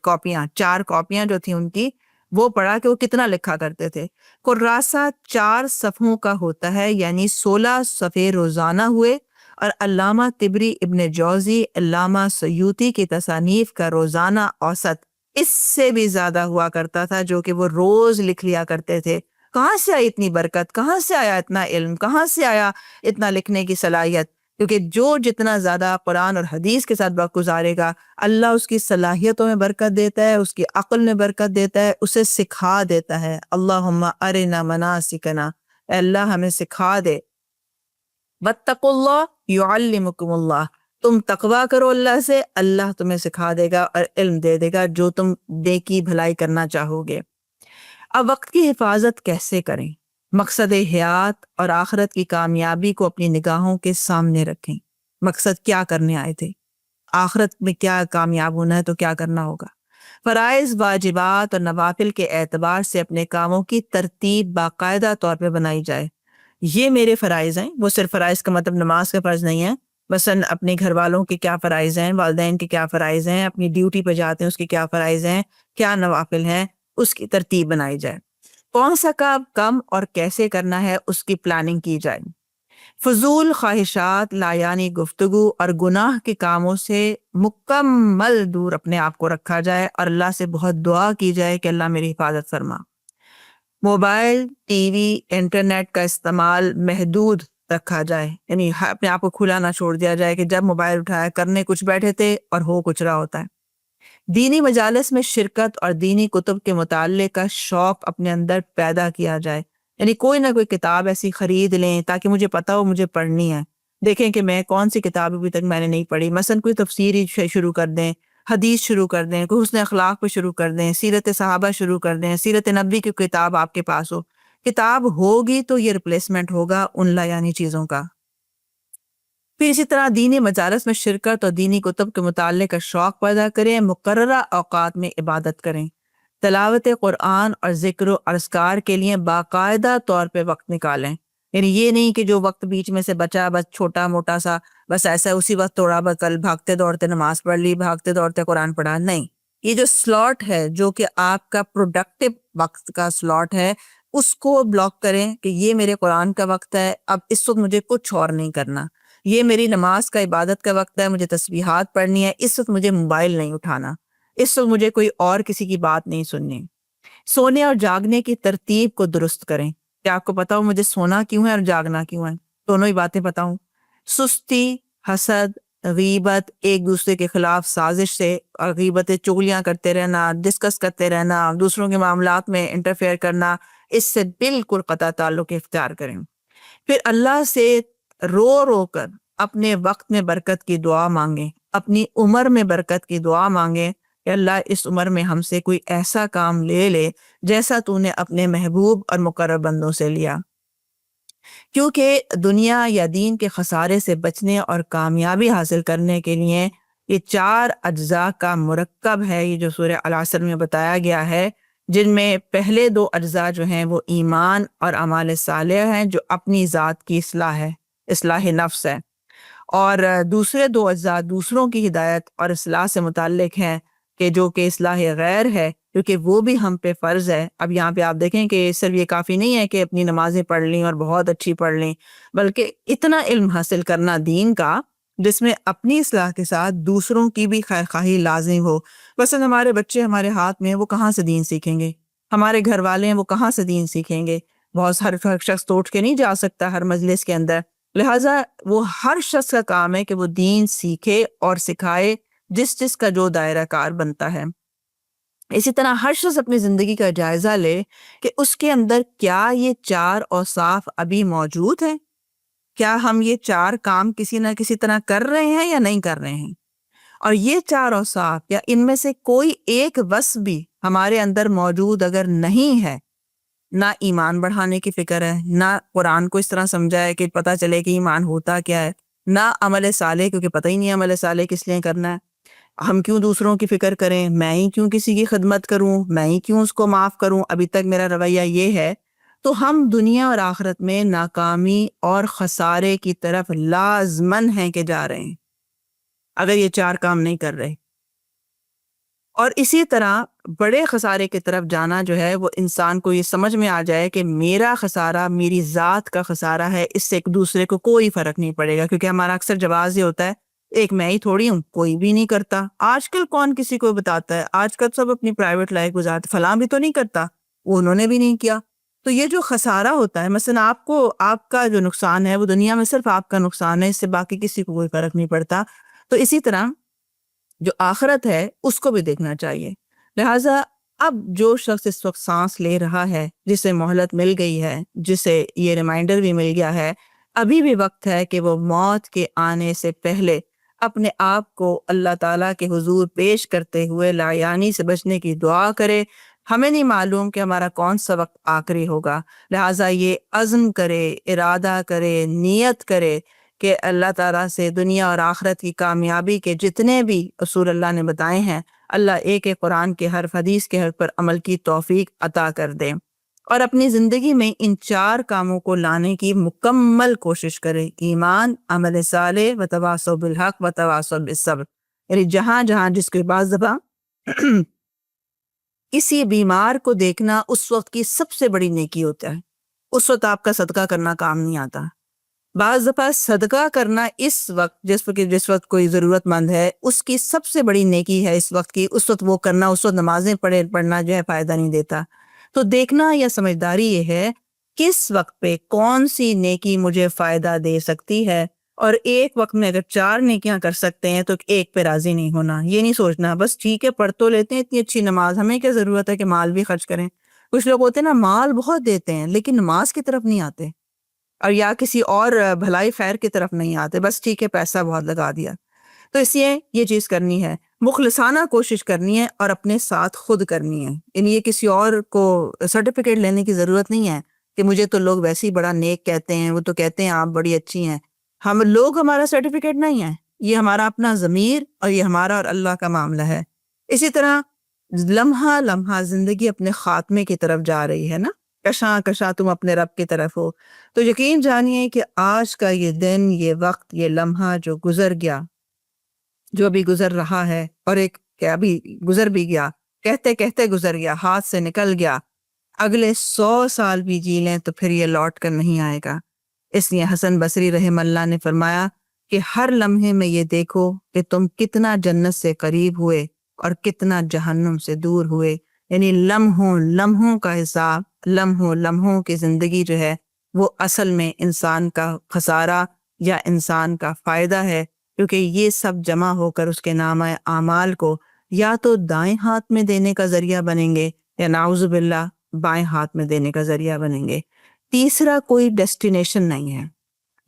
کاپیاں 4 کاپیاں جو تھیں ان کی، وہ پڑھا کہ وہ کتنا لکھا کرتے تھے. کراسہ 4 صفحوں کا ہوتا ہے، یعنی 16 صفحے روزانہ ہوئے. اور علامہ طبری، ابن جوزی، علامہ سیوطی کی تصانیف کا روزانہ اوسط اس سے بھی زیادہ ہوا کرتا تھا، جو کہ وہ روز لکھ لیا کرتے تھے. کہاں سے آئی اتنی برکت، کہاں سے آیا اتنا علم، کہاں سے آیا اتنا لکھنے کی صلاحیت؟ کیونکہ جو جتنا زیادہ قرآن اور حدیث کے ساتھ وقت گزارے گا، اللہ اس کی صلاحیتوں میں برکت دیتا ہے، اس کی عقل میں برکت دیتا ہے، اسے سکھا دیتا ہے. اللہم ارنا مناسکنا، اے اللہ ہمیں سکھا دے. واتقوا اللہ یعلمکم اللہ، تم تقوی کرو اللہ سے، اللہ تمہیں سکھا دے گا اور علم دے دے گا جو تم نیکی بھلائی کرنا چاہو گے. اب وقت کی حفاظت کیسے کریں؟ مقصد حیات اور آخرت کی کامیابی کو اپنی نگاہوں کے سامنے رکھیں. مقصد کیا کرنے آئے تھے، آخرت میں کیا کامیاب ہونا ہے تو کیا کرنا ہوگا. فرائض، واجبات اور نوافل کے اعتبار سے اپنے کاموں کی ترتیب باقاعدہ طور پہ بنائی جائے. یہ میرے فرائض ہیں، وہ صرف فرائض کا مطلب نماز کا فرض نہیں ہے. مثلا اپنے گھر والوں کے کیا فرائض ہیں، والدین کے کیا فرائض ہیں، اپنی ڈیوٹی پہ جاتے ہیں اس کے کیا فرائض ہیں، کیا نوافل ہیں، اس کی ترتیب بنائی جائے. کون سا کام کم اور کیسے کرنا ہے اس کی پلاننگ کی جائے. فضول خواہشات، لایانی گفتگو اور گناہ کے کاموں سے مکمل دور اپنے آپ کو رکھا جائے اور اللہ سے بہت دعا کی جائے کہ اللہ میری حفاظت فرما. موبائل، ٹی وی، انٹرنیٹ کا استعمال محدود رکھا جائے، یعنی اپنے آپ کو کھلا نہ چھوڑ دیا جائے کہ جب موبائل اٹھایا کرنے کچھ بیٹھے تھے اور ہو کچھ رہا ہوتا ہے. دینی مجالس میں شرکت اور دینی کتب کے مطالعے کا شوق اپنے اندر پیدا کیا جائے، یعنی کوئی نہ کوئی کتاب ایسی خرید لیں تاکہ مجھے پتا ہو مجھے پڑھنی ہے. دیکھیں کہ میں کون سی کتاب ابھی تک میں نے نہیں پڑھی، مثلا کوئی تفسیری شروع کر دیں، حدیث شروع کر دیں، کوئی حسن اخلاق پہ شروع کر دیں، سیرت صحابہ شروع کر دیں، سیرت نبی کی کتاب آپ کے پاس ہو. کتاب ہوگی تو یہ ریپلیسمنٹ ہوگا ان لایانی چیزوں کا. پھر اسی طرح دینی مجالس میں شرکت اور دینی کتب کے مطالعے کا شوق پیدا کریں. مقررہ اوقات میں عبادت کریں. تلاوت قرآن اور ذکر و اذکار کے لیے باقاعدہ طور پہ وقت نکالیں، یعنی یہ نہیں کہ جو وقت بیچ میں سے بچا بس چھوٹا موٹا سا بس ایسا اسی وقت توڑا، بس کل بھاگتے دوڑتے نماز پڑھ لی، بھاگتے دوڑتے قرآن پڑھا. نہیں، یہ جو سلاٹ ہے جو کہ آپ کا پروڈکٹیو وقت کا سلاٹ ہے، اس کو بلاک کریں کہ یہ میرے قرآن کا وقت ہے، اب اس وقت مجھے کچھ اور نہیں کرنا. یہ میری نماز کا عبادت کا وقت ہے، مجھے تسبیحات پڑھنی ہے، اس وقت مجھے موبائل نہیں اٹھانا، اس وقت مجھے کوئی اور کسی کی بات نہیں سننی. سونے اور جاگنے کی ترتیب کو درست کریں. کیا آپ کو پتا ہو مجھے سونا کیوں ہے اور جاگنا کیوں ہے؟ دونوں ہی باتیں پتا ہوں. سستی، حسد، غیبت، ایک دوسرے کے خلاف سازش سے اور غیبتیں، چغلیاں کرتے رہنا، ڈسکس کرتے رہنا، دوسروں کے معاملات میں انٹرفیئر کرنا، اس سے بالکل قطع تعلق اختیار کریں. پھر اللہ سے رو رو کر اپنے وقت میں برکت کی دعا مانگیں، اپنی عمر میں برکت کی دعا مانگیں کہ اللہ اس عمر میں ہم سے کوئی ایسا کام لے لے جیسا تو نے اپنے محبوب اور مقرب بندوں سے لیا. کیونکہ دنیا یا دین کے خسارے سے بچنے اور کامیابی حاصل کرنے کے لیے یہ 4 اجزاء کا مرکب ہے یہ جو سورہ العصر میں بتایا گیا ہے، جن میں پہلے 2 اجزاء جو ہیں وہ ایمان اور اعمال صالح ہیں جو اپنی ذات کی اصلاح ہے، اصلاح نفس ہے، اور دوسرے 2 اجزاء دوسروں کی ہدایت اور اصلاح سے متعلق ہیں کہ جو کہ اصلاح غیر ہے، کیونکہ وہ بھی ہم پہ فرض ہے۔ اب یہاں پہ آپ دیکھیں کہ صرف یہ کافی نہیں ہے کہ اپنی نمازیں پڑھ لیں اور بہت اچھی پڑھ لیں، بلکہ اتنا علم حاصل کرنا دین کا جس میں اپنی اصلاح کے ساتھ دوسروں کی بھی خیر خواہی لازم ہو۔ بس ہمارے بچے ہمارے ہاتھ میں، وہ کہاں سے دین سیکھیں گے؟ ہمارے گھر والے ہیں، وہ کہاں سے دین سیکھیں گے؟ بہت ہر شخص تو اٹھ کے نہیں جا سکتا ہر مجلس کے اندر، لہٰذا وہ ہر شخص کا کام ہے کہ وہ دین سیکھے اور سکھائے جس کا جو دائرہ کار بنتا ہے۔ اسی طرح ہر شخص اپنی زندگی کا جائزہ لے کہ اس کے اندر کیا یہ 4 اوصاف ابھی موجود ہیں، کیا ہم یہ 4 کام کسی نہ کسی طرح کر رہے ہیں یا نہیں کر رہے ہیں، اور یہ 4 اوصاف یا ان میں سے کوئی ایک وصف بھی ہمارے اندر موجود اگر نہیں ہے، نہ ایمان بڑھانے کی فکر ہے، نہ قرآن کو اس طرح سمجھا ہے کہ پتہ چلے کہ ایمان ہوتا کیا ہے، نہ عمل صالح کیونکہ پتہ ہی نہیں عمل صالح کس لیے کرنا ہے، ہم کیوں دوسروں کی فکر کریں، میں ہی کیوں کسی کی خدمت کروں، میں ہی کیوں اس کو معاف کروں، ابھی تک میرا رویہ یہ ہے، تو ہم دنیا اور آخرت میں ناکامی اور خسارے کی طرف لازمن ہیں کہ جا رہے ہیں اگر یہ 4 کام نہیں کر رہے۔ اور اسی طرح بڑے خسارے کی طرف جانا جو ہے وہ انسان کو یہ سمجھ میں آ جائے کہ میرا خسارہ میری ذات کا خسارہ ہے، اس سے ایک دوسرے کو کوئی فرق نہیں پڑے گا، کیونکہ ہمارا اکثر جواز یہ ہوتا ہے ایک میں ہی تھوڑی ہوں، کوئی بھی نہیں کرتا۔ آج کل کون کسی کو بتاتا ہے، آج کل سب اپنی پرائیویٹ لائف گزارتے، فلاں بھی تو نہیں کرتا، وہ انہوں نے بھی نہیں کیا۔ تو یہ جو خسارہ ہوتا ہے، مثلا آپ کا جو نقصان ہے وہ دنیا میں صرف آپ کا نقصان ہے، اس سے باقی کسی کو کوئی فرق نہیں پڑتا۔ تو اسی طرح جو آخرت ہے اس کو بھی دیکھنا چاہیے۔ لہٰذا اب جو شخص اس وقت سانس لے رہا ہے، جسے مہلت مل گئی ہے، جسے یہ ریمائنڈر بھی مل گیا ہے، ابھی بھی وقت ہے کہ وہ موت کے آنے سے پہلے اپنے آپ کو اللہ تعالیٰ کے حضور پیش کرتے ہوئے لاعیانی سے بچنے کی دعا کرے۔ ہمیں نہیں معلوم کہ ہمارا کون سا وقت آخری ہوگا، لہٰذا یہ عزم کرے، ارادہ کرے، نیت کرے کہ اللہ تعالیٰ سے دنیا اور آخرت کی کامیابی کے جتنے بھی اصول اللہ نے بتائے ہیں، اللہ ایک ایک قرآن کے حرف، حدیث کے حرف پر عمل کی توفیق عطا کر دے، اور اپنی زندگی میں ان 4 کاموں کو لانے کی مکمل کوشش کرے: ایمان، عمل صالح، وتواصوا بالحق وتواصوا بالصبر۔ یعنی جہاں جہاں جس کے بعض دفعہ کسی بیمار کو دیکھنا اس وقت کی سب سے بڑی نیکی ہوتا ہے، اس وقت آپ کا صدقہ کرنا کام نہیں آتا۔ بعض دفعہ صدقہ کرنا اس وقت جس وقت کوئی ضرورت مند ہے، اس کی سب سے بڑی نیکی ہے اس وقت کی، اس وقت وہ کرنا، اس وقت نمازیں پڑھنا جو ہے فائدہ نہیں دیتا۔ تو دیکھنا یا سمجھداری یہ ہے کس وقت پہ کون سی نیکی مجھے فائدہ دے سکتی ہے، اور ایک وقت میں اگر 4 نیکیاں کر سکتے ہیں تو ایک پہ راضی نہیں ہونا، یہ نہیں سوچنا بس ٹھیک ہے پڑھ تو لیتے ہیں اتنی اچھی نماز، ہمیں کیا ضرورت ہے کہ مال بھی خرچ کریں۔ کچھ لوگ ہوتے ہیں نا مال بہت دیتے ہیں لیکن نماز کی طرف نہیں آتے، اور یا کسی اور بھلائی خیر کی طرف نہیں آتے، بس ٹھیک ہے پیسہ بہت لگا دیا۔ تو اس لیے یہ چیز کرنی ہے، مخلصانہ کوشش کرنی ہے اور اپنے ساتھ خود کرنی ہے، یعنی یہ کسی اور کو سرٹیفکیٹ لینے کی ضرورت نہیں ہے کہ مجھے تو لوگ ویسے ہی بڑا نیک کہتے ہیں، وہ تو کہتے ہیں آپ بڑی اچھی ہیں۔ لوگ ہمارا سرٹیفکیٹ نہیں ہے، یہ ہمارا اپنا ضمیر اور یہ ہمارا اور اللہ کا معاملہ ہے۔ اسی طرح لمحہ لمحہ زندگی اپنے خاتمے کی طرف جا رہی ہے نا، کشاں کشاں تم اپنے رب کی طرف ہو، تو یقین جانیے کہ آج کا یہ دن، یہ وقت، یہ لمحہ جو گزر گیا، جو ابھی گزر رہا ہے، اور ایک کہ ابھی گزر بھی گیا، کہتے کہتے گزر گیا، ہاتھ سے نکل گیا، اگلے 100 سال بھی جی لیں تو پھر یہ لوٹ کر نہیں آئے گا۔ اس لیے حسن بصری رحم اللہ نے فرمایا کہ ہر لمحے میں یہ دیکھو کہ تم کتنا جنت سے قریب ہوئے اور کتنا جہنم سے دور ہوئے، یعنی لمحوں لمحوں کا حساب، لمحوں لمحوں کی زندگی جو ہے وہ اصل میں انسان کا خسارہ یا انسان کا فائدہ ہے، کیونکہ یہ سب جمع ہو کر اس کے نامہ اعمال کو یا تو دائیں ہاتھ میں دینے کا ذریعہ بنیں گے یا نعوذ باللہ بائیں ہاتھ میں دینے کا ذریعہ بنیں گے۔ تیسرا کوئی ڈیسٹینیشن نہیں ہے،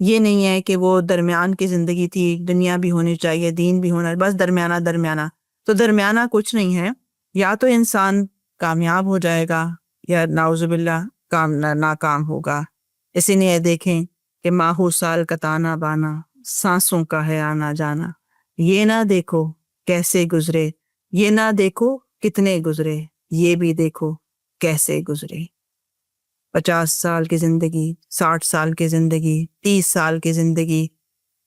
یہ نہیں ہے کہ وہ درمیان کی زندگی تھی، دنیا بھی ہونی چاہیے دین بھی ہونا، بس درمیانہ درمیانہ، تو درمیانہ کچھ نہیں ہے، یا تو انسان کامیاب ہو جائے گا یا نعوذ باللہ ناکام ہوگا۔ اسی لیے دیکھیں کہ ماہو سال کا تانا بانا، سانسوں کا ہے آنا جانا، یہ نہ دیکھو کیسے گزرے، یہ نہ دیکھو کتنے گزرے، یہ بھی دیکھو کیسے گزرے۔ 50 سال کی زندگی، 60 سال کی زندگی، 30 سال کی زندگی،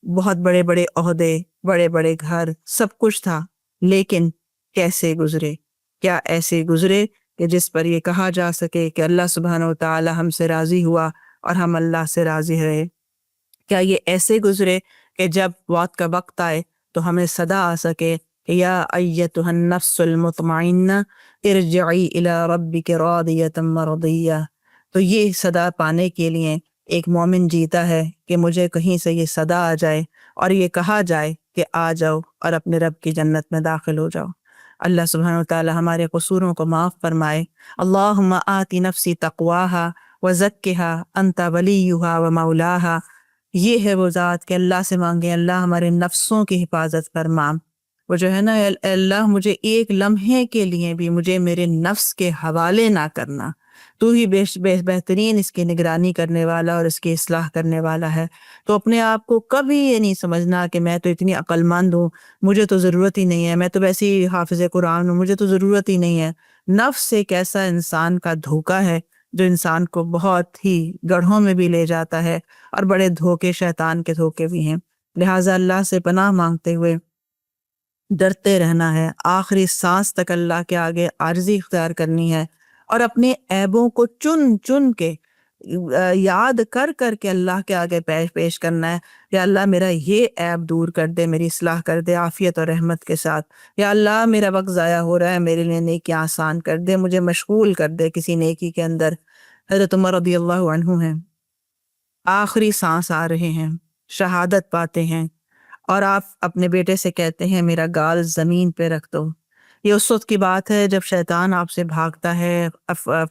بہت بڑے بڑے عہدے، بڑے بڑے گھر، سب کچھ تھا، لیکن کیسے گزرے؟ کیا ایسے گزرے کہ جس پر یہ کہا جا سکے کہ اللہ سبحانہ و تعالی ہم سے راضی ہوا اور ہم اللہ سے راضی رہے؟ کیا یہ ایسے گزرے کہ جب موت کا وقت آئے تو ہمیں صدا آ سکے کہ یا ایتھا النفس المطمئنہ ارجعی الی ربک راضیۃ مرضیہ؟ تو یہ صدا پانے کے لیے ایک مومن جیتا ہے کہ مجھے کہیں سے یہ صدا آ جائے اور یہ کہا جائے کہ آ جاؤ اور اپنے رب کی جنت میں داخل ہو جاؤ۔ اللہ سبحانہ و تعالی ہمارے قصوروں کو معاف فرمائے۔ اللہم آتی نفسی تقواہا وزکھا انت ولیہا ومولاہا۔ یہ ہے وہ ذات کہ اللہ سے مانگے اللہ ہمارے نفسوں کی حفاظت فرما۔ وہ جو ہے نا، اے اللہ مجھے ایک لمحے کے لیے بھی مجھے میرے نفس کے حوالے نہ کرنا، تو ہی بہترین اس کی نگرانی کرنے والا اور اس کی اصلاح کرنے والا ہے۔ تو اپنے آپ کو کبھی یہ نہیں سمجھنا کہ میں تو اتنی عقل مند ہوں، مجھے تو ضرورت ہی نہیں ہے، میں تو ویسے ہی حافظ قرآن ہوں، مجھے تو ضرورت ہی نہیں ہے۔ نفس ایک ایسا انسان کا دھوکہ ہے جو انسان کو بہت ہی گڑھوں میں بھی لے جاتا ہے، اور بڑے دھوکے شیطان کے دھوکے بھی ہیں۔ لہٰذا اللہ سے پناہ مانگتے ہوئے ڈرتے رہنا ہے، آخری سانس تک اللہ کے آگے عاجزی اختیار کرنی ہے، اور اپنے عیبوں کو چن چن کے یاد کر کر کے اللہ کے آگے پیش کرنا ہے۔ یا اللہ میرا یہ عیب دور کر دے، میری اصلاح کر دے عافیت اور رحمت کے ساتھ۔ یا اللہ میرا وقت ضائع ہو رہا ہے، میرے لیے نیکیاں آسان کر دے، مجھے مشغول کر دے کسی نیکی کے اندر۔ حضرت عمر رضی اللہ عنہ ہیں، آخری سانس آ رہے ہیں، شہادت پاتے ہیں، اور آپ اپنے بیٹے سے کہتے ہیں میرا گال زمین پہ رکھ دو۔ یہ اس وقت کی بات ہے جب شیطان آپ سے بھاگتا ہے،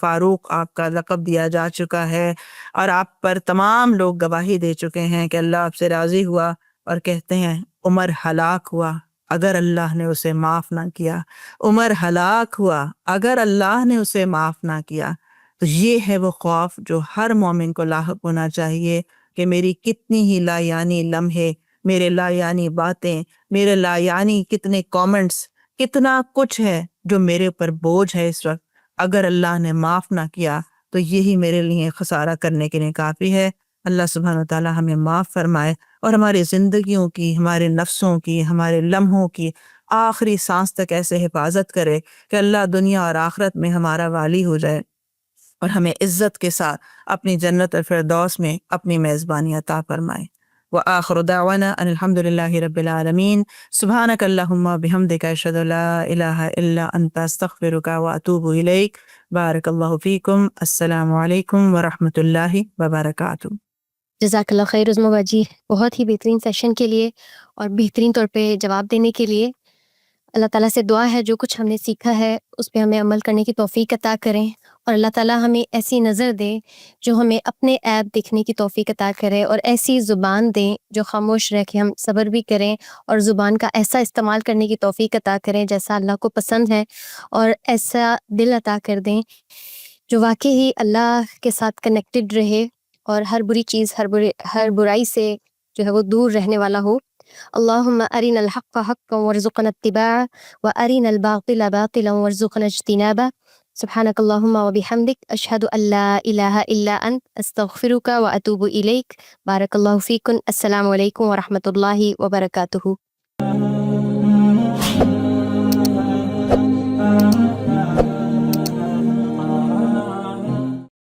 فاروق آپ کا لقب دیا جا چکا ہے، اور آپ پر تمام لوگ گواہی دے چکے ہیں کہ اللہ آپ سے راضی ہوا، اور کہتے ہیں عمر ہلاک ہوا اگر اللہ نے اسے معاف نہ کیا، عمر ہلاک ہوا اگر اللہ نے اسے معاف نہ کیا۔ تو یہ ہے وہ خوف جو ہر مومن کو لاحق ہونا چاہیے کہ میری کتنی ہی لا یعنی لمحے، میرے لا یعنی باتیں، میرے لا یعنی کتنے کامنٹس، کتنا کچھ ہے جو میرے اوپر بوجھ ہے اس وقت، اگر اللہ نے معاف نہ کیا تو یہی میرے لیے خسارہ کرنے کے لیے کافی ہے۔ اللہ سبحانہ وتعالی ہمیں معاف فرمائے، اور ہماری زندگیوں کی، ہمارے نفسوں کی، ہمارے لمحوں کی آخری سانس تک ایسے حفاظت کرے کہ اللہ دنیا اور آخرت میں ہمارا والی ہو جائے، اور ہمیں عزت کے ساتھ اپنی جنت الفردوس میں اپنی میزبانی عطا فرمائے۔ وآخر دعوانا ان الحمد للہ رب العالمین۔ سبحانک اللہم بحمدک اشہد ان لا الہ الا انت استغفرک واتوب الیک۔ بارک اللہ فیکم۔ السلام علیکم ورحمۃ اللہ وبرکاتہ۔ جزاک اللہ خیر عظمہ باجی، بہت ہی بہترین سیشن کے لیے اور بہترین طور پہ جواب دینے کے لیے۔ اللہ تعالیٰ سے دعا ہے جو کچھ ہم نے سیکھا ہے اس پہ ہمیں عمل کرنے کی توفیق عطا کریں، اور اللہ تعالیٰ ہمیں ایسی نظر دے جو ہمیں اپنے عیب دیکھنے کی توفیق عطا کرے، اور ایسی زبان دیں جو خاموش رہ کے ہم صبر بھی کریں، اور زبان کا ایسا استعمال کرنے کی توفیق عطا کریں جیسا اللہ کو پسند ہے، اور ایسا دل عطا کر دیں جو واقعی ہی اللہ کے ساتھ کنیکٹڈ رہے، اور ہر بری چیز، ہر برائی سے جو ہے وہ دور رہنے والا ہو۔ اللہم ارنا الحق حقا وارزقنا اتباعہ وارنا الباطل باطلا وارزقنا اجتنابہ۔ سبحانک اللہم وبحمدک اشہد ان لا الہ الا انت استغفرک واتوب الیک۔ بارک اللہ فیکم۔ السلام علیکم ورحمۃ اللہ وبرکاتہ۔